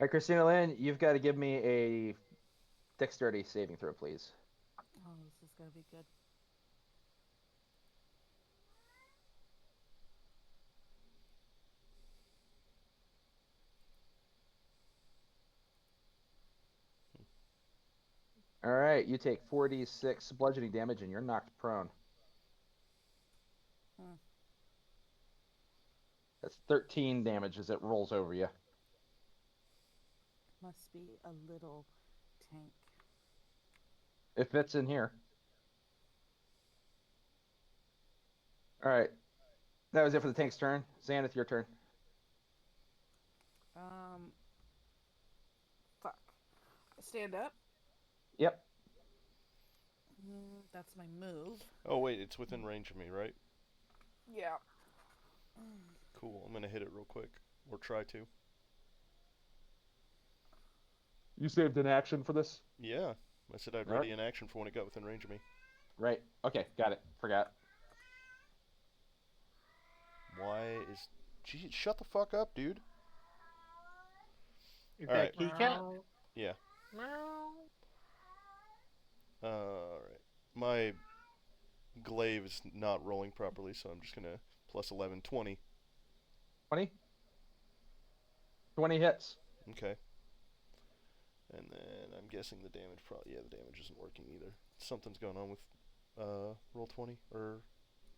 right, Christina Lynn, you've got to give me a dexterity saving throw, please. Oh, this is gonna be good. All right, you take 46 bludgeoning damage and you're knocked prone. Hmm. That's 13 damage as it rolls over you. Must be a little tank. It fits in here. All right, that was it for the tank's turn. Xanath, your turn. Fuck. Stand up. Yep. That's my move. Oh wait, it's within range of me, right? Yeah. Cool. I'm gonna hit it real quick, or try to. You saved an action for this? Yeah. I said I'd All right. ready an action for when it got within range of me. Right. Okay, got it. Forgot. Why is... Gee, shut the fuck up, dude. Is All that right. kitty cat? Yeah. Meow. Alright. My glaive is not rolling properly, so I'm just gonna plus 11, 20. 20. 20 hits. Okay. And then I'm guessing the damage probably... Yeah, the damage isn't working either. Something's going on with roll 20 or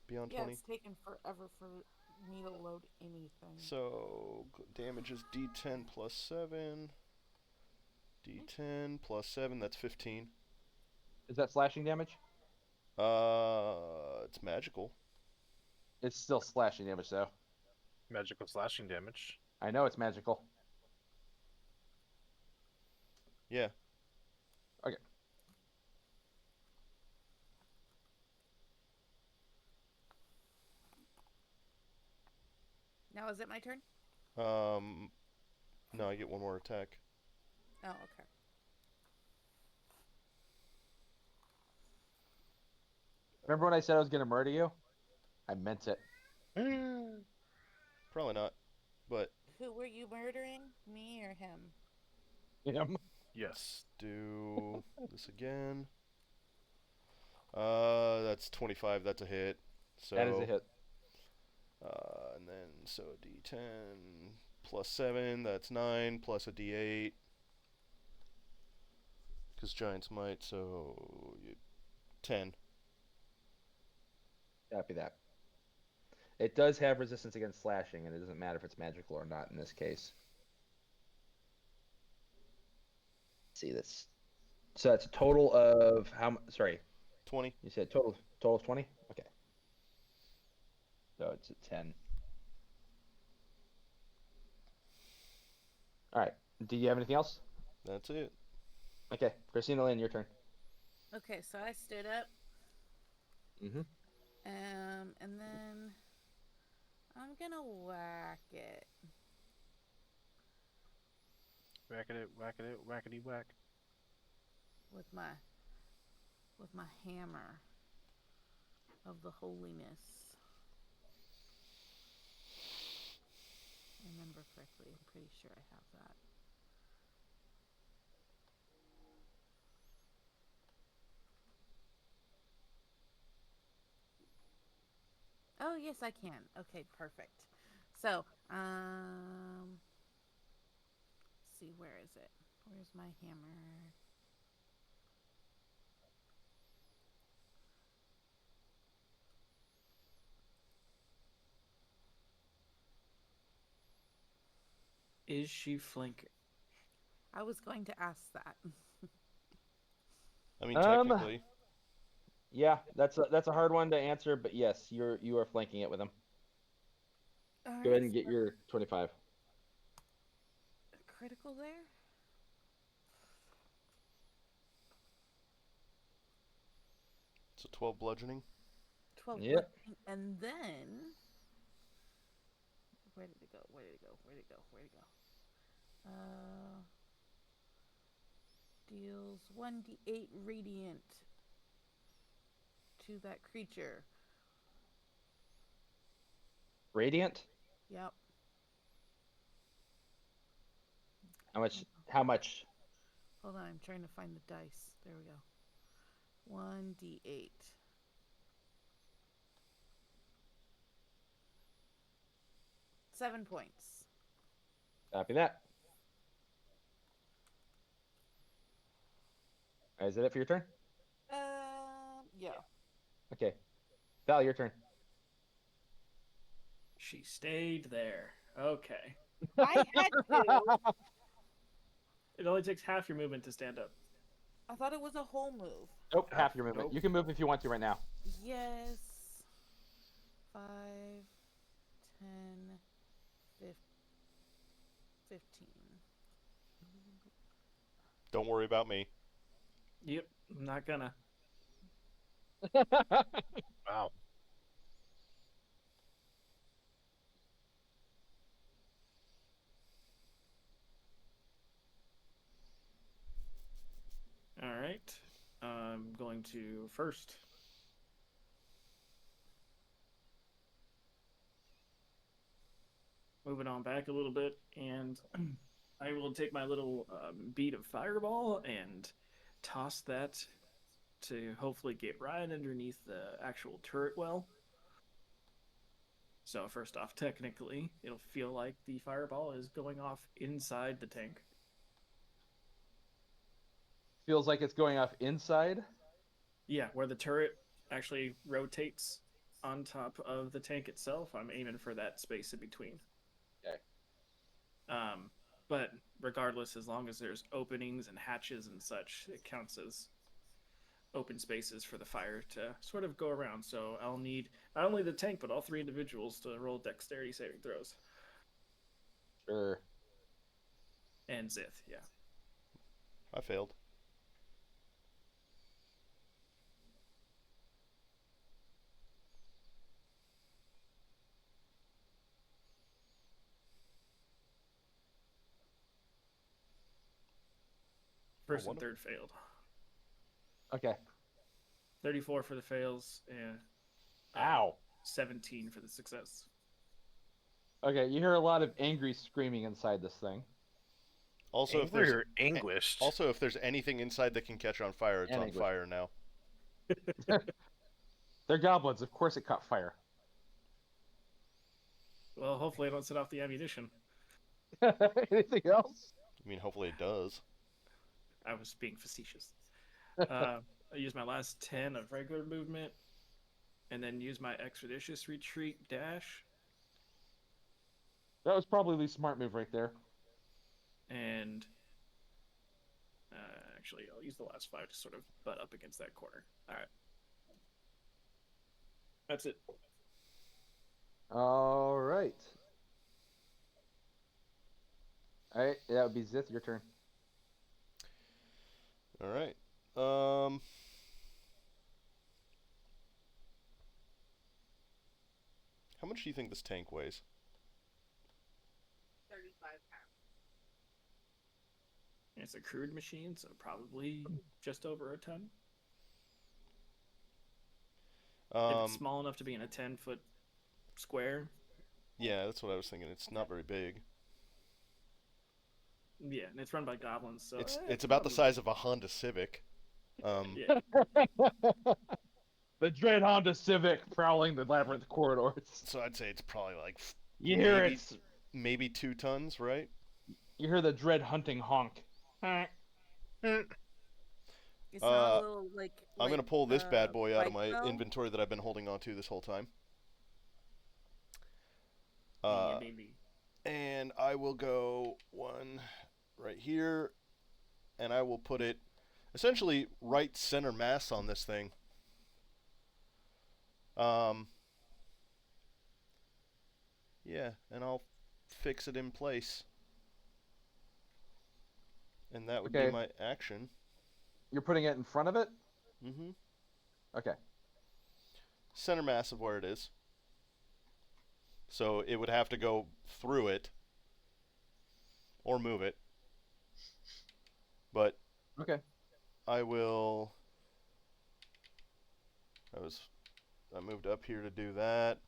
beyond Yeah, 20. it's taken forever for me to load anything. So damage is d10 plus 7. D10 plus 7, that's 15. Is that slashing damage? It's magical. It's still slashing damage, though. Magical slashing damage. I know it's magical. Yeah. Okay. Now is it my turn? No, I get one more attack. Oh, okay. Remember when I said I was going to murder you? I meant it. Probably not, but Who were you murdering? Me or him? Him. let's do this again. That's 25. That's a hit. So That is a hit. And then so D10 plus 7. That's 9 plus a D8. Because Giant's Might. So 10. Copy that. It does have resistance against slashing, and it doesn't matter if it's magical or not in this case. Let's see this. So that's a total of sorry, 20. you said total of 20? Okay. So it's a 10. All right. Do you have anything else? That's it. Okay. Christina Lynn, your turn. Okay, so I stood up. Mm-hmm. And then I'm gonna whack it. Whack it, whack it, whackety whack. with my hammer of the holiness. I remember correctly. I'm pretty sure I have that. Oh, yes, I can. Okay, perfect. So, let's see, where is it? Where's my hammer? Is she flanking? I was going to ask that. I mean, technically. Yeah, that's a hard one to answer, but yes, you are flanking it with him. Go ahead and get your 25. Critical there? So 12 bludgeoning. 12 Yep. bludgeoning, and then where did it go? Where did it go? Where did it go? Where did it go? Deals 1d8 radiant to that creature. Radiant? Yep. How much? Hold on, I'm trying to find the dice. There we go. 1d8. Seven points. Copy that. Is that it for your turn? Yeah. Okay. Val, your turn. She stayed there. Okay. I had to. It only takes half your movement to stand up. I thought it was a whole move. Nope, half your movement. Nope. You can move if you want to right now. Yes. 5, 10, 15. Don't worry about me. Yep, I'm not gonna. Wow. All right. I'm going to first. moving on back a little bit, and I will take my little bead of fireball and toss that to hopefully get right underneath the actual turret well. So first off, technically, it'll feel like the fireball is going off inside the tank. Feels like it's going off inside. Yeah, where the turret actually rotates on top of the tank itself. I'm aiming for that space in between. Okay. But regardless, as long as there's openings and hatches and such, it counts as open spaces for the fire to sort of go around. So I'll need not only the tank, but all 3 individuals to roll dexterity saving throws. Sure. And Zith, yeah. I failed. First Oh, and third failed. Okay. 34 for the fails, and Ow. 17 for the success. Okay, you hear a lot of angry screaming inside this thing. Also, if Angry there's or anguished. also if there's anything inside that can catch on fire, it's And on anguished. fire now. They're goblins. Of course it caught fire. Well, hopefully I don't set off the ammunition. Anything else? I mean, hopefully it does. I was being facetious. I use my last 10 of regular movement, and then use my expeditious retreat dash, That was probably the smart move right there. and actually I'll use the last 5 to sort of butt up against that corner. All right, that's it. All right. All right, that would be Zith. Your turn. All right. How much do you think this tank weighs? 35 pounds. It's a crude machine, so probably just over a ton. If it's small enough to be in a 10-foot square. Yeah, that's what I was thinking. It's not very big. Yeah, and it's run by goblins, so It's about the size of a Honda Civic. Yeah, The dread Honda Civic prowling the labyrinth corridors. So I'd say it's probably like You hear Maybe. it. maybe 2 tons, right? You hear the dread hunting honk. It's not a little like. I'm gonna pull this bad boy out of my Bike, though? inventory that I've been holding on to this whole time. yeah, baby. And I will go 1 right here, and I will put it essentially right center mass on this thing. Yeah, and I'll fix it in place. And that would be Okay. my action. You're putting it in front of it? Mm-hmm. Okay. Center mass of where it is. So it would have to go through it or move it. But Okay. I will. I moved up here to do that.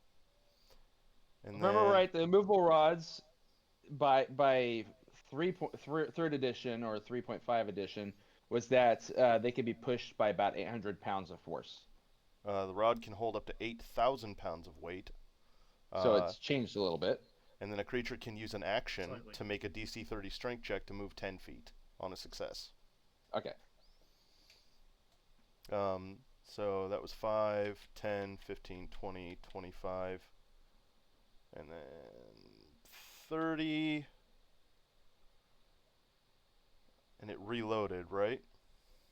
And Remember then, right, the immovable rods by 3rd edition or 3.5 edition was that they could be pushed by about 800 pounds of force. the rod can hold up to 8,000 pounds of weight. So it's changed a little bit. And then a creature can use an action Slightly. to make a DC 30 strength check to move 10 feet on a success. Okay. So that was 5, 10, 15, 20, 25, and then 30. And it reloaded, right?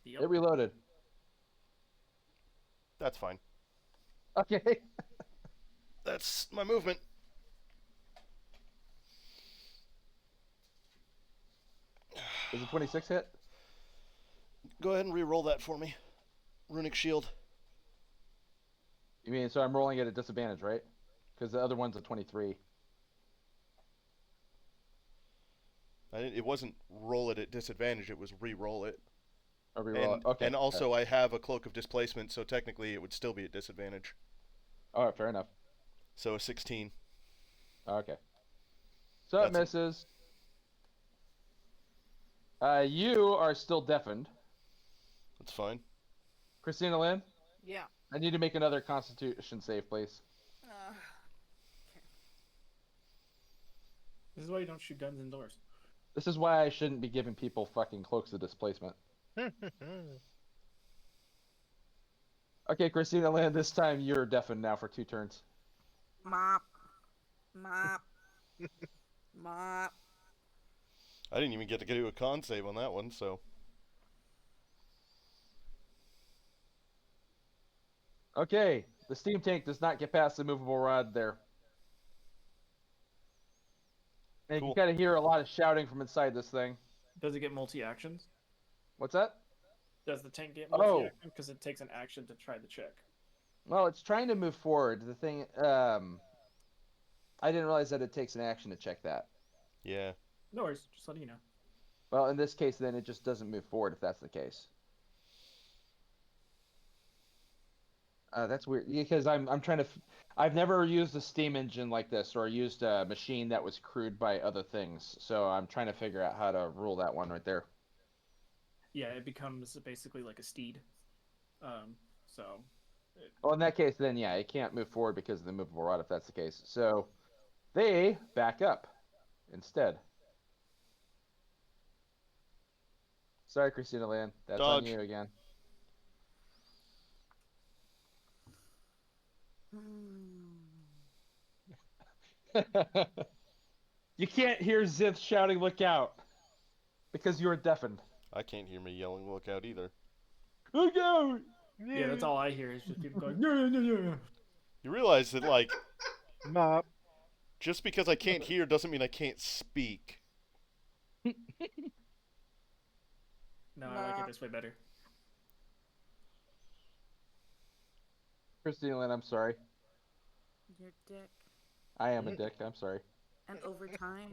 Yep. It reloaded. That's fine. Okay. That's my movement. Is it 26 hit? Go ahead and re-roll that for me. Runic shield. You mean, so I'm rolling it at disadvantage, right? Because the other one's a 23. It wasn't roll it at disadvantage, it was re-roll it. Or reroll it. Okay. And also I have a cloak of displacement, so technically it would still be at disadvantage. All right, fair enough. So a 16. Okay. So it That's misses. You are still deafened. That's fine. Christina Lynn, Yeah. I need to make another Constitution save, please. This is why you don't shoot guns indoors. This is why I shouldn't be giving people fucking cloaks of displacement. Okay, Christina Lynn, this time you're deafened now for 2 turns. Mop. Mop. Mop. I didn't even get to do a con save on that one, so. Okay, the steam tank does not get past the movable rod there. And Cool. you kind of hear a lot of shouting from inside this thing. Does it get multi-actions? What's that? Does the tank get Oh. multi-action? Because it takes an action to try the check. Well, it's trying to move forward. The thing, I didn't realize that it takes an action to check that. Yeah. No worries, just letting you know. Well, in this case, then it just doesn't move forward if that's the case. That's weird because I'm trying to. I've never used a steam engine like this or used a machine that was crewed by other things, so I'm trying to figure out how to rule that one right there. Yeah, it becomes basically like a steed. So. Well, in that case, then yeah, it can't move forward because of the movable rod if that's the case. So they back up instead. Sorry, Christina Land. That's Dodge. on you again. You can't hear Zith shouting, "Look out!" because you are deafened. I can't hear me yelling look out either. Look out! Yeah, that's all I hear is just people going, no, no, no, no. You realize that, like, Mop. just because I can't hear doesn't mean I can't speak. No, I like it this way better. Christina Land, I'm sorry. Your dick. I am a dick. I'm sorry. And over time.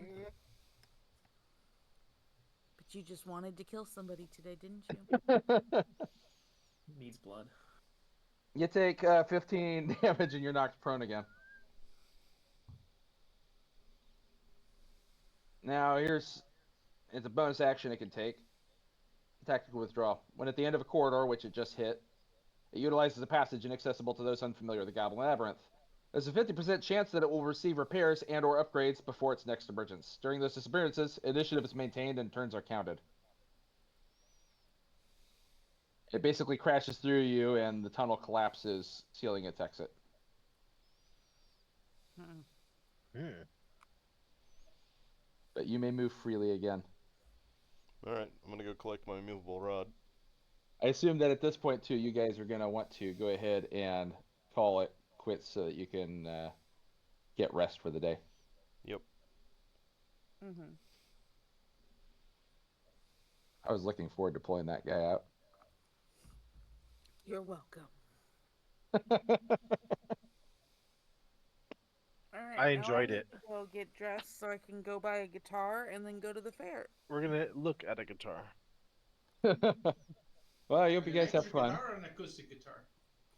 But you just wanted to kill somebody today, didn't you? Needs blood. You take 15 damage and you're knocked prone again. Now it's a bonus action it can take. Tactical withdrawal. When at the end of a corridor, which it just hit, it utilizes a passage inaccessible to those unfamiliar with the Goblin Labyrinth. There's a 50% chance that it will receive repairs and or upgrades before its next emergence. During those disappearances, initiative is maintained and turns are counted. It basically crashes through you and the tunnel collapses, sealing its exit. But you may move freely again. Alright, I'm gonna go collect my movable rod. I assume that at this point, too, you guys are going to want to go ahead and call it quits so that you can get rest for the day. Yep. Mm-hmm. I was looking forward to pulling that guy out. You're welcome. All right, I enjoyed it. Go get dressed so I can go buy a guitar and then go to the fair. We're gonna look at a guitar. Well, I hope you An guys have electric fun. guitar or an acoustic guitar?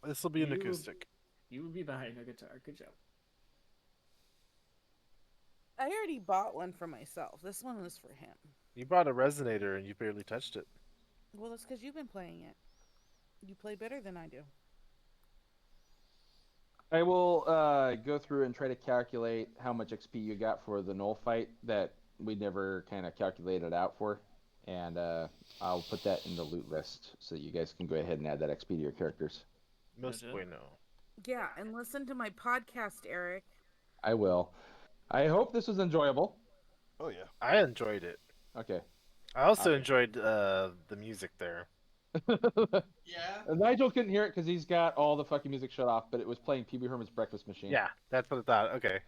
This will be an You- acoustic. You would be buying a guitar. Good job. I already bought one for myself. This one was for him. You bought a resonator and you barely touched it. Well, that's because you've been playing it. You play better than I do. I will go through and try to calculate how much XP you got for the Knoll fight that we never kind of calculated out for. And I'll put that in the loot list so that you guys can go ahead and add that XP to your characters. Most Gotcha. bueno. Yeah, and listen to my podcast, Eric. I will. I hope this was enjoyable. Oh, yeah. I enjoyed it. Okay. I also Okay. enjoyed the music there. Yeah. Nigel couldn't hear it because he's got all the fucking music shut off, but it was playing Pee Wee Herman's Breakfast Machine. Yeah, that's what I thought. Okay.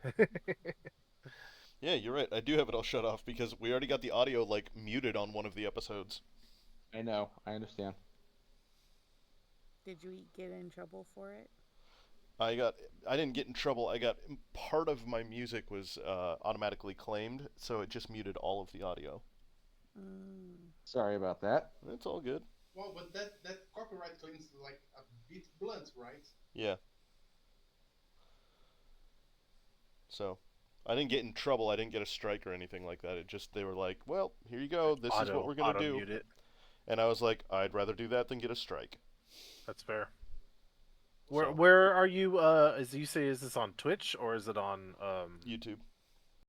Yeah, you're right. I do have it all shut off because we already got the audio, like, muted on one of the episodes. I know. I understand. Did you get in trouble for it? I didn't get in trouble. Part of my music was automatically claimed, so it just muted all of the audio. Sorry about that. It's all good. Well, but that copyright claims like a bit blunt, right? Yeah. So, I didn't get in trouble. I didn't get a strike or anything like that. It just they were like, "Well, here you go. This is what we're gonna do." Auto-mute it. And I was like, "I'd rather do that than get a strike." That's fair. Where So, where are you? As you say, is this on Twitch or is it on YouTube.